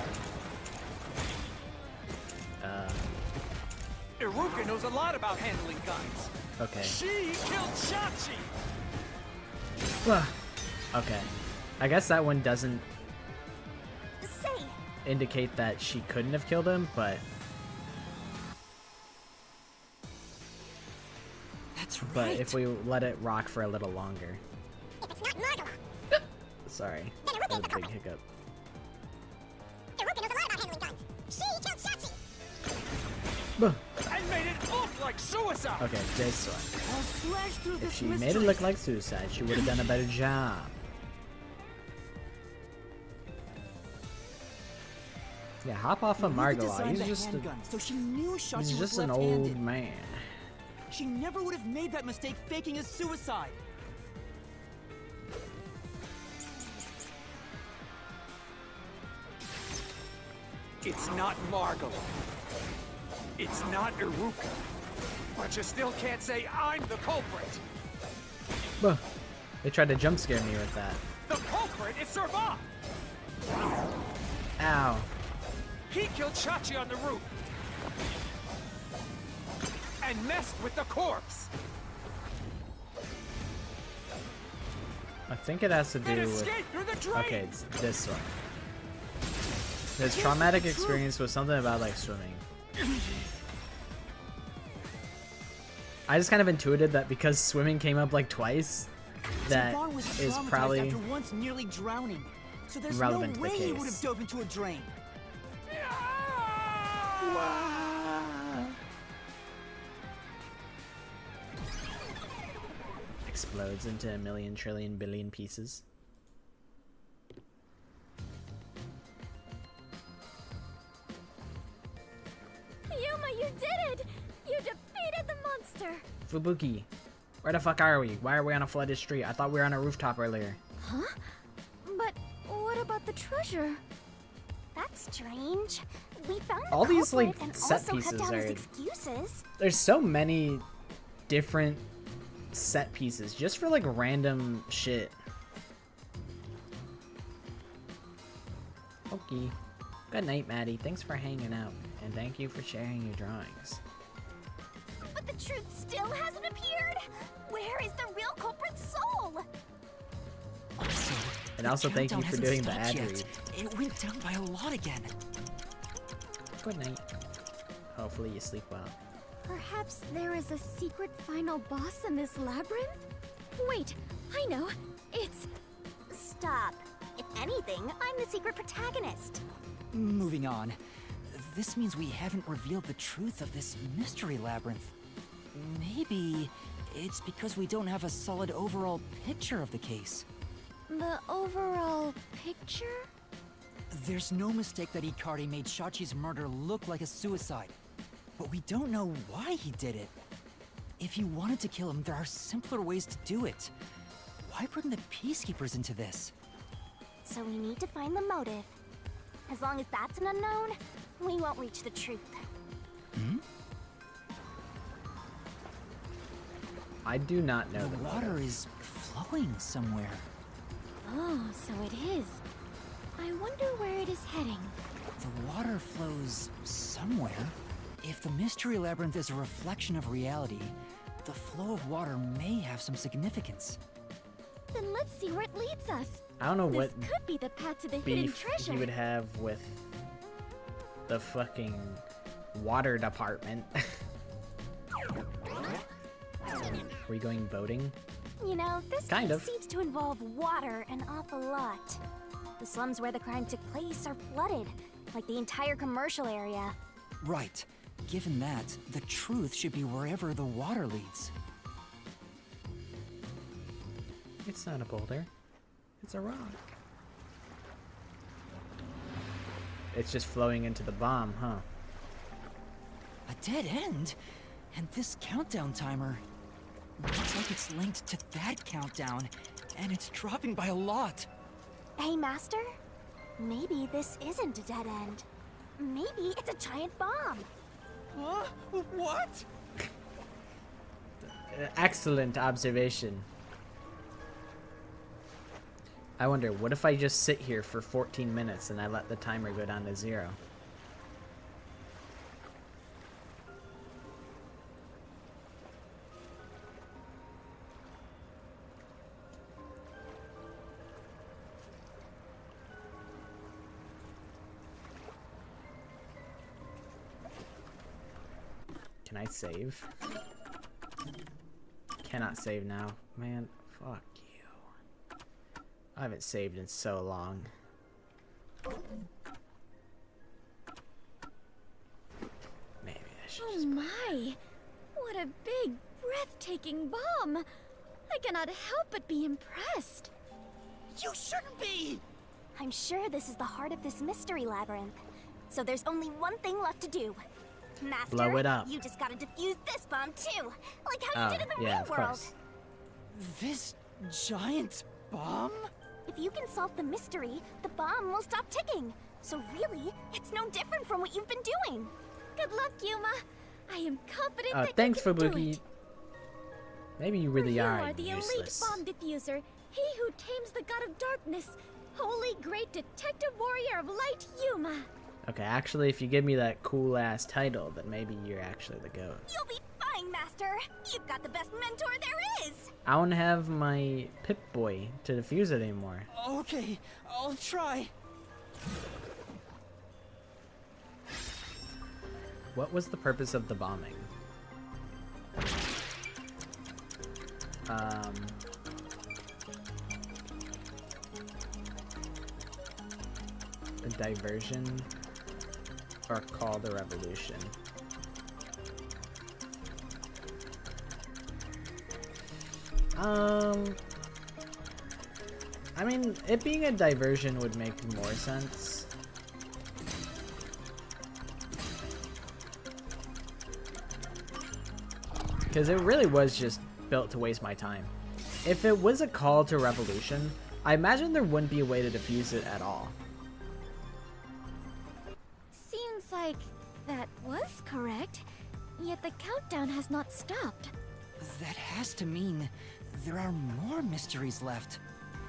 Iruka knows a lot about handling guns! Okay. She killed Shachi! Okay. I guess that one doesn't Say, indicate that she couldn't have killed him, but That's right! if we let it rock for a little longer. If it's not Margala, Sorry. then That Iruka was is the a big culprit. hiccup. Iruka knows a lot about handling guns. She killed Shachi. And made it look like suicide! Okay, this one. I'll slash through If this she mystery. made it look like suicide, she would have done a better job. Yeah, hop off of Iruka Margala. designed He's the just handgun, so she knew Shachi he's was just an left-handed. old man. She never would have made that mistake faking a suicide. It's not Margala. It's not Iruka. But you still can't say I'm the culprit. They tried to jump scare me with that. The culprit is Servat! Ow. He killed Shachi on the roof. And messed with the corpse. I think it has to do And with... escaped through the drain. Okay, it's this one. His traumatic experience was something about like swimming. I just kind of intuited that because swimming came up like twice, that Servat was is traumatized probably after once nearly drowning. So there's relevant to no the way he would have case. dove into a drain. explodes into a million trillion billion pieces. Yuma, you did it! You defeated the monster! Fubuki, where the fuck are we? Why are we on a flooded street? I thought we were on a rooftop earlier. Huh? But what about the treasure? that's strange. We found the All these, culprit like, and set also pieces cut down his are- excuses. There's so many different set pieces just for like random shit. Okay. Good night, Maddie. Thanks for hanging out. And thank you for sharing your drawings. But the truth still hasn't appeared. Where is the real culprit's soul? And also thank you for doing the ad read. It went down by a lot again. Good night. Hopefully you sleep well. Perhaps there is a secret final boss in this labyrinth? Wait, I know. It's... Stop. If anything, I'm the secret protagonist. Moving on. This means we haven't revealed the truth of this mystery labyrinth. Maybe it's because we don't have a solid overall picture of the case. the overall picture? There's no mistake that Ikari made Shachi's murder look like a suicide. But we don't know why he did it. If he wanted to kill him, there are simpler ways to do it. Why bring the Peacekeepers into this? So we need to find the motive. As long as that's an unknown, we won't reach the truth. Hmm? I do not know The water is flowing somewhere. Oh, so it is. I wonder where it is heading. The water flows somewhere. If the mystery labyrinth is a reflection of reality, the flow of water may have some significance. Then let's see where it leads us. I don't know This what could be the path to the hidden beef treasure. he would have with the fucking water department. Are we going boating? You know, this Kind case of. seems to involve water an awful lot. The slums where the crime took place are flooded, like the entire commercial area. Right. Given that, the truth should be wherever the water leads. It's not a boulder. It's a rock. It's just flowing into the bomb, huh? A dead end? And this countdown timer looks like it's linked to that countdown, and it's dropping by a lot. Hey, Master? Maybe this isn't a dead end. Maybe it's a giant bomb. Huh? What? Excellent observation. I wonder, what if I just sit here for 14 minutes and I let the timer go down to 0? Can I save? Cannot save now. Man, fuck you. I haven't saved in so long. Maybe I should Oh just... my! What a big, breathtaking bomb! I cannot help but be impressed. You shouldn't be! I'm sure this is the heart of this mystery labyrinth. So there's only one thing left to do. Master, Blow it up. you just gotta defuse this bomb too, like how you did in the yeah, real of world. course. This giant bomb? If you can solve the mystery, the bomb will stop ticking. So really, it's no different from what you've been doing. Good luck, Yuma. I am confident Oh, that thanks, you can do Fubuki. it. Maybe you For really you are the useless. elite bomb diffuser, he who tames the god of darkness, holy great detective warrior of light, Yuma. Okay, actually, if you give me that cool-ass title, then maybe you're actually the GOAT. You'll be fine, Master. You've got the best mentor there is. I don't have my Pip-Boy to defuse it anymore. Okay, I'll try. What was the purpose of the bombing? A diversion or call the revolution? I mean, it being a diversion would make more sense. Because it really was just built to waste my time. If it was a call to revolution, I imagine there wouldn't be a way to defuse it at all. Seems like that was correct, yet the countdown has not stopped. That has to mean there are more mysteries left.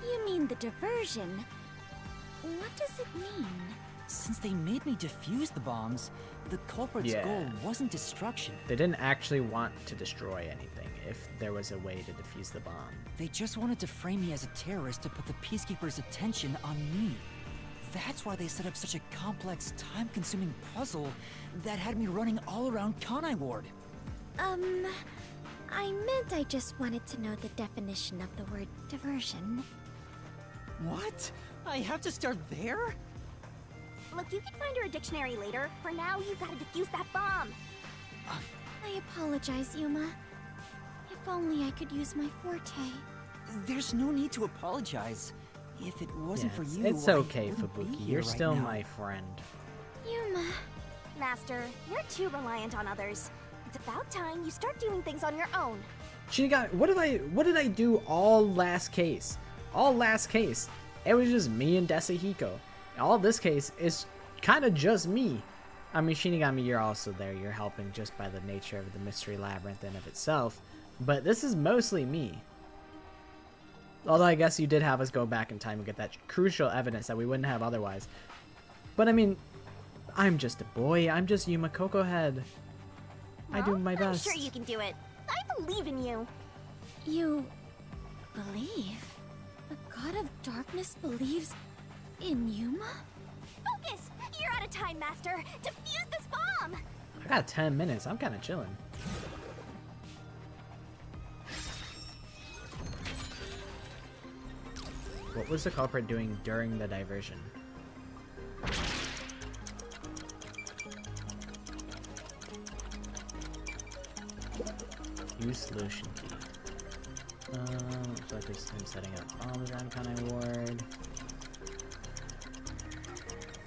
You mean the diversion? What does it mean? Since they made me defuse the bombs, the culprit's Yeah. goal wasn't destruction. They didn't actually want to destroy anything if there was a way to defuse the bomb. They just wanted to frame me as a terrorist to put the Peacekeepers' attention on me. That's why they set up such a complex, time-consuming puzzle that had me running all around Kanai Ward. I meant I just wanted to know the definition of the word diversion. What? I have to start there? Look, you can find her a dictionary later. For now, you gotta defuse that bomb. I apologize, Yuma. If only I could use my forte. There's no need to apologize. If it wasn't for you, it's I okay, wouldn't be Fubuki. here You're right still now. my friend. Yuma. Master, you're too reliant on others. It's about time you start doing things on your own. Shinigami, what did I do all last case? All last case. It was just me and Desahiko. All this case is kind of just me. I mean, Shinigami, you're also there. You're helping just by the nature of the mystery labyrinth in of itself. But this is mostly me. Although I guess you did have us go back in time and get that crucial evidence that we wouldn't have otherwise. But I mean, I'm just a boy. I'm just Yuma Coco Head. I do Well, my best. I'm sure you can do it. I believe in you. You believe? The god of darkness believes in Yuma? Focus! You're out of time, Master. Defuse this bomb! I got 10 minutes. I'm kind of chilling. What was the culprit doing during the diversion? Use solution key. Looks like there's him setting up bombs around Kanai Ward.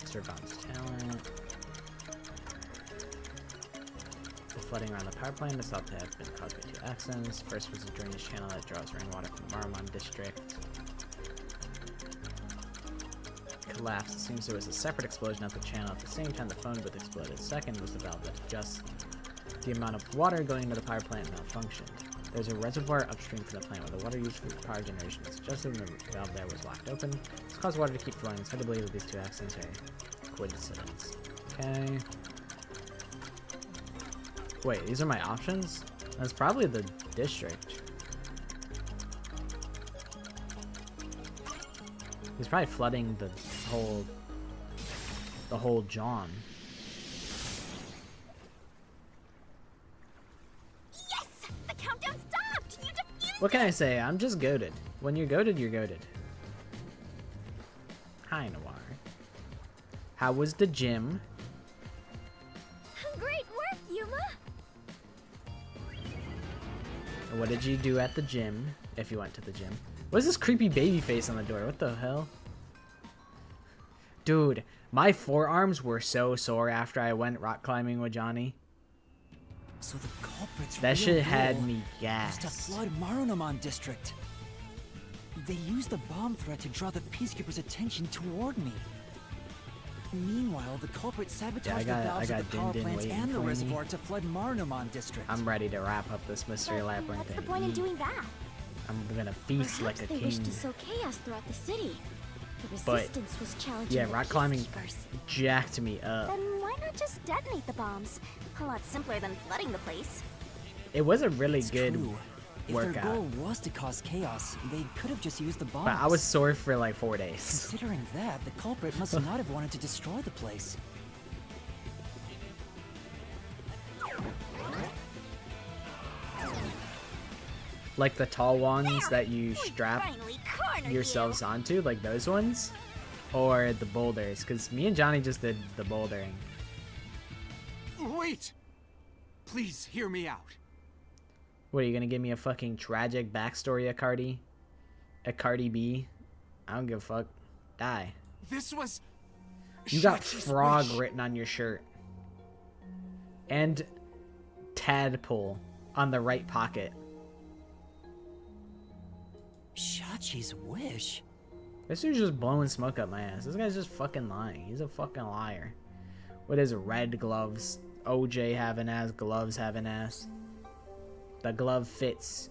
Servon's talent. The flooding around the power plant is thought to have been caused by two accidents. First was a drainage channel that draws rainwater from Marmon District. Collapsed. It seems there was a separate explosion at the channel at the same time the phone booth exploded. Second was the valve that adjusts the amount of water going into the power plant malfunctioned. There's a reservoir upstream from the plant where the water used for power generation is adjusted and the valve there was locked open. This caused water to keep flowing. It's hard to believe that these two accidents are coincidence. Okay. Wait, these are my options? That's probably the district. He's probably flooding the whole John. Yes! The countdown stopped! You defused What can I say? I'm just goated. When you're goated, you're goated. Hi, Noir. How was the gym? Great work, Yuma! What did you do at the gym, if you went to the gym? What's this creepy baby face on the door? What the hell? Dude, my forearms were so sore after I went rock climbing with Johnny. So the culprit's That real shit had goal me was to gassed. flood Marunomon District. They used the bomb threat to draw the Peacekeepers' attention toward me. Meanwhile, the culprit sabotaged the valves of the power Din Din plants waiting and the for me. reservoir to flood Marunomon District. I'm ready to wrap up this mystery labyrinth What's the and point in eat. doing that? I'm gonna feast Perhaps like a they wish king. to sow chaos throughout the city. The But, resistance was challenging yeah, the rock climbing peacekeepers. jacked me up. Then why not just detonate the bombs? A lot simpler than flooding the place. It was a really It's good true. If their workout, goal was to cause chaos, they could have just used the bombs. but I was sore for like 4 days. Considering that, the culprit must not have wanted to destroy the place. Like the tall ones that you We strap finally cornered yourselves onto, like those ones, or the boulders, because me and Johnny just did the bouldering. Wait! Please hear me out. What, are you gonna give me a fucking tragic backstory, Cardi? A Cardi B? I don't give a fuck. Die. This was... You got Shachi's frog wish. written on your shirt. And tadpole on the right pocket. Shachi's wish? This dude's just blowing smoke up my ass. This guy's just fucking lying. He's a fucking liar. What is red gloves? OJ having ass, gloves having ass. The glove fits.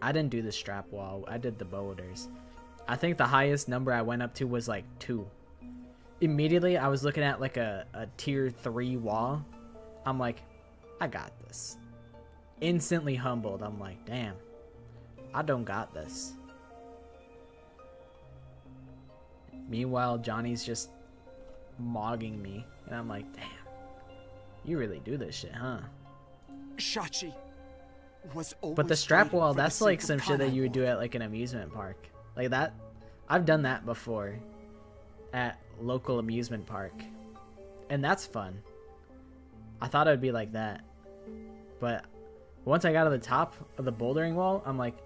I didn't do the strap wall. I did the boulders. I think the highest number I went up to was like 2. Immediately, I was looking at like a tier 3 wall. I'm like, I got this. Instantly humbled. I'm like, damn, I don't got this. Meanwhile, Johnny's just mogging me. And I'm like, damn, you really do this shit, huh? Shachi was always But the strap fighting wall, for the that's like sake some of shit that you would do Kanai. at like an amusement park. Like that, I've done that before at local amusement park. And that's fun. I thought it would be like that. But once I got to the top of the bouldering wall, I'm like,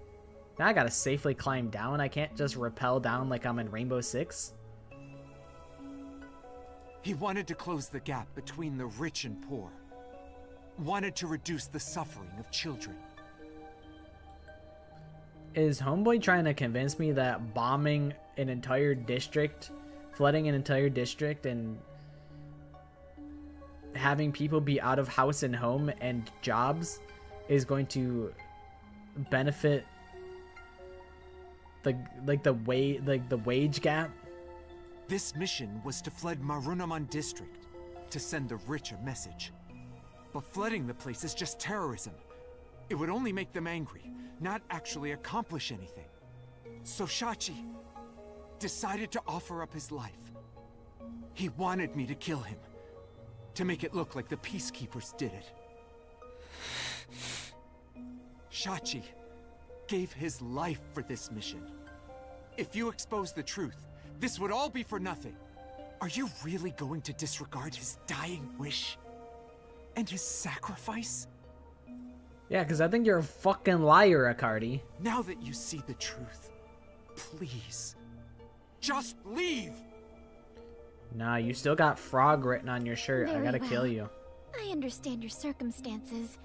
now I gotta safely climb down. I can't just rappel down like I'm in Rainbow Six. He wanted to close the gap between the rich and poor. Wanted to reduce the suffering of children. Is Homeboy trying to convince me that bombing an entire district, flooding an entire district, and having people be out of house and home and jobs is going to benefit the wage gap? This mission was to flood Marunaman district, to send the rich a message. But flooding the place is just terrorism. It would only make them angry, not actually accomplish anything. So Shachi decided to offer up his life. He wanted me to kill him, to make it look like the peacekeepers did it. Shachi gave his life for this mission. If you expose the truth, this would all be for nothing. Are you really going to disregard his dying wish? And his sacrifice? Yeah, because I think you're a fucking liar, Akardi. Now that you see the truth, please, just leave! Nah, you still got frog written on your shirt. I Very gotta well. kill you. I understand your circumstances.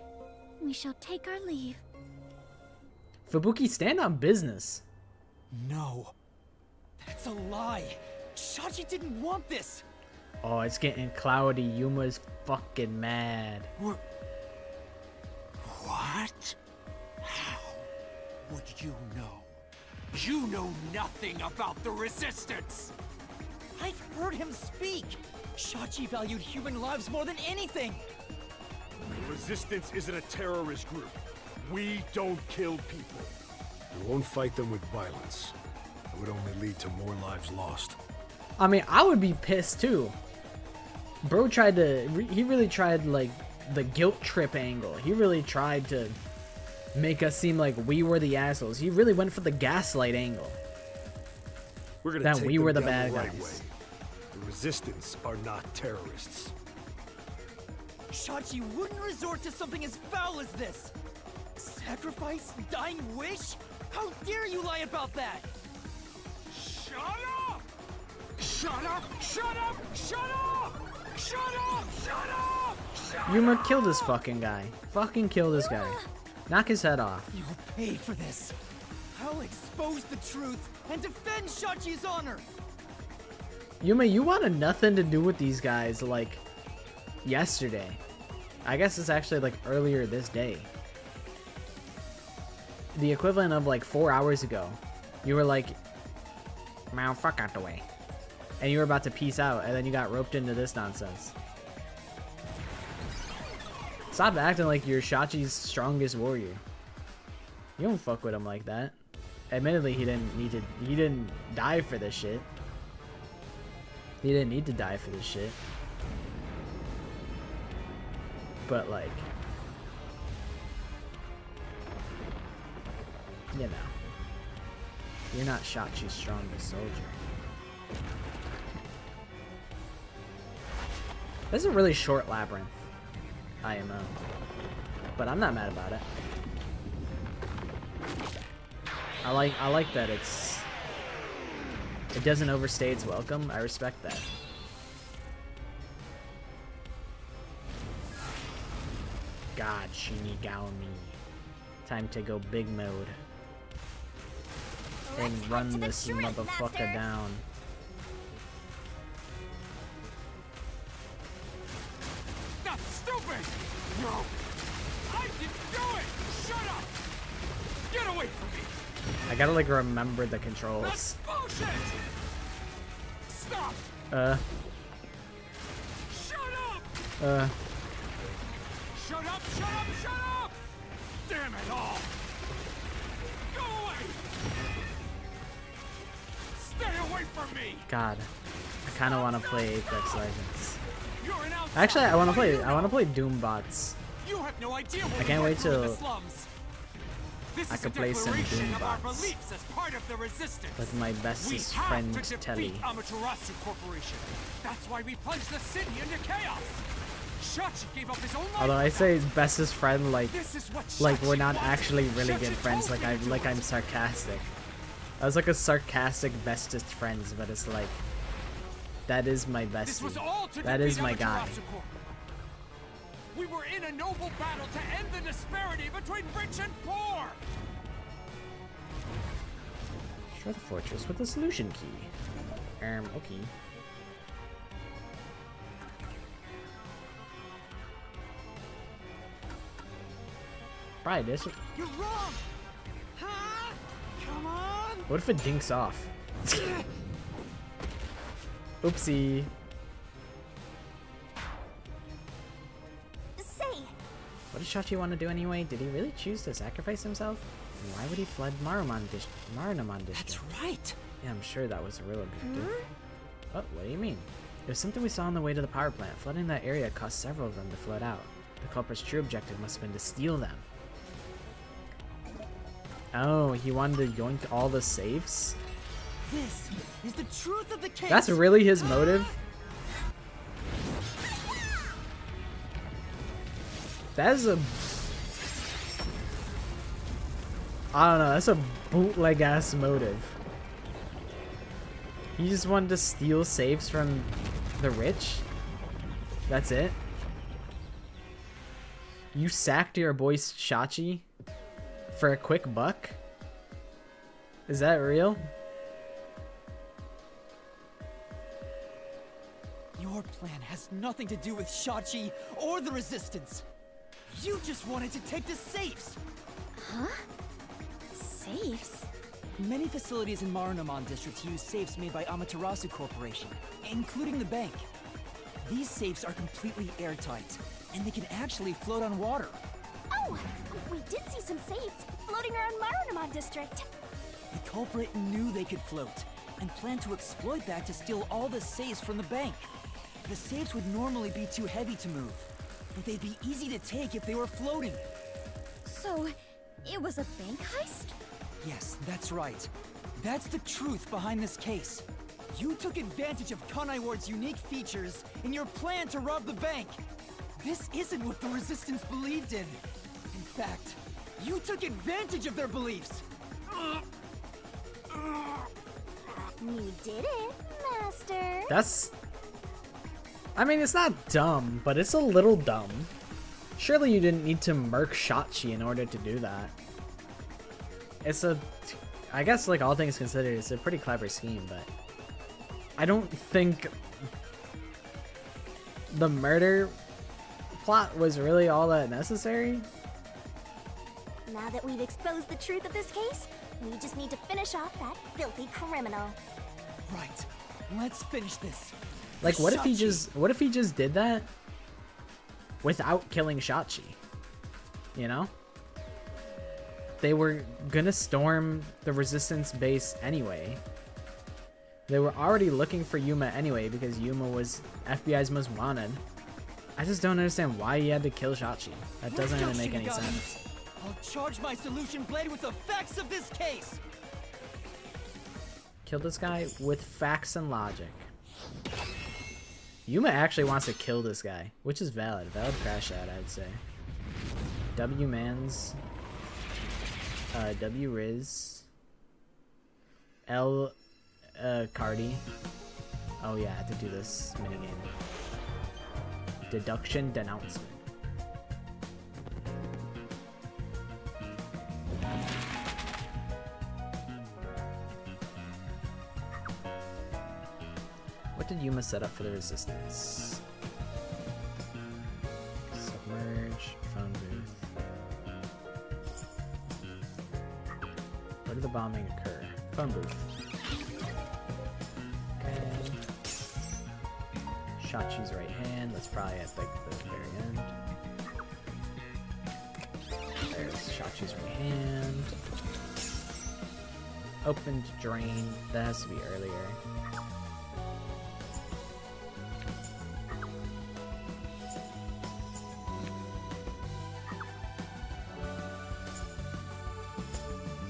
We shall take our leave. Fubuki, stand on business. No. That's a lie. Shachi didn't want this. Oh, it's getting cloudy. Yuma's fucking mad. What? How would you know? You know nothing about the Resistance! I've heard him speak. Shachi valued human lives more than anything. The Resistance isn't a terrorist group. We don't kill people. We won't fight them with violence. It would only lead to more lives lost. I mean, I would be pissed too. Bro tried to, he really tried like the guilt trip angle. He really tried to make us seem like we were the assholes. He really went for the gaslight angle. We're gonna That take we them were the down bad right guys. way. The Resistance are not terrorists. Shachi wouldn't resort to something as foul as this. Sacrifice? Dying wish? How dare you lie about that? Shut up! Shut up! Shut up! Shut up! Shut up! Shut up! Shut Yuma, kill this fucking guy. Fucking kill this guy. Knock his head off. You'll pay for this. I'll expose the truth and defend Shachi's honor. Yuma, you wanted nothing to do with these guys like yesterday. I guess it's actually like earlier this day. The equivalent of like 4 hours ago. You were like, man, fuck out the way. And you were about to peace out, and then you got roped into this nonsense. Stop acting like you're Shachi's strongest warrior. You don't fuck with him like that. Admittedly, he didn't die for this shit. He didn't need to die for this shit. But like, you know, you're not Shachi's strongest soldier. This is a really short labyrinth, IMO, but I'm not mad about it. I like that it doesn't overstay its welcome. I respect that. God, Shinigami. Time to go big mode and Let's head run to the this shrimp, motherfucker Master. down. That's stupid! No! I didn't do it! Shut up! Get away from me! I gotta like remember the controls. That's bullshit! Stop! Shut up! Shut up, shut up, shut up! Damn it all! Go away! Stay away from me! God, I kind of want to play Apex Legends. You're an outsider. Actually, I want to What do play. you know? Doombots. You have no idea what I can't we wait went through in till the slums. This I is could a play some declaration of our Doombots beliefs as part of the resistance. with my We bestest have friend to defeat Telly. Amaterasu Corporation. That's why we plunged the city into chaos. Shachi gave up his own life. Although I for say that. bestest friend, like This is what we're Shachi not wanted. actually really Shachi good friends. told Like me to I'm do it. sarcastic. I was like a sarcastic bestest friends, but it's like that is my This was bestie. all to That defeat is my guy. Amaterasu Corp. We were in a noble battle to end the disparity between rich and poor. Share the fortress with the solution key. Okay. Probably this. You're wrong. Huh? Come on. What if it dinks off? Oopsie. Say, What does Shachi want to do anyway? Did he really choose to sacrifice himself? And why would he flood Marunamon district? That's right. Yeah, I'm sure that was a real objective. Oh, what do you mean? It was something we saw on the way to the power plant. Flooding that area caused several of them to flood out. The culprit's true objective must have been to steal them. Oh, he wanted to yoink all the safes? This is the truth of the case. That's really his motive? That is a... I don't know, that's a bootleg ass motive. He just wanted to steal safes from the rich? That's it? You sacked your boy Shachi for a quick buck? Is that real? Your plan has nothing to do with Shachi or the Resistance. You just wanted to take the safes. Safes? Many facilities in Marunamon District use safes made by Amaterasu Corporation, including the bank. These safes are completely airtight, and they can actually float on water. oh, we did see some safes floating around Marunamon District. The culprit knew they could float, and planned to exploit that to steal all the safes from the bank. The safes would normally be too heavy to move, but they'd be easy to take if they were floating. So, it was a bank heist? Yes, that's right. That's the truth behind this case. You took advantage of Kanai Ward's unique features in your plan to rob the bank. This isn't what the Resistance believed in. In fact, you took advantage of their beliefs. You did it, Master. That's... I mean, it's not dumb, but it's a little dumb. Surely you didn't need to murk Shachi in order to do that. It's a... I guess, like, all things considered, it's a pretty clever scheme, but... I don't think... the murder plot was really all that necessary. Now that we've exposed the truth of this case, we just need to finish off that filthy criminal. Right. Let's finish this. Like, what if he Shachi. what if he just did that without killing Shachi? You know? They were gonna storm the Resistance base anyway. They were already looking for Yuma anyway because Yuma was FBI's most wanted. I just don't understand why he had to kill Shachi. That doesn't really make any sense. I'll charge my solution blade with the facts of this case. Kill this guy with facts and logic. Yuma actually wants to kill this guy, which is valid. Valid crash out, I'd say. W Mans. W Riz. L Cardi. Oh yeah, I have to do this minigame. Deduction denouncement. What did Yuma set up for the Resistance? Submerge, phone booth. Where did the bombing occur? Phone booth. Okay. Shachi's right hand. That's probably at like the very end. There's Shachi's right hand. Opened drain. That has to be earlier.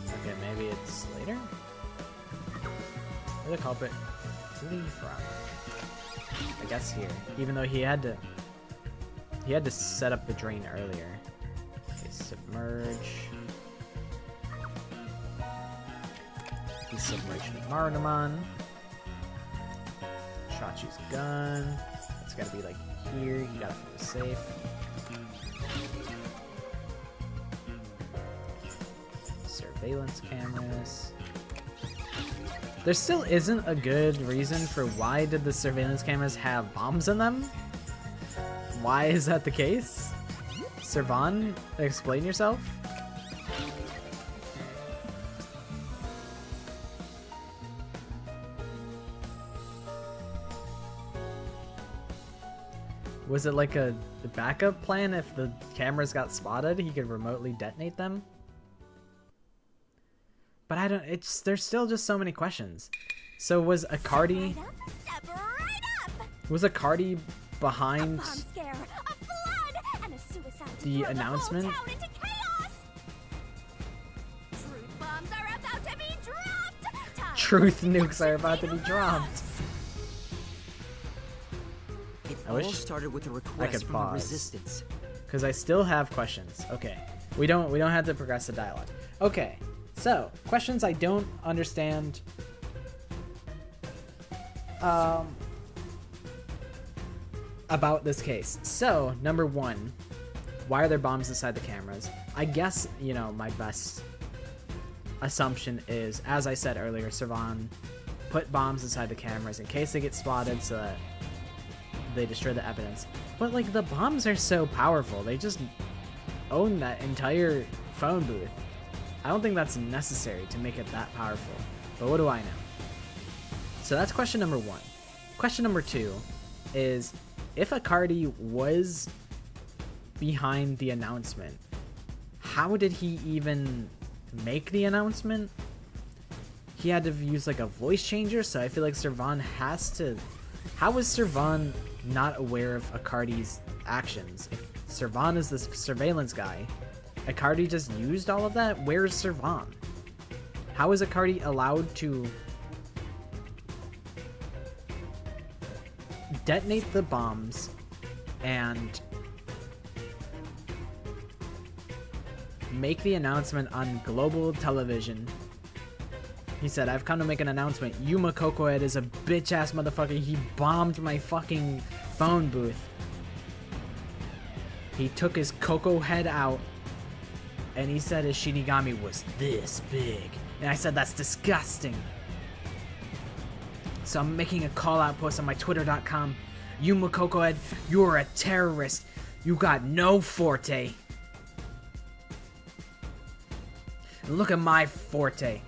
Okay, maybe it's later? Where the culprit flee from? I guess here. Even though he had to set up the drain earlier. Okay, submerge. He's submerged Marunamon. Shachi's gun. It's gotta be like here. You gotta feel safe. Surveillance cameras. There still isn't a good reason for why did the surveillance cameras have bombs in them? Why is that the case? Servan, explain yourself? Was it like a backup plan if the cameras got spotted, he could remotely detonate them? But I don't, there's still just so many questions. So was Akardi... Was Akardi behind the announcement? Truth nukes are about to be dropped. It I all wish started with a I request could from pause. the resistance. Because I still have questions. Okay. We don't have to progress the dialogue. Okay. So, questions I don't understand. About this case. So, number one, why are there bombs inside the cameras? I guess, you know, my best assumption is, as I said earlier, Servan put bombs inside the cameras in case they get spotted so that they destroy the evidence. But, like, the bombs are so powerful. They just own that entire phone booth. I don't think that's necessary to make it that powerful. But what do I know? So that's question number one. Question number two is, if Akardi was behind the announcement, how did he even make the announcement? He had to use like a voice changer, so I feel like Servan has to... How was Servan not aware of Akardi's actions? If Servan is the surveillance guy, Akardi just used all of that? Where's Servan? How is Akardi allowed to detonate the bombs and make the announcement on global television? He said, I've come to make an announcement. Yuma Kokoed is a bitch-ass motherfucker. He bombed my fucking phone booth. He took his Coco head out and he said his Shinigami was this big. And I said, that's disgusting. So I'm making a call-out post on my twitter.com. Yuma Kokoed, you're a terrorist. You got no forte. And look at my forte.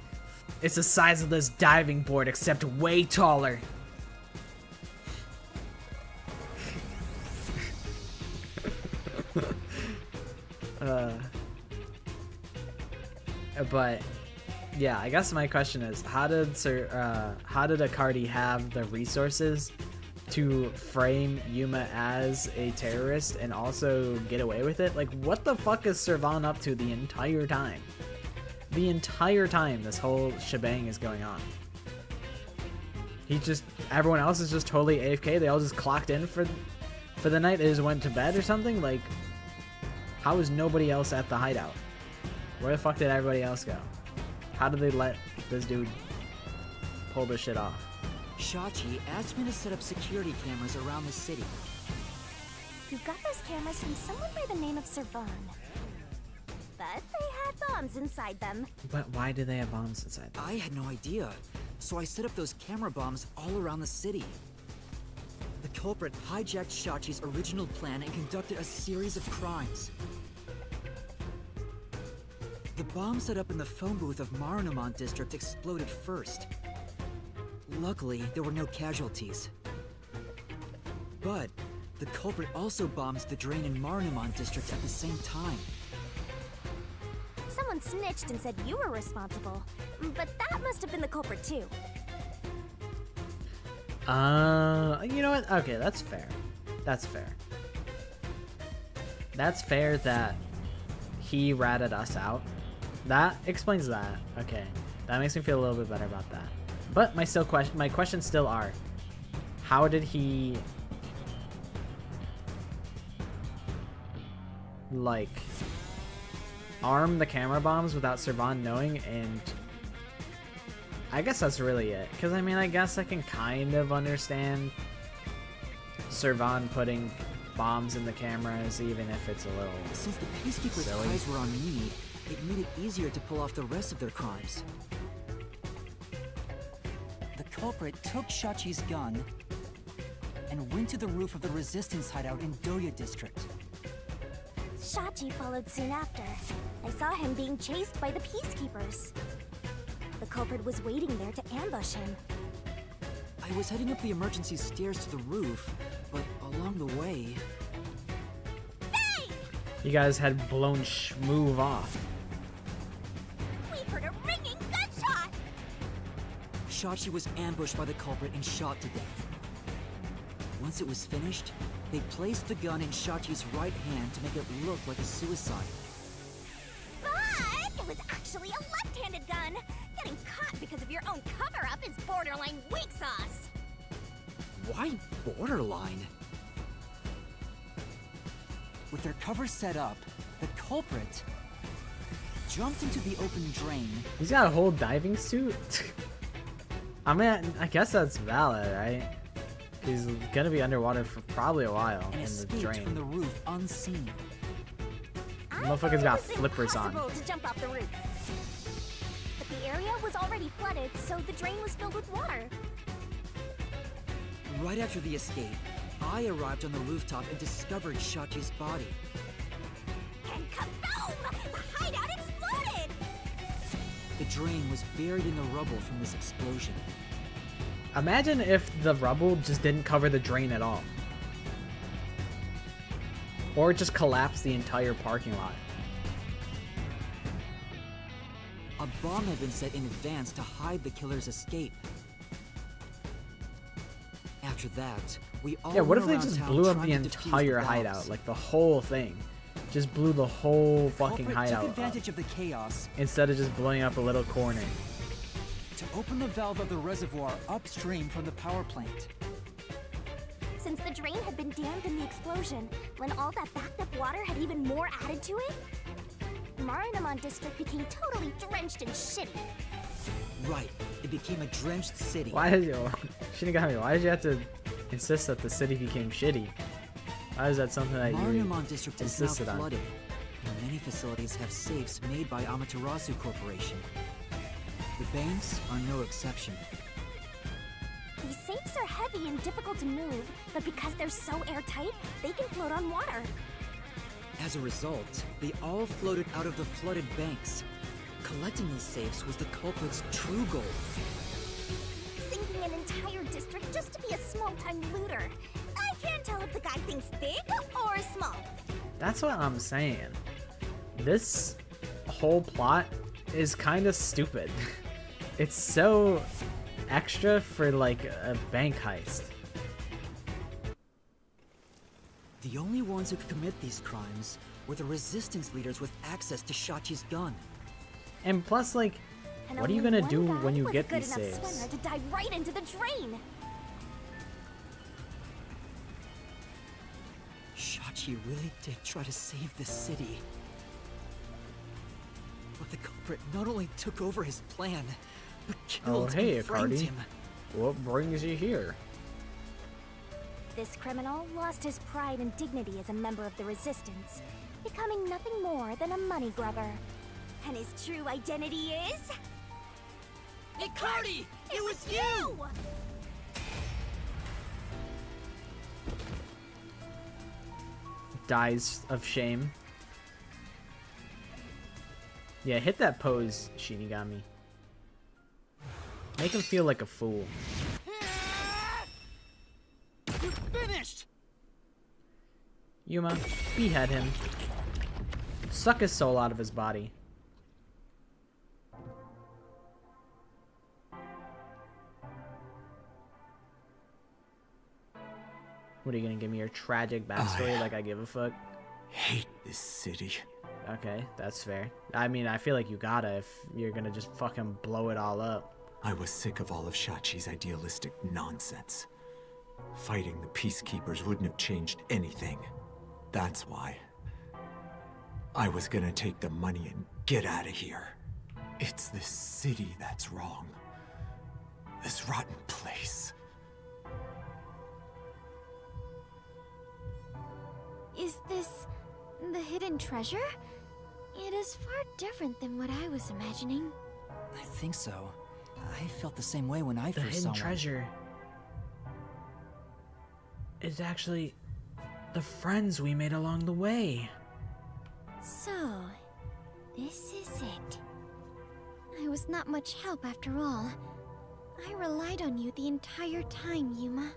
It's the size of this diving board, except way taller. But yeah, I guess my question is, how did Akardi have the resources to frame Yuma as a terrorist and also get away with it? Like, what the fuck is Servan up to the entire time? The entire time this whole shebang is going on. Everyone else is just totally AFK. They all just clocked in for the night. They just went to bed or something. Like, how is nobody else at the hideout? Where the fuck did everybody else go? How did they let this dude pull this shit off? Shachi asked me to set up security cameras around the city. You got those cameras from someone by the name of Servan. But they had bombs inside them. But why do they have bombs inside them? I had no idea, so I set up those camera bombs all around the city. The culprit hijacked Shachi's original plan and conducted a series of crimes. The bomb set up in the phone booth of Marunamon District exploded first. Luckily, there were no casualties. But the culprit also bombs the drain in Marunamon District at the same time. Someone snitched and said you were responsible, but that must have been the culprit too. You know what? Okay, that's fair. That's fair. That's fair that he ratted us out. That explains that. Okay, that makes me feel a little bit better about that. But my questions still are: how did he like arm the camera bombs without Servan knowing? And I guess that's really it. Because I mean, I guess I can kind of understand Servan putting bombs in the cameras, even if it's a little Since the Peacekeepers' silly. eyes were on me, it made it easier to pull off the rest of their crimes. The culprit took Shachi's gun and went to the roof of the Resistance hideout in Doya District. Shachi followed soon after. I saw him being chased by the Peacekeepers. The culprit was waiting there to ambush him. I was heading up the emergency stairs to the roof, but along the way... You guys had blown Schmoove off. We heard a ringing gunshot! Shachi was ambushed by the culprit and shot to death. Once it was finished, they placed the gun in Shachi's right hand to make it look like a suicide. But it was actually a left-handed gun! Getting caught because of your own cover-up is borderline weak sauce! Why borderline? With their cover set up, the culprit jumped into the open drain. He's got a whole diving suit. I mean, I guess that's valid, right? He's gonna be underwater for probably a while And in the escaped drain. from the roof unseen. Motherfucker's got flippers on. Impossible to jump off the roof. But the area was already flooded, so the drain was filled with water. Right after the escape, I arrived on the rooftop and discovered Shachi's body. And kaboom! The hideout exploded! The drain was buried in the rubble from this explosion. Imagine if the rubble just didn't cover the drain at all. Or just collapsed the entire parking lot. A bomb had been set in advance to hide the killer's escape. After that, we all Yeah, what if went they around just town blew up trying the to defuse entire bombs. hideout? Like the whole thing. Just blew the whole fucking Culprit hideout took up. advantage of the chaos Instead of just blowing up a little corner. to open the valve of the reservoir upstream from the power plant. Since the drain had been dammed in the explosion, when all that backed up water had even more added to it, Marunamon District became totally drenched and shitty. Right, it became a drenched city. Why did you... Shinigami, why did you have to insist that the city became shitty? Why is that something that you Marunamon District is now insisted on? flooded, and many facilities have safes made by Amaterasu Corporation. The banks are no exception. These safes are heavy and difficult to move, but because they're so airtight, they can float on water. As a result, they all floated out of the flooded banks. Collecting these safes was the culprit's true goal. Sinking an entire district just to be a small-time looter. I can't tell if the guy thinks big or small. That's what I'm saying. This whole plot is kind of stupid. It's so extra for like a bank heist. The only ones who could commit these crimes were the resistance leaders with access to Shachi's gun. And plus, like, And what are you only gonna do one guy when you was a get good these enough saves? swimmer to dive right into the drain. Shachi really did try to save the city. But the culprit not only took over his plan, but killed hey, and framed Akardi. him. What brings you here? This criminal lost his pride and dignity as a member of the Resistance, becoming nothing more than a money grubber. And his true identity is... Akardi! It was you! Dies of shame. Yeah, hit that pose, Shinigami. Make him feel like a fool. You're finished! Yuma, behead him. Suck his soul out of his body. What are you gonna give me your tragic backstory like I give a fuck? Hate this city. Okay, that's fair. I mean, I feel like you gotta if you're gonna just fucking blow it all up. I was sick of all of Shachi's idealistic nonsense. Fighting the peacekeepers wouldn't have changed anything. That's why. I was gonna take the money and get out of here. It's this city that's wrong. This rotten place. Is this the hidden treasure? It is far different than what I was imagining. I think so. I felt the same way when I The first hidden saw one. treasure is actually the friends we made along the way. So, this is it. I was not much help after all. I relied on you the entire time, Yuma.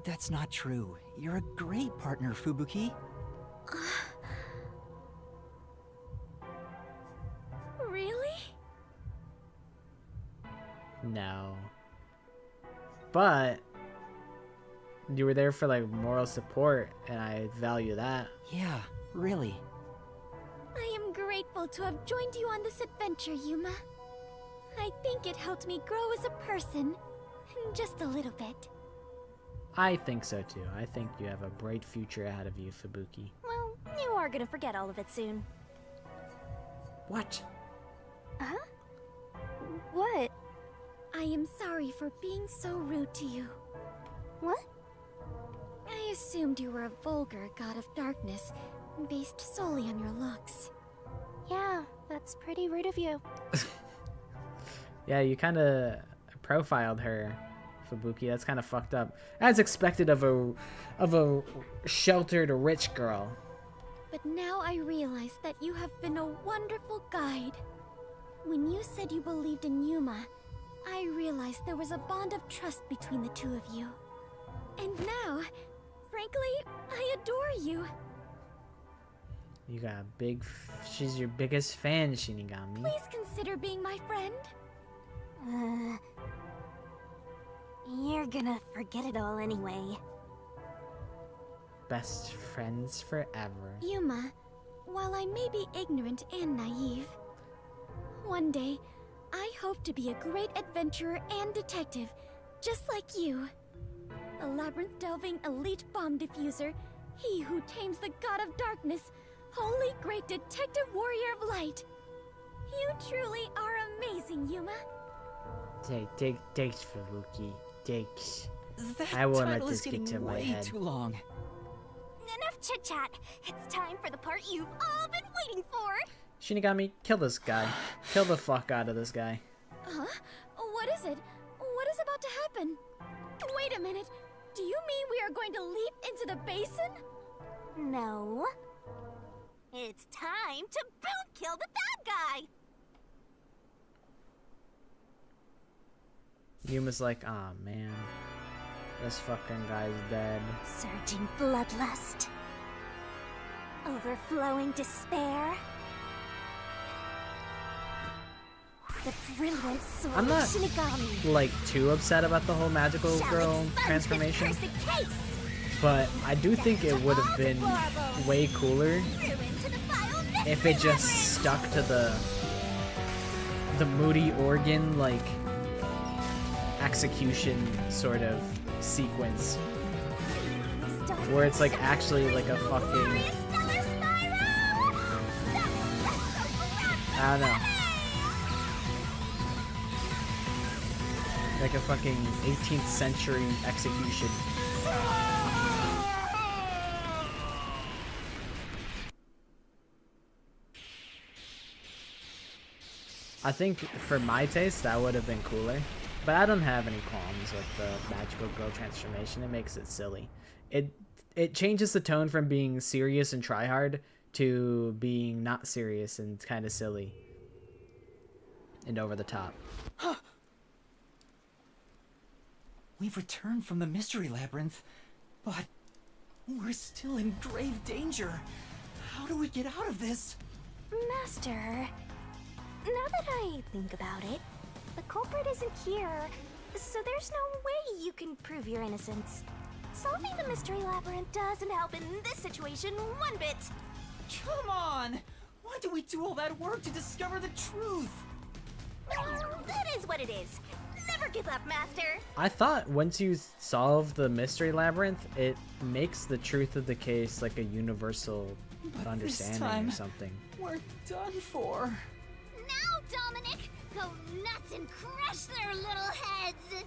That's not true. You're a great partner, Fubuki. Really? No. But you were there for like moral support, and I value that. Yeah, really. I am grateful to have joined you on this adventure, Yuma. I think it helped me grow as a person. Just a little bit. I think so too. I think you have a bright future ahead of you, Fubuki. Well, you are gonna forget all of it soon. What? Huh? What? I am sorry for being so rude to you. What? I assumed you were a vulgar god of darkness, based solely on your looks. Yeah, that's pretty rude of you. Yeah, you kind of profiled her, Fubuki. That's kind of fucked up. As expected of a sheltered rich girl. But now I realize that you have been a wonderful guide. When you said you believed in Yuma, I realized there was a bond of trust between the two of you. And now, frankly, I adore you. You got a big... She's your biggest fan, Shinigami. Please consider being my friend. You're gonna forget it all anyway. Best friends forever. Yuma, while I may be ignorant and naive, one day, I hope to be a great adventurer and detective, just like you. A labyrinth-delving elite bomb diffuser, he who tames the god of darkness, holy great detective warrior of light. You truly are amazing, Yuma. Thanks, Fubuki. Thanks. That I won't let title this is get getting to my way head. too long. Enough chit-chat. It's time for the part you've all been waiting for. Shinigami, kill this guy. Kill the fuck out of this guy. Huh? What is it? What is about to happen? Wait a minute. Do you mean we are going to leap into the basin? No. It's time to boot kill the bad guy. Yuma's like, aw, man. This fucking guy's dead. Surging bloodlust. Overflowing despair. The brilliant sword I'm not, Shinigami. like, too upset about the whole magical Shall girl expunge this transformation. cursed case. But I do think it would have been way cooler Through into the vile if it just mystery stuck to the Moody Organ, like, execution sort of sequence. labyrinth. Where it's like actually like a fucking, Glorious stellar spiral. I don't know, like a fucking 18th century execution. I think for my taste that would have been cooler, but I don't have any qualms with the magical girl transformation. It makes it silly. It changes the tone from being serious and try hard to being not serious and kind of silly. and over the top. We've returned from the mystery labyrinth, but we're still in grave danger. How do we get out of this? Master, now that I think about it, the culprit isn't here, so there's no way you can prove your innocence. Solving the mystery labyrinth doesn't help in this situation one bit. Come on! Why do we do all that work to discover the truth? That is what it is. Never give up, Master. I thought once you solve the mystery labyrinth, it makes the truth of the case like a universal But understanding this time, or something. we're done for. Now, Dominic, go nuts and crush their little heads!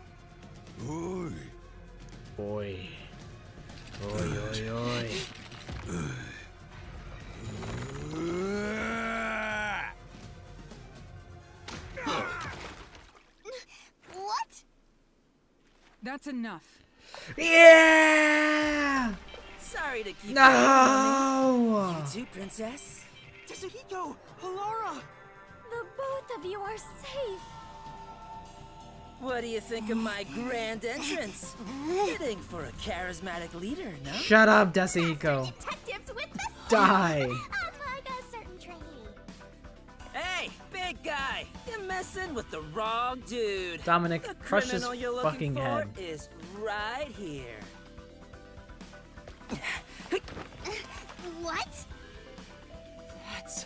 Oi. Boy. Oi, oi, oi. What? That's enough. Yeah! Sorry to keep No! you too, Princess. Tetsuhiko! Alara! The both of you are safe. What do you think of my grand entrance? Fitting for a charismatic leader, no? Shut up, Desahiko. Detectives with the Die. unlike a certain trainee. Hey, big guy! You're messing with the wrong dude. Dominic, The crush his criminal you're fucking looking for head. is right here. What? That's...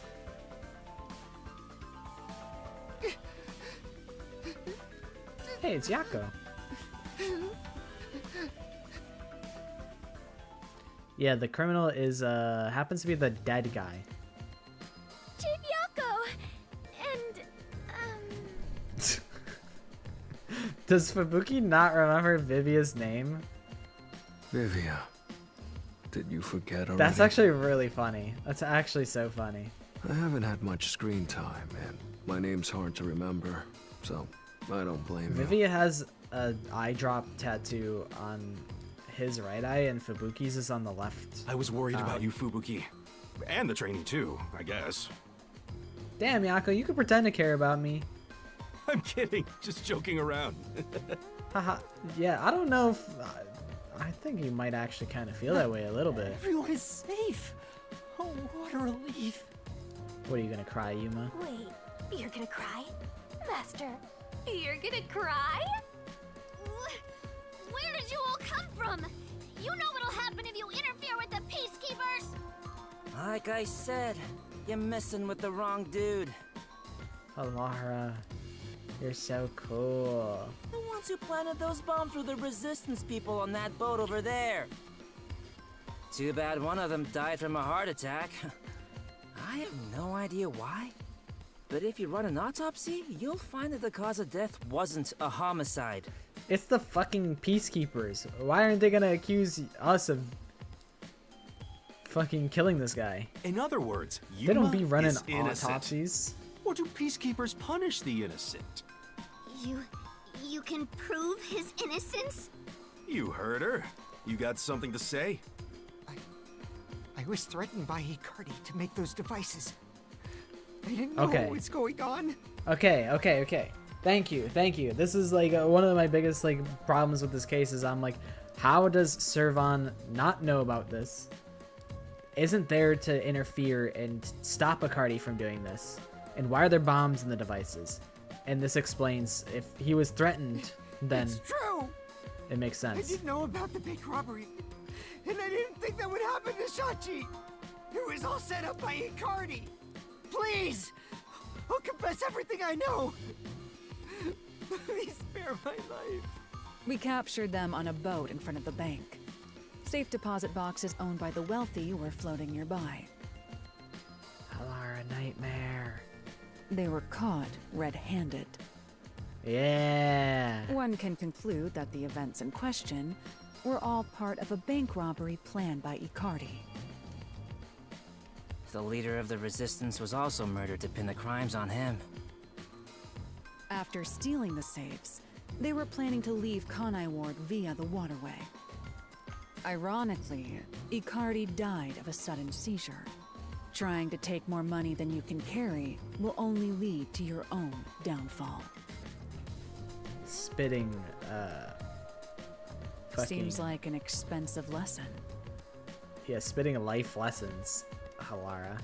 Hey, it's Yako. Yeah, the criminal is happens to be the dead guy. Chief Yako! And, Does Fubuki not remember Vivia's name? Vivia, did you forget already? That's actually really funny. That's actually so funny. I haven't had much screen time, and my name's hard to remember, so I don't blame you. Vivia has an eye drop tattoo on his right eye, and Fubuki's is on the left. I was worried about you, Fubuki. And the trainee, too, I guess. Damn, Yako, you could pretend to care about me. I'm kidding. Just joking around. Haha. Yeah, I don't know if... I think you might actually kind of feel that way a little bit. Everyone is safe. Oh, what a relief. What, are you gonna cry, Yuma? Wait, you're gonna cry? Master, you're gonna cry? where did you all come from? You know what'll happen if you interfere with the peacekeepers! Like I said, you're messing with the wrong dude. Alara, you're so cool. The ones who planted those bombs were the resistance people on that boat over there. Too bad one of them died from a heart attack. I have no idea why. But if you run an autopsy, you'll find that the cause of death wasn't a homicide. It's the fucking peacekeepers. Why aren't they gonna accuse us of fucking killing this guy? In other words, They don't Yuma be running is innocent. autopsies. Or do peacekeepers punish the innocent? You can prove his innocence? You heard her. You got something to say? I was threatened by Hikari to make those devices. I didn't know Okay. what was going on. Okay. Thank you. This is like one of my biggest like problems with this case is I'm like, how does Servan not know about this? Isn't there to interfere and stop Hikari from doing this? And why are there bombs in the devices? And this explains if he was threatened, then It's true. it makes I sense. didn't know about the big robbery, and I didn't think that would happen to Shachi. It was all set up by Hikari. Please, I'll confess everything I know. Please spare my life. We captured them on a boat in front of the bank. Safe deposit boxes owned by the wealthy were floating nearby. Alara, nightmare. They were caught red-handed. Yeah. One can conclude that the events in question were all part of a bank robbery planned by Icardi. The leader of the resistance was also murdered to pin the crimes on him. After stealing the safes, they were planning to leave Kanai Ward via the waterway. Ironically, Icardi died of a sudden seizure. Trying to take more money than you can carry will only lead to your own downfall. Spitting, fucking... Seems like an expensive lesson. Yeah, spitting life lessons, Halara.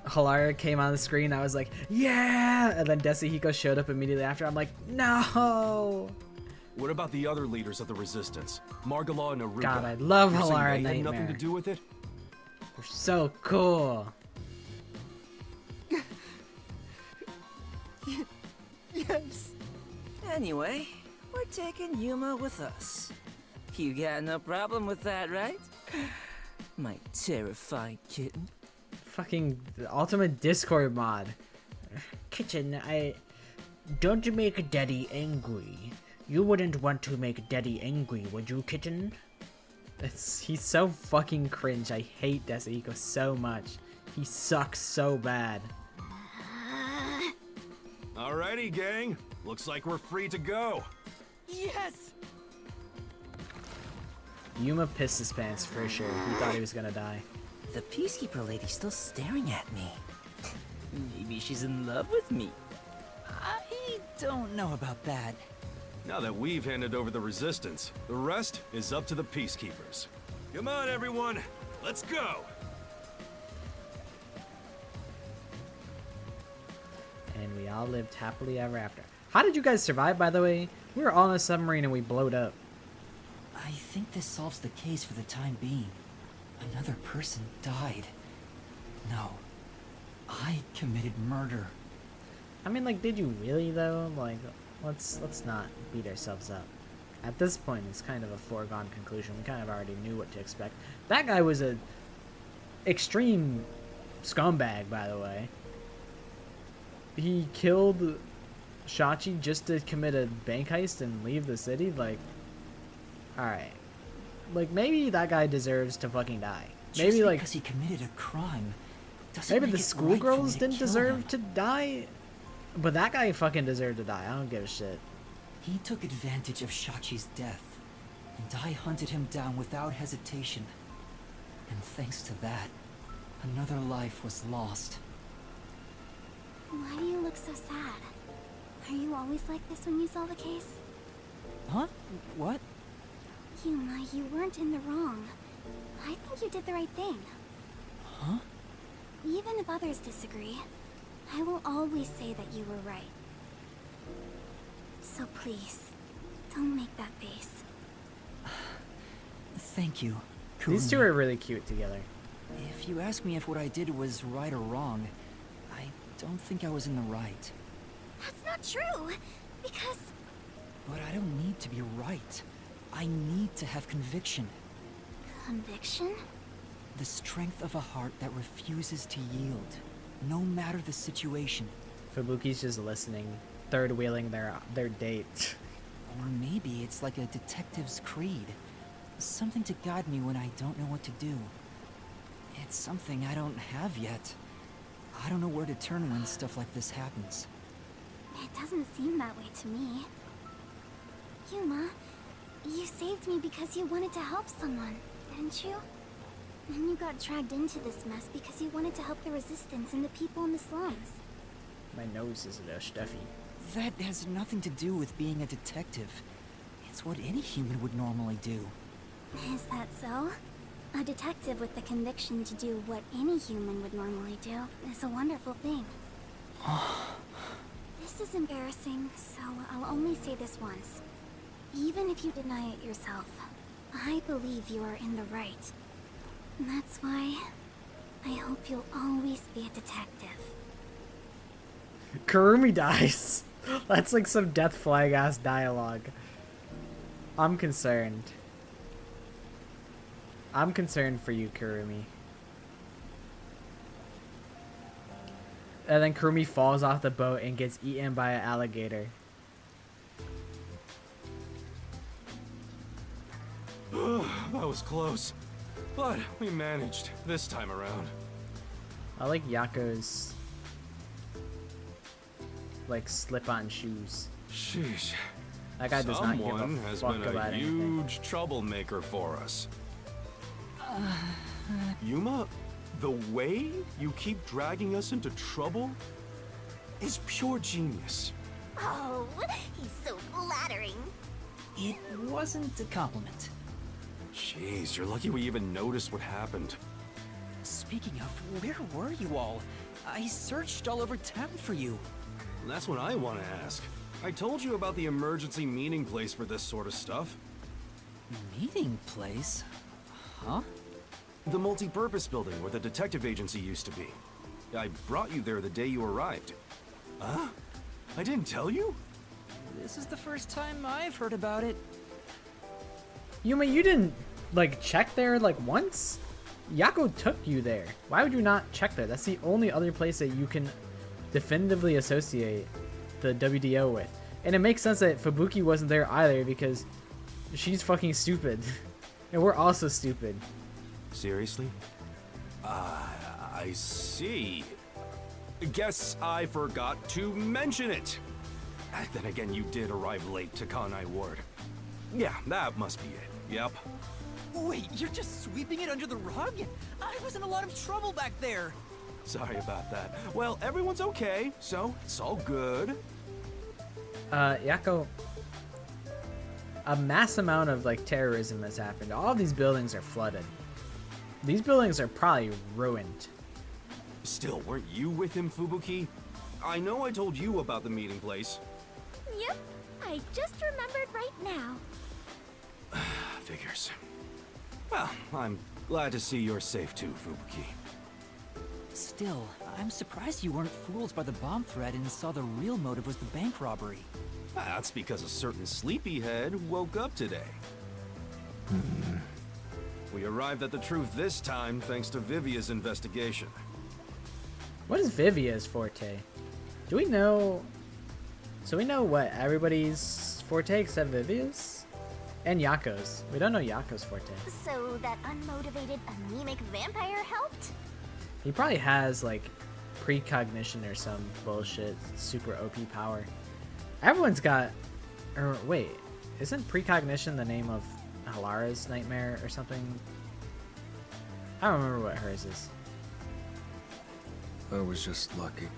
Halara came on the screen, I was like, yeah! And then Desahiko showed up immediately after. I'm like, no! What about the other leaders of the resistance? Margala and Aruka. God, I love You're saying Halara they had Nightmare. nothing to do with it? They're so cool. Yes. Anyway, we're taking Yuma with us. You got no problem with that, right? My terrifying kitten. Fucking ultimate Discord mod. Kitten, don't make Daddy angry. You wouldn't want to make Daddy angry, would you, kitten? He's so fucking cringe. I hate Desahiko so much. He sucks so bad. Alrighty, gang. Looks like we're free to go. Yes! Yuma pissed his pants for sure. He thought he was gonna die. The Peacekeeper lady's still staring at me. Maybe she's in love with me. I don't know about that. Now that we've handed over the resistance, the rest is up to the peacekeepers. Come on, everyone. Let's go. And we all lived happily ever after. How did you guys survive, by the way? We were all in a submarine and we blowed up. I think this solves the case for the time being. Another person died. No. I committed murder. I mean, like, did you really though? Like, let's not beat ourselves up. At this point, it's kind of a foregone conclusion. We kind of already knew what to expect. That guy was a extreme scumbag, by the way. He killed Shachi just to commit a bank heist and leave the city. Like, all right, like maybe that guy deserves to fucking die. Maybe Just like because he committed a crime doesn't maybe make the it schoolgirls right for me to didn't kill deserve him. to die, but that guy fucking deserved to die. I don't give a shit. He took advantage of Shachi's death, and I hunted him down without hesitation. And thanks to that, another life was lost. Why do you look so sad? Are you always like this when you solve a case? Huh? What? Yuma, you weren't in the wrong. I think you did the right thing. Huh? Even if others disagree, I will always say that you were right. So please, don't make that face. Thank you, These two Kurumi. are really cute together. If you ask me if what I did was right or wrong, I don't think I was in the right. That's not true, because... But I don't need to be right. I need to have conviction. Conviction? The strength of a heart that refuses to yield, no matter the situation. Fubuki's just listening, third wheeling their date. Or maybe it's like a detective's creed. Something to guide me when I don't know what to do. It's something I don't have yet. I don't know where to turn when stuff like this happens. It doesn't seem that way to me. Yuma, you saved me because you wanted to help someone, didn't you? And you got dragged into this mess because you wanted to help the resistance and the people in the slums. My nose is a little stuffy. That has nothing to do with being a detective. It's what any human would normally do. Is that so? A detective with the conviction to do what any human would normally do is a wonderful thing. This is embarrassing, so I'll only say this once. Even if you deny it yourself, I believe you are in the right. That's why I hope you'll always be a detective. Kurumi dies. That's like some death flag ass dialogue. I'm concerned. I'm concerned for you, Kurumi. And then Kurumi falls off the boat and gets eaten by an alligator. That was close. But we managed this time around. I like Yako's like slip-on shoes. Sheesh. That guy does not give Someone a has fuck been about a anything. huge troublemaker for us. Yuma, the way you keep dragging us into trouble is pure genius. Oh, he's so flattering. It wasn't a compliment. Jeez, you're lucky we even noticed what happened. Speaking of, where were you all? I searched all over town for you. That's what I want to ask. I told you about the emergency meeting place for this sort of stuff. Meeting place? Huh? The multi-purpose building where the detective agency used to be. I brought you there the day you arrived. Huh? I didn't tell you? This is the first time I've heard about it. Yuma, you didn't, like, check there, like, once? Yako took you there. Why would you not check there? That's the only other place that you can definitively associate the WDO with. And it makes sense that Fubuki wasn't there either because she's fucking stupid. And we're also stupid. Seriously? I see. Guess I forgot to mention it. Then again, you did arrive late to Kanai Ward. Yeah, that must be it. Yep. Wait, you're just sweeping it under the rug? I was in a lot of trouble back there. Sorry about that. Well, everyone's okay, so it's all good. Yako, a mass amount of, like, terrorism has happened. All of these buildings are flooded. These buildings are probably ruined. Still, weren't you with him, Fubuki? I know I told you about the meeting place. Yep, I just remembered right now. Figures. Well, I'm glad to see you're safe too, Fubuki. Still, I'm surprised you weren't fooled by the bomb threat and saw the real motive was the bank robbery. That's because a certain sleepyhead woke up today. We arrived at the truth this time thanks to Vivia's investigation. What is Vivia's forte? Do we know... So we know what everybody's forte except Vivia's? And Yako's. We don't know Yako's forte. So that unmotivated, anemic vampire helped? He probably has, like, precognition or some bullshit, super OP power. Everyone's got... Or, wait. Isn't precognition the name of Halara's nightmare or something? I don't remember what hers is. I was just lucky.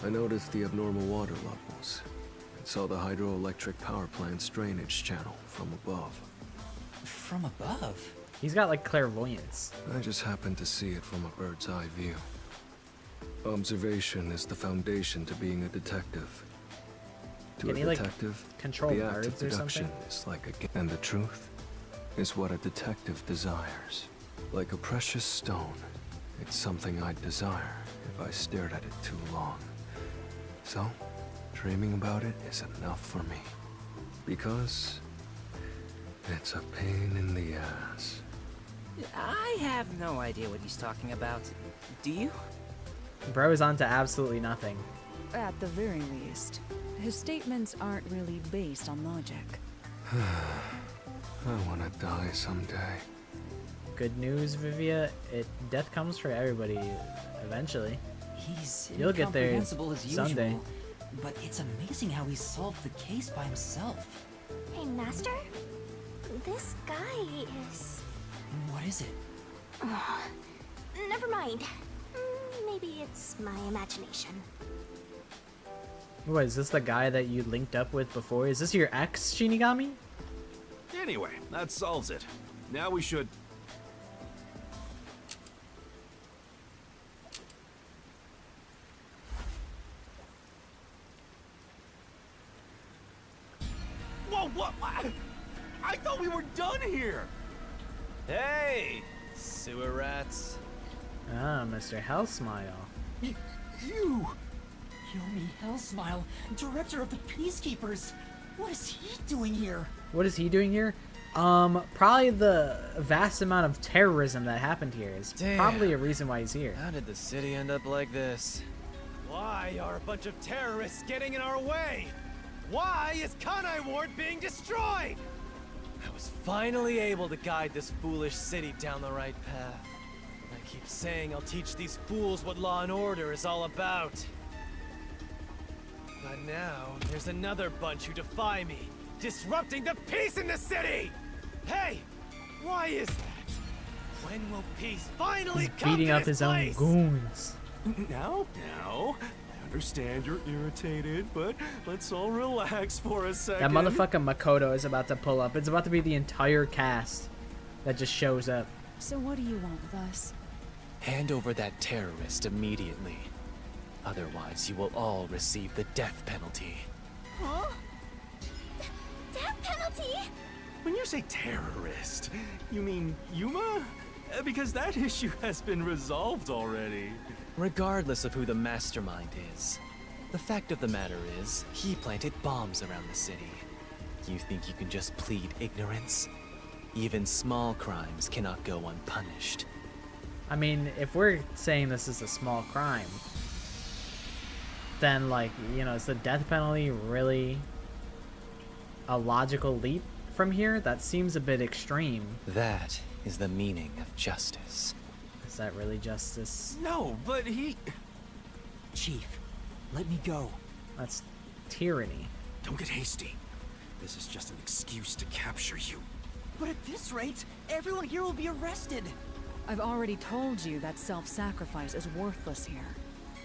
I noticed the abnormal water levels and saw the hydroelectric power plant's drainage channel from above. From above? He's got, like, clairvoyance. I just happened to see it from a bird's eye view. Observation is the foundation to being a detective. To Can a he, like, detective, control the act of birds or deduction something? is like a... And the truth is what a detective desires. Like a precious stone, it's something I'd desire if I stared at it too long. So, dreaming about it is enough for me. Because it's a pain in the ass. I have no idea what he's talking about. Do you? Bro is on to absolutely nothing. At the very least, his statements aren't really based on logic. I want to die someday. Good news, Vivia. Death comes for everybody eventually. He's You'll get there incomprehensible as usual, someday. but it's amazing how he solved the case by himself. Hey, Master? This guy is... What is it? Never mind. Maybe it's my imagination. What, is this the guy that you linked up with before? Is this your ex, Shinigami? Anyway, that solves it. Now we should... Whoa, what? I thought we were done here! Hey, sewer rats. Ah, Mr. Hellsmile. You... Yomi Hellsmile, director of the Peacekeepers. What is he doing here? What is he doing here? Probably the vast amount of terrorism that happened here is probably a reason why he's here. How did the city end up like this? Why are a bunch of terrorists getting in our way? Why is Kanai Ward being destroyed? I was finally able to guide this foolish city down the right path. I keep saying I'll teach these fools what law and order is all about. But now, there's another bunch who defy me, disrupting the peace in the city! Hey! Why is that? When will peace finally He's come beating to up this his own place? goons. Now, I understand you're irritated, but let's all relax for a second. That motherfucking Makoto is about to pull up. It's about to be the entire cast that just shows up. So what do you want with us? Hand over that terrorist immediately. Otherwise, you will all receive the death penalty. Huh? Death penalty? When you say terrorist, you mean Yuma? Because that issue has been resolved already. Regardless of who the mastermind is, the fact of the matter is, he planted bombs around the city. You think you can just plead ignorance? Even small crimes cannot go unpunished. I mean, if we're saying this is a small crime, then, like, you know, is the death penalty really a logical leap from here? That seems a bit extreme. That is the meaning of justice. Is that really justice? No, but he... Chief, let me go. That's tyranny. Don't get hasty. This is just an excuse to capture you. But at this rate, everyone here will be arrested. I've already told you that self-sacrifice is worthless here.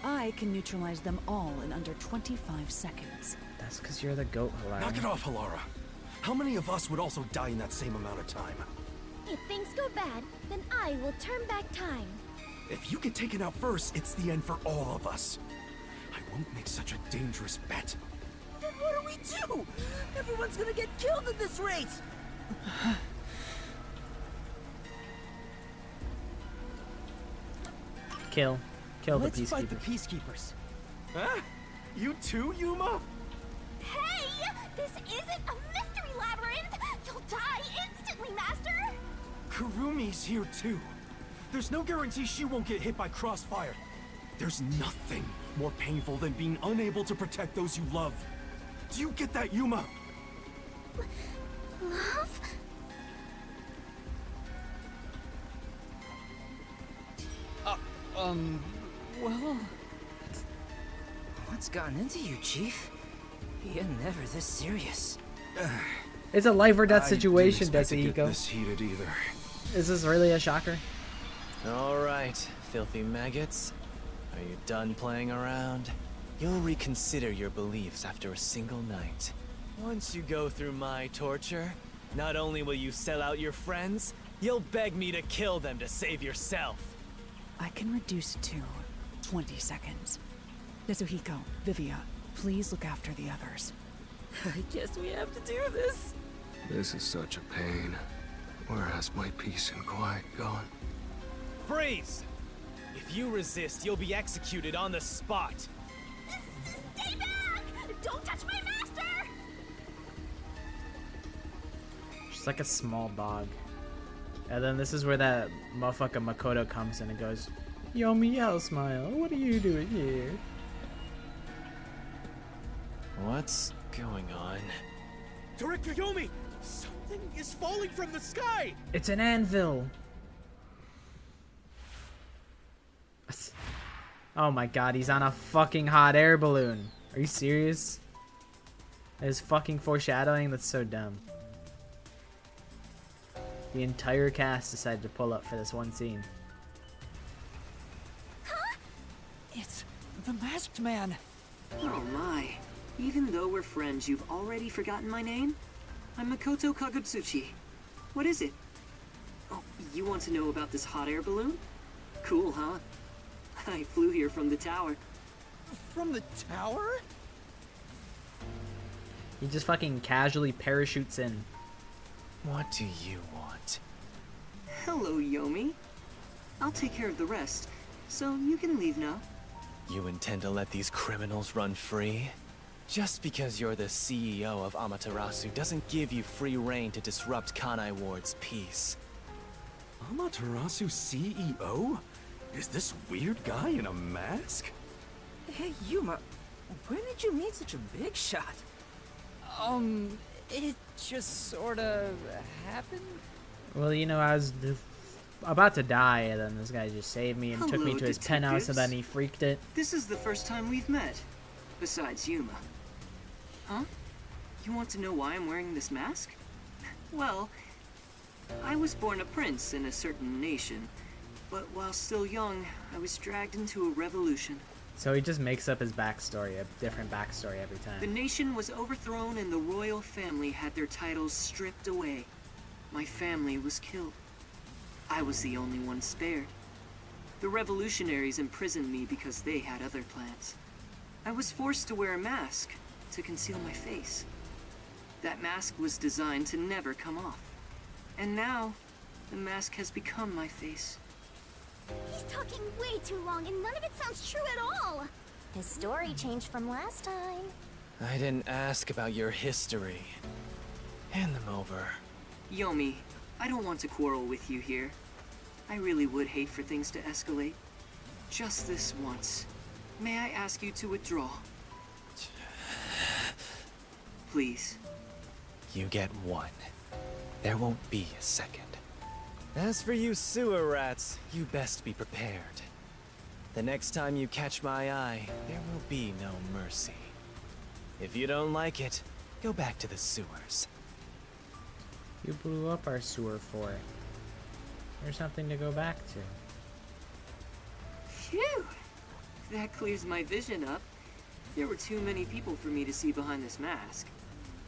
I can neutralize them all in under 25 seconds. That's because you're the goat, Halara. Knock it off, Halara. How many of us would also die in that same amount of time? If things go bad, then I will turn back time. If you get taken out first, it's the end for all of us. I won't make such a dangerous bet. Then what do we do? Everyone's gonna get killed at this rate! Kill the Let's peacekeepers. fight the peacekeepers. Huh? You too, Yuma? Hey! This isn't a mystery labyrinth! You'll die instantly, Master! Kurumi's here too. There's no guarantee she won't get hit by crossfire. There's nothing more painful than being unable to protect those you love. Do you get that, Yuma? Love? Well... What's gotten into you, Chief? You're never this serious. It's a life or death I situation, didn't expect to get Desihiko. this heated either. Is this really a shocker? Alright, filthy maggots. Are you done playing around? You'll reconsider your beliefs after a single night. Once you go through my torture, not only will you sell out your friends, you'll beg me to kill them to save yourself. I can reduce it to 20 seconds. Nezuhiko, Vivia, please look after the others. I guess we have to do this. This is such a pain. Where has my peace and quiet gone? Freeze! If you resist, you'll be executed on the spot. Stay back! Don't touch my master! She's like a small dog. And then this is where that motherfucker Makoto comes in and goes, "Yo, meow smile, what are you doing here?" What's going on? Director Yomi! Something is falling from the sky! It's an anvil! Oh my god, he's on a fucking hot air balloon. Are you serious? That is fucking foreshadowing? That's so dumb. The entire cast decided to pull up for this one scene. It's the masked man. Oh my. Even though we're friends, you've already forgotten my name? I'm Makoto Kagutsuchi. What is it? Oh, you want to know about this hot air balloon? Cool, huh? I flew here from the tower. From the tower? He just fucking casually parachutes in. What do you want? Hello, Yomi. I'll take care of the rest, so you can leave now. You intend to let these criminals run free? Just because you're the CEO of Amaterasu doesn't give you free rein to disrupt Kanai Ward's peace. Amaterasu CEO? Is this weird guy in a mask? Hey, Yuma, when did you meet such a big shot? It just sorta happened. Well, you know, I was about to die, and then this guy just saved me and took me Hello, to his penthouse, and detectives. then he freaked it. This is the first time we've met. Besides Yuma. Huh? You want to know why I'm wearing this mask? Well, I was born a prince in a certain nation, but while still young, I was dragged into a revolution. So he just makes up his backstory, a different backstory every time. The nation was overthrown and the royal family had their titles stripped away. My family was killed. I was the only one spared. The revolutionaries imprisoned me because they had other plans. I was forced to wear a mask to conceal my face. That mask was designed to never come off. And now, the mask has become my face. He's talking way too long and none of it sounds true at all. His story changed from last time. I didn't ask about your history. Hand them over. Yomi, I don't want to quarrel with you here. I really would hate for things to escalate. Just this once. May I ask you to withdraw? Please. You get one. There won't be a second. As for you sewer rats, you best be prepared. The next time you catch my eye, there will be no mercy. If you don't like it, go back to the sewers. You blew up our sewer fort. There's something to go back to. Phew! That clears my vision up. There were too many people for me to see behind this mask.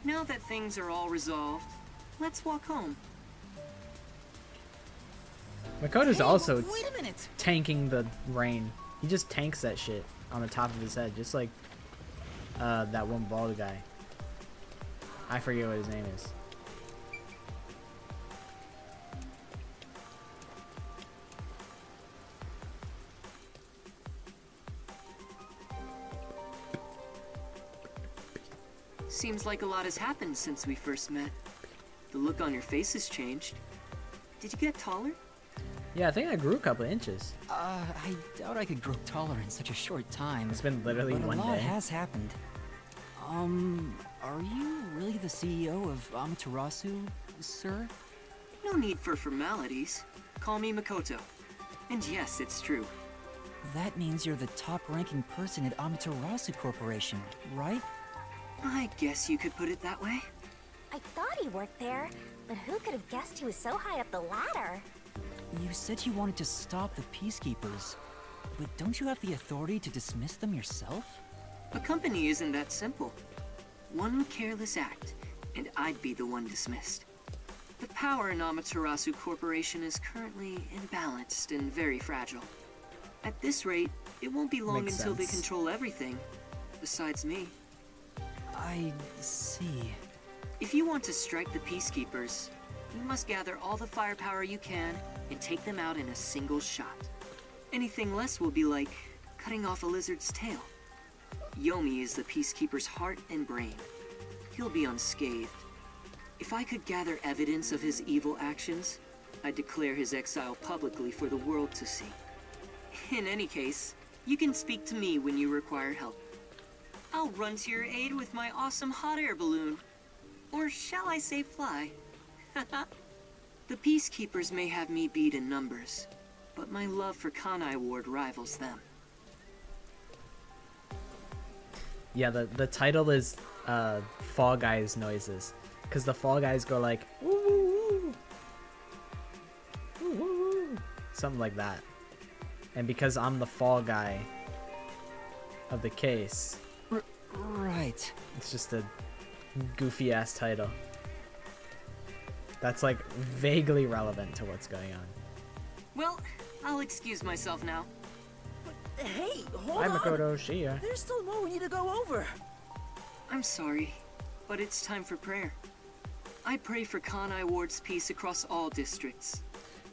Now that things are all resolved, let's walk home. Makoto's also wait a minute. tanking the rain. He just tanks that shit on the top of his head, just like that one bald guy. I forget what his name is. Seems like a lot has happened since we first met. The look on your face has changed. Did you get taller? Yeah, I think I grew a couple inches. I doubt I could grow taller in such a short time. It's been literally but one a lot day. has happened. Are you really the CEO of Amaterasu, sir? No need for formalities. Call me Makoto. And yes, it's true. That means you're the top-ranking person at Amaterasu Corporation, right? I guess you could put it that way. I thought he worked there, but who could have guessed he was so high up the ladder? You said you wanted to stop the Peacekeepers, but don't you have the authority to dismiss them yourself? A company isn't that simple. One careless act, and I'd be the one dismissed. The power in Amaterasu Corporation is currently imbalanced and very fragile. At this rate, it won't be long Makes until they sense. control everything, besides me. I see. If you want to strike the Peacekeepers, you must gather all the firepower you can and take them out in a single shot. Anything less will be like cutting off a lizard's tail. Yomi is the Peacekeeper's heart and brain. He'll be unscathed. If I could gather evidence of his evil actions, I'd declare his exile publicly for the world to see. In any case, you can speak to me when you require help. I'll run to your aid with my awesome hot air balloon. Or shall I say fly? The Peacekeepers may have me beat in numbers, but my love for Kanai Ward rivals them. Yeah, the title is Fall Guys noises, because the Fall Guys go like woo woo woo, woo woo woo, something like that. And because I'm the Fall Guy of the case, Right. it's just a goofy ass title. That's like vaguely relevant to what's going on. Well, I'll excuse myself now. Hey, hold Hi on! Makoto, see ya. There's still more we need to go over. I'm sorry, but it's time for prayer. I pray for Kanai Ward's peace across all districts.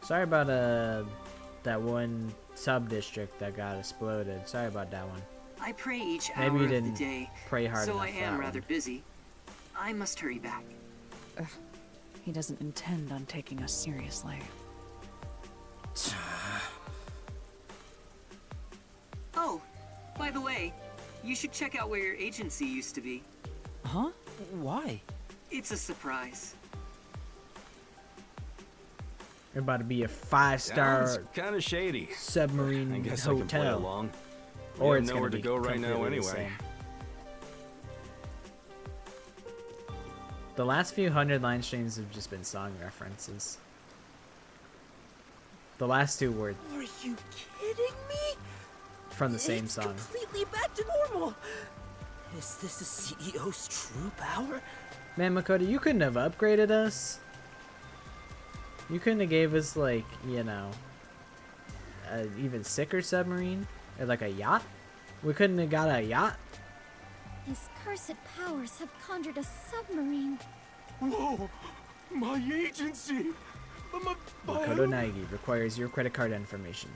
Sorry about that one sub-district that got exploded. Sorry about that one. I pray each Maybe hour you of the didn't day, pray hard so enough I for am that rather one. busy. I must hurry back. He doesn't intend on taking us seriously. Oh, by the way, you should check out where your agency used to be. Huh? Why? It's a surprise. You're about to be a 5-star Kind of shady. submarine I guess I can play hotel. along. Or We have it's nowhere gonna to be go right now completely the anyway. same. The last few 100 line streams have just been song references. The last two words Are you kidding me? from the same song. Completely back to normal. Is this the CEO's true power? Man, Makoto, you couldn't have upgraded us. You couldn't have gave us, like, you know, an even sicker submarine? Or like a yacht? We couldn't have got a yacht? His cursed powers have conjured a submarine. Whoa! My agency! Makoto Naegi requires your credit card information.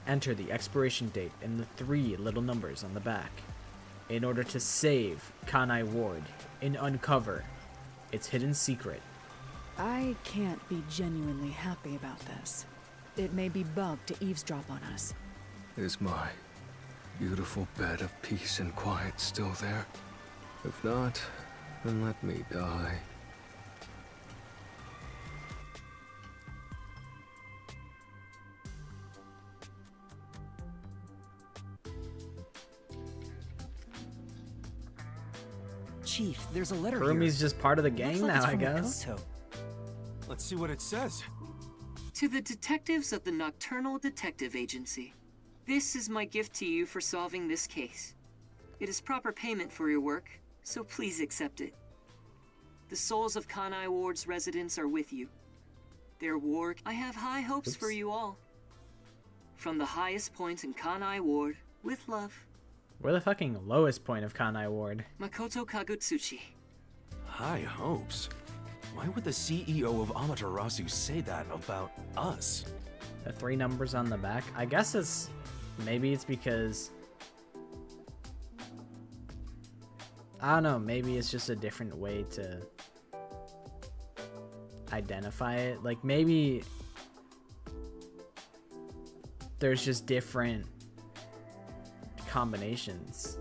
Enter the expiration date and the 3 little numbers on the back in order to save Kanai Ward and uncover its hidden secret. I can't be genuinely happy about this. It may be bugged to eavesdrop on us. Is my beautiful bed of peace and quiet still there? If not, then let me die. Chief, there's a letter Kurumi's here. just part of the Looks gang like now, it's I from guess. Makoto. Let's see what it says. To the detectives of the Nocturnal Detective Agency, this is my gift to you for solving this case. It is proper payment for your work, so please accept it. The souls of Kanai Ward's residents are with you. Their Ward, I have high hopes for you all. From the highest point in Kanai Ward, with love, We're the fucking lowest point of Kanai Ward. Makoto Kagutsuchi. High hopes? Why would the CEO of Amaterasu say that about us? The 3 numbers on the back. I guess it's... Maybe it's because... I don't know, maybe it's just a different way to identify it. Like, maybe there's just different combinations.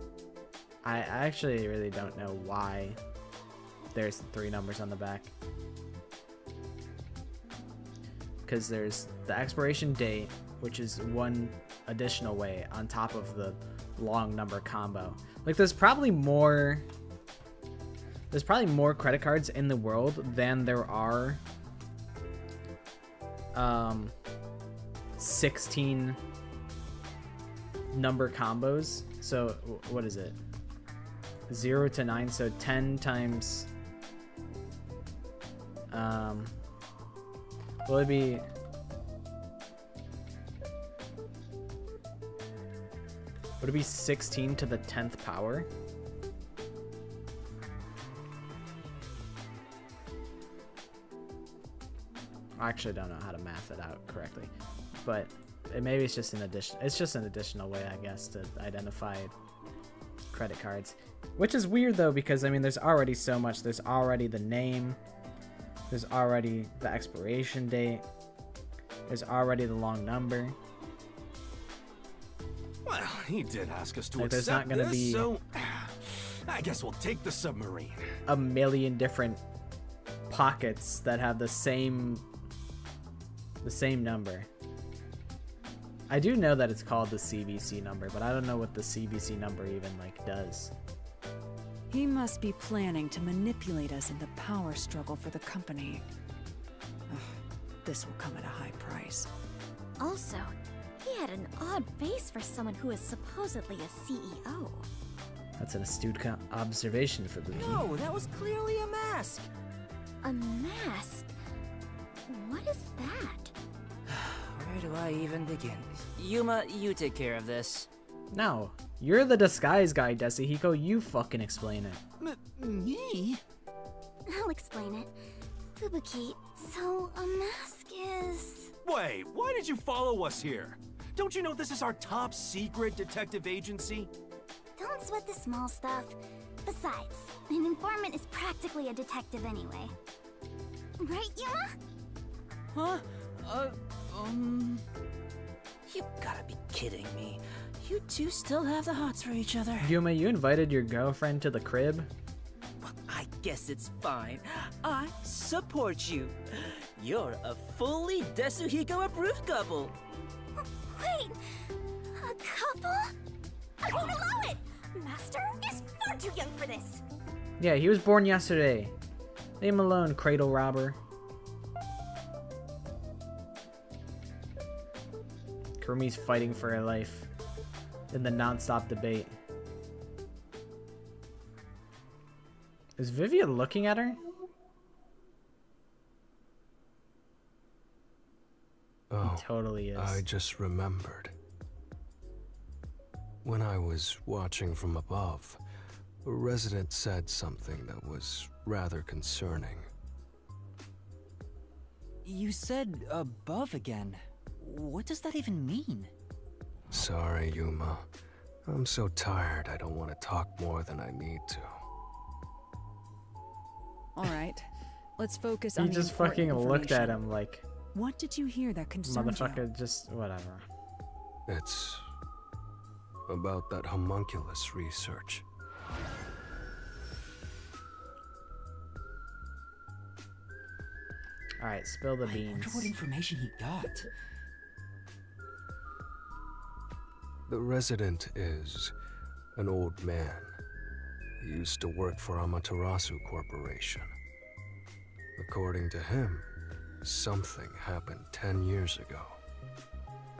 I actually really don't know why there's 3 numbers on the back. Because there's the expiration date, which is 1 additional way on top of the long number combo. Like, there's probably more credit cards in the world than there are 16 number combos. So what is it? 0 to 9, so 10 times will it be would it be 16 to the 10th power? I actually don't know how to math it out correctly, but maybe it's just an addition. It's just an additional way, I guess, to identify credit cards, which is weird though, because I mean, there's already so much. There's already the name. There's already the expiration date. There's already the long number. Well, he did ask us to Like, there's accept not gonna this, be so I guess we'll take the submarine. a million different pockets that have the same number. I do know that it's called the CVC number, but I don't know what the CVC number even like does. He must be planning to manipulate us in the power struggle for the company. Ugh, this will come at a high price. Also, he had an odd face for someone who is supposedly a CEO. That's an astute observation for Buki. No, that was clearly a mask. A mask? What is that? Where do I even begin? Yuma, you take care of this. No, you're the disguise guy, Desahiko. You fucking explain it. Me? I'll explain it. Fubuki, so a mask is... Wait, why did you follow us here? Don't you know this is our top secret detective agency? Don't sweat the small stuff. Besides, an informant is practically a detective anyway. Right, Yuma? Huh? You gotta be kidding me. You two still have the hots for each other. Yuma, you invited your girlfriend to the crib? Well, I guess it's fine. I support you. You're a fully Desuhiko approved couple. Wait, a couple? I won't allow it! Master is far too young for this. Yeah, he was born yesterday. Leave him alone, cradle robber. Kurumi's fighting for her life in the non-stop debate. Is Vivia looking at her? Oh, He totally is. I just remembered. When I was watching from above, a resident said something that was rather concerning. You said above again. What does that even mean? Sorry, Yuma. I'm so tired I don't want to talk more than I need to. All right, let's focus He on the just important fucking looked at information. him like, What did you hear that concerned you? motherfucker, just whatever. It's about that homunculus research. Alright, spill the I wonder beans. what information he got. The resident is an old man. He used to work for Amaterasu Corporation. According to him, something happened 10 years ago.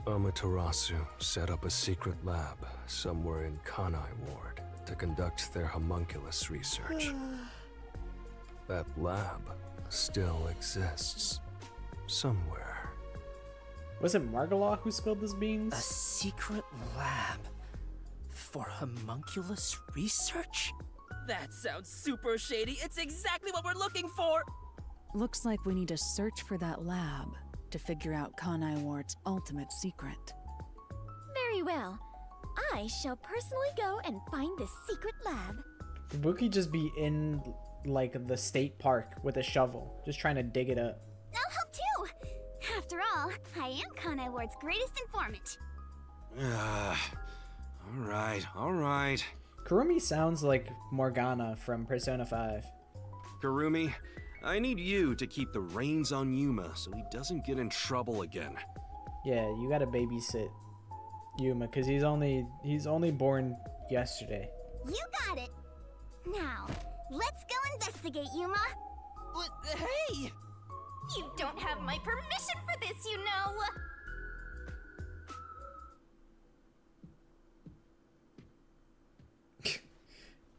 Amaterasu set up a secret lab somewhere in Kanai Ward to conduct their homunculus research. That lab still exists somewhere. Was it Margalaw who spilled his A beans? secret lab for homunculus research? That sounds super shady. It's exactly what we're looking for. Looks like we need to search for that lab to figure out Kanai Ward's ultimate secret. Very well. I shall personally go and find this secret lab. Fubuki just be in, like, the state park with a shovel, just trying to dig it up. I'll help too. After all, I am Kanai Ward's greatest informant. All right. Kurumi sounds like Morgana from Persona 5. Kurumi, I need you to keep the reins on Yuma so he doesn't get in trouble again. Yeah, you gotta babysit Yuma, because he's only born yesterday. You got it. Now, let's go investigate, Yuma. But, hey! You don't have my permission for this, you know.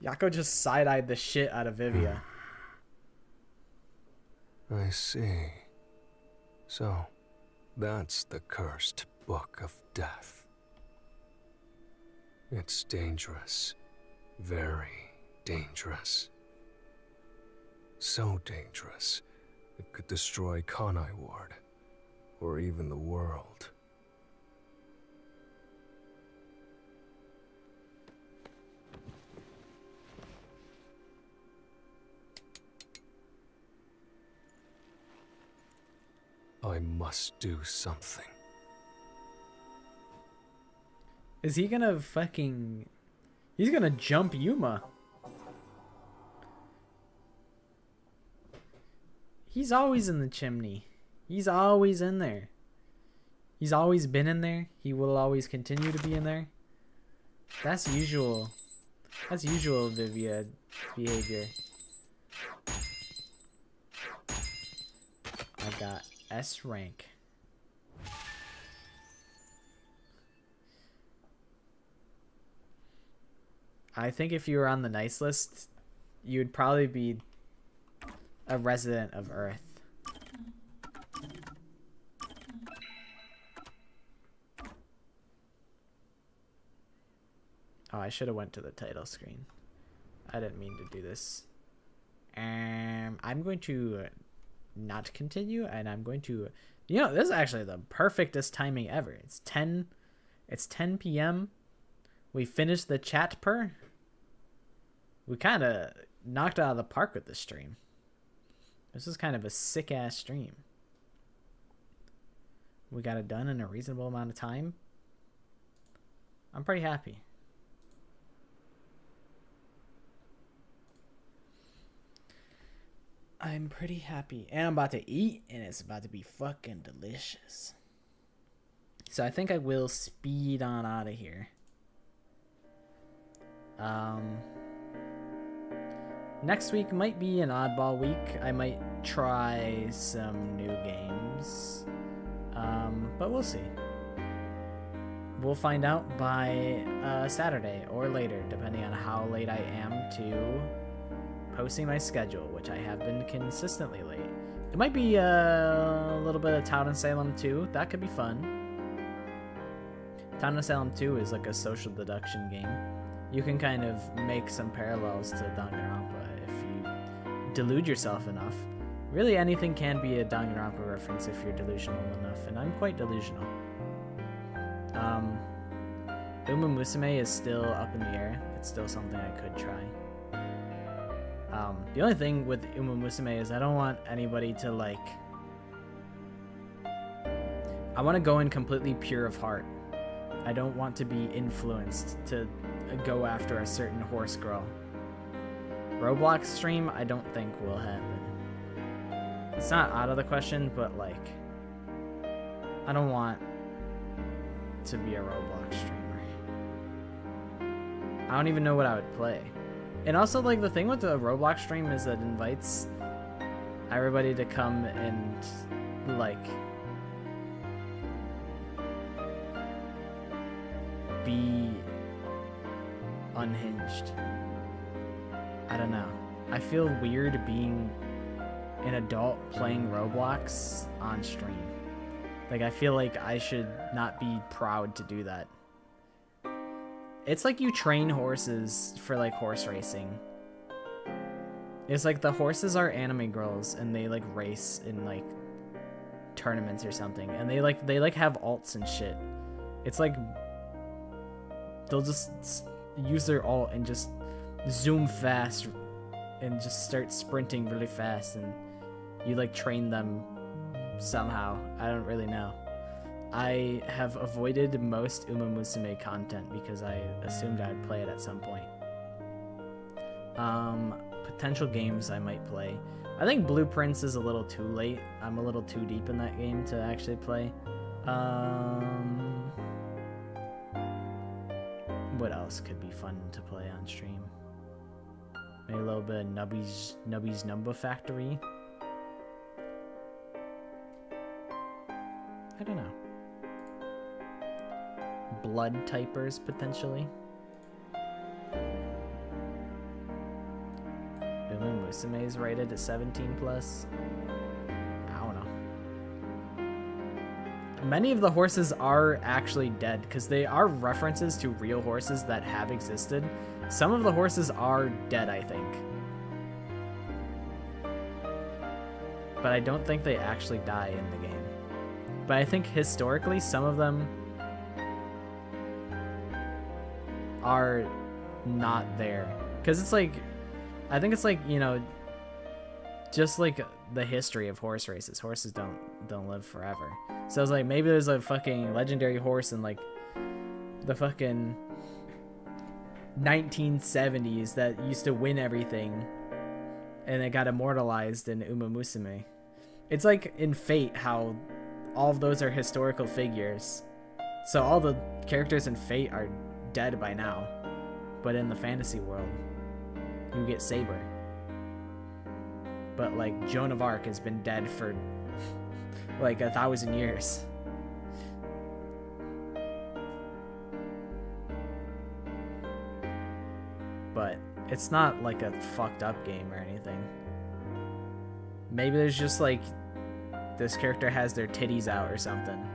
Yako just side-eyed the shit out of Vivia. I see. So, that's the cursed Book of Death. It's dangerous. Very dangerous. So dangerous, it could destroy Kanai Ward, or even the world. I must do something. Is he gonna fucking... He's gonna jump Yuma. He's always in the chimney. He's always in there. He's always been in there. He will always continue to be in there. That's usual. That's usual Vivia behavior. I got S rank. I think if you were on the nice list, you would probably be a resident of Earth. Oh, I should have went to the title screen. I didn't mean to do this. I'm going to not continue, and I'm going to... You know, this is actually the perfectest timing ever. It's 10 p.m. We finished the chat per. We kind of knocked it out of the park with this stream. This is kind of a sick-ass stream. We got it done in a reasonable amount of time. I'm pretty happy. I'm pretty happy. And I'm about to eat, and it's about to be fucking delicious. So I think I will speed on out of here. Next week might be an oddball week. I might try some new games. But we'll see. we'll find out by Saturday or later, depending on how late I am to posting my schedule, which I have been consistently late. It might be a little bit of Town of Salem 2. That could be fun. Town of Salem 2 is like a social deduction game. You can kind of make some parallels to Danganronpa if you delude yourself enough. Really, anything can be a Danganronpa reference if you're delusional enough, and I'm quite delusional. Uma Musume is still up in the air. It's still something I could try. The only thing with Uma Musume is I don't want anybody to, like... I want to go in completely pure of heart. I don't want to be influenced to go after a certain horse girl. Roblox stream, I don't think will happen. It's not out of the question, but, like... I don't want to be a Roblox streamer. I don't even know what I would play. And also, like, the thing with the Roblox stream is that it invites everybody to come and, like, be unhinged. I don't know. I feel weird being an adult playing Roblox on stream. Like, I feel like I should not be proud to do that. It's like you train horses for, like, horse racing. It's like the horses are anime girls and they, like, race in, like, tournaments or something. And they have alts and shit. It's like they'll just use their alt and just zoom fast and just start sprinting really fast, and you, like, train them somehow. I don't really know. I have avoided most Uma Musume content because I assumed I'd play it at some point. Potential games I might play. I think Blueprints is a little too late. I'm a little too deep in that game to actually play. What else could be fun to play on stream? Maybe a little bit of Nubby's Number Factory. I don't know. Blood typers, potentially. Uma Musume is rated at 17+. I don't know. Many of the horses are actually dead, because they are references to real horses that have existed. Some of the horses are dead, I think. But I don't think they actually die in the game. But I think historically, some of them are not there. Because it's like, I think it's like, you know, just like the history of horse races. Horses don't live forever. So it's like, maybe there's a fucking legendary horse in, like, the fucking 1970s that used to win everything, and it got immortalized in Uma Musume. It's like in Fate, how all of those are historical figures. So all the characters in Fate are dead by now. But in the fantasy world, you get Saber. But, like, Joan of Arc has been dead for like 1,000 years. But it's not like a fucked up game or anything. Maybe there's just, like, this character has their titties out or something,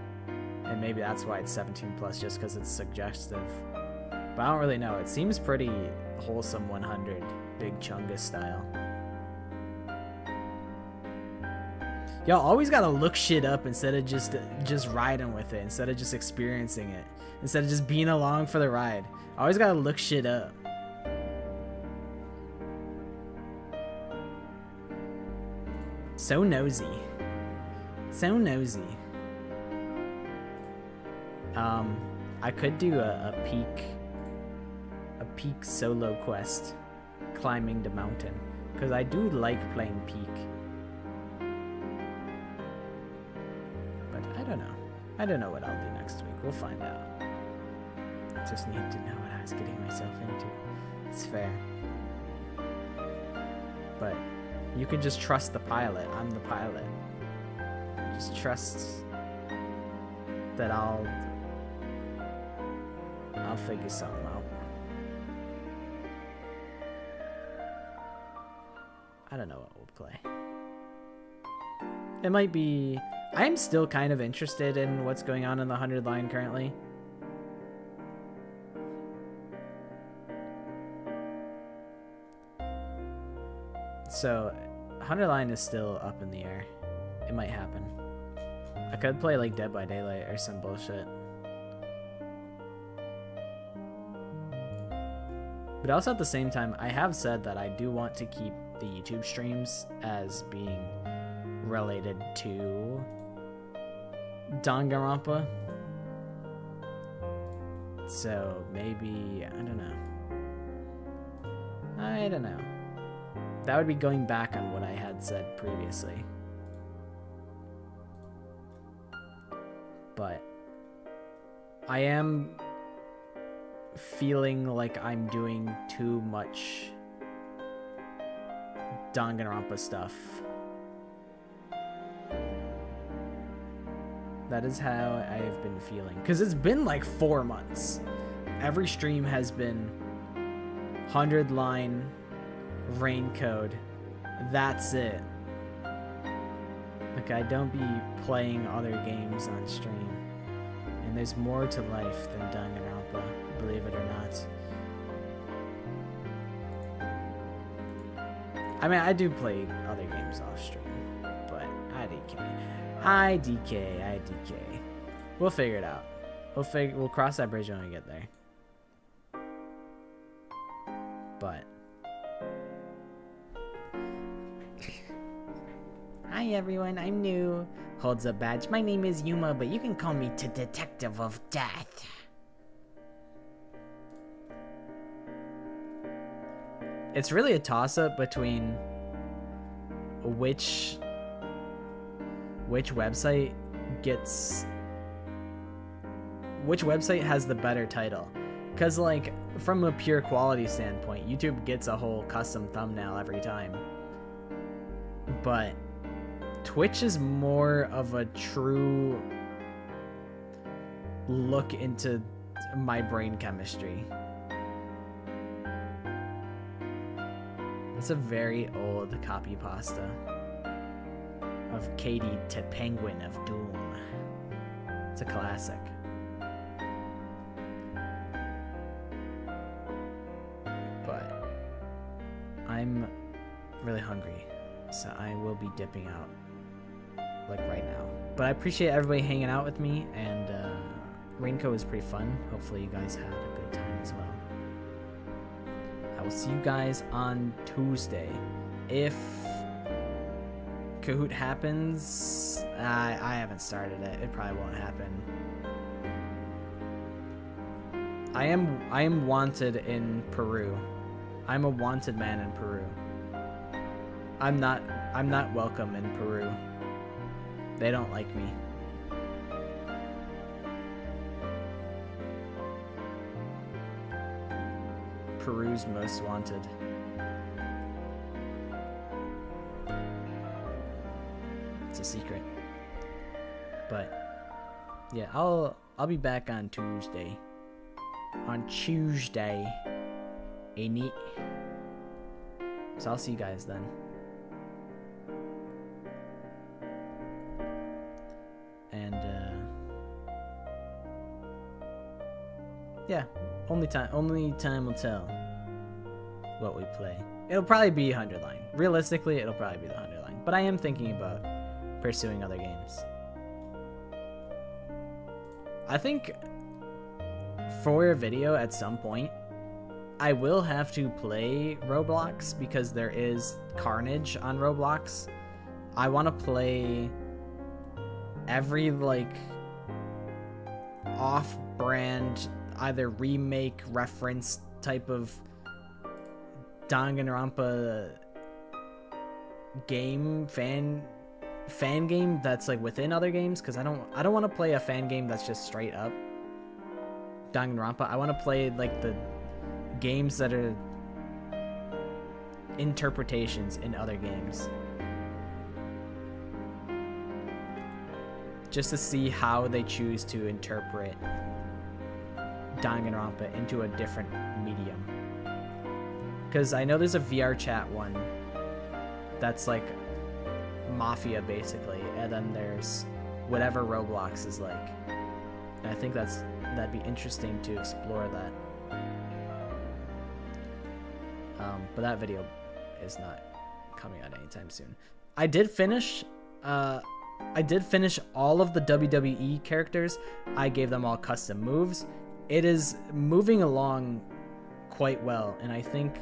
and maybe that's why it's 17+, just because it's suggestive. But I don't really know. It seems pretty wholesome 100, Big Chungus style. Y'all always gotta look shit up instead of just riding with it, instead of just experiencing it, instead of just being along for the ride. Always gotta look shit up. So nosy. So nosy. I could do a peak solo quest, climbing the mountain, because I do like playing Peak. But I don't know. I don't know what I'll do next week. We'll find out. I just need to know what I was getting myself into. It's fair. But you can just trust the pilot. I'm the pilot. Just trust that I'll I'll figure something out. I don't know what we'll play. It might be... I am still kind of interested in what's going on in the 100 line currently. So, 100 line is still up in the air. It might happen. I could play like Dead by Daylight or some bullshit. But also at the same time, I have said that I do want to keep the YouTube streams as being related to Danganronpa. So maybe, I don't know. That would be going back on what I had said previously. But I am feeling like I'm doing too much Danganronpa stuff. That is how I have been feeling. Because it's been like 4 months. Every stream has been 100 line, rain code. That's it. Like, I don't be playing other games on stream. And there's more to life than Danganronpa, believe it or not. I mean, I do play other games off stream, but I DK. We'll figure it out. We'll cross that bridge when we get there. But hi everyone, I'm new. Holds up badge. My name is Yuma, but you can call me the Detective of Death. It's really a toss-up between which website has the better title. Because, like, from a pure quality standpoint, YouTube gets a whole custom thumbnail every time. But Twitch is more of a true look into my brain chemistry. It's a very old copy pasta of Katie to Penguin of Doom. It's a classic. But I'm really hungry, so I will be dipping out like right now. But I appreciate everybody hanging out with me, and Raincoat was pretty fun. Hopefully you guys had a good time as well. I will see you guys on Tuesday. If Kahoot happens, I haven't started it. It probably won't happen. I am wanted in Peru. I'm a wanted man in Peru. I'm not welcome in Peru. They don't like me. Peru's most wanted. It's a secret. But yeah, I'll be back on Tuesday. On Tuesday. Ain't it? So I'll see you guys then. And yeah, only time will tell what we play. It'll probably be 100 line. Realistically, it'll probably be the 100 line. But I am thinking about pursuing other games. I think for a video at some point, I will have to play Roblox because there is carnage on Roblox. I want to play every like off-brand, either remake, reference type of Danganronpa game, fan game that's like within other games, because I don't want to play a fan game that's just straight up Danganronpa. I want to play like the games that are interpretations in other games, just to see how they choose to interpret Danganronpa into a different medium. Because I know there's a VR chat one that's like Mafia basically, and then there's whatever Roblox is like. And I think that'd be interesting to explore that. But that video is not coming out anytime soon. I did finish all of the WWE characters. I gave them all custom moves. It is moving along quite well, and I think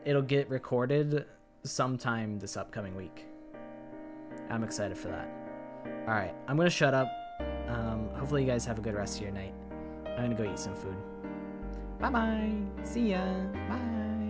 it'll get recorded sometime this upcoming week. I'm excited for that. All right, I'm gonna shut up. Hopefully you guys have a good rest of your night. I'm gonna go eat some food. Bye bye. See ya. Bye.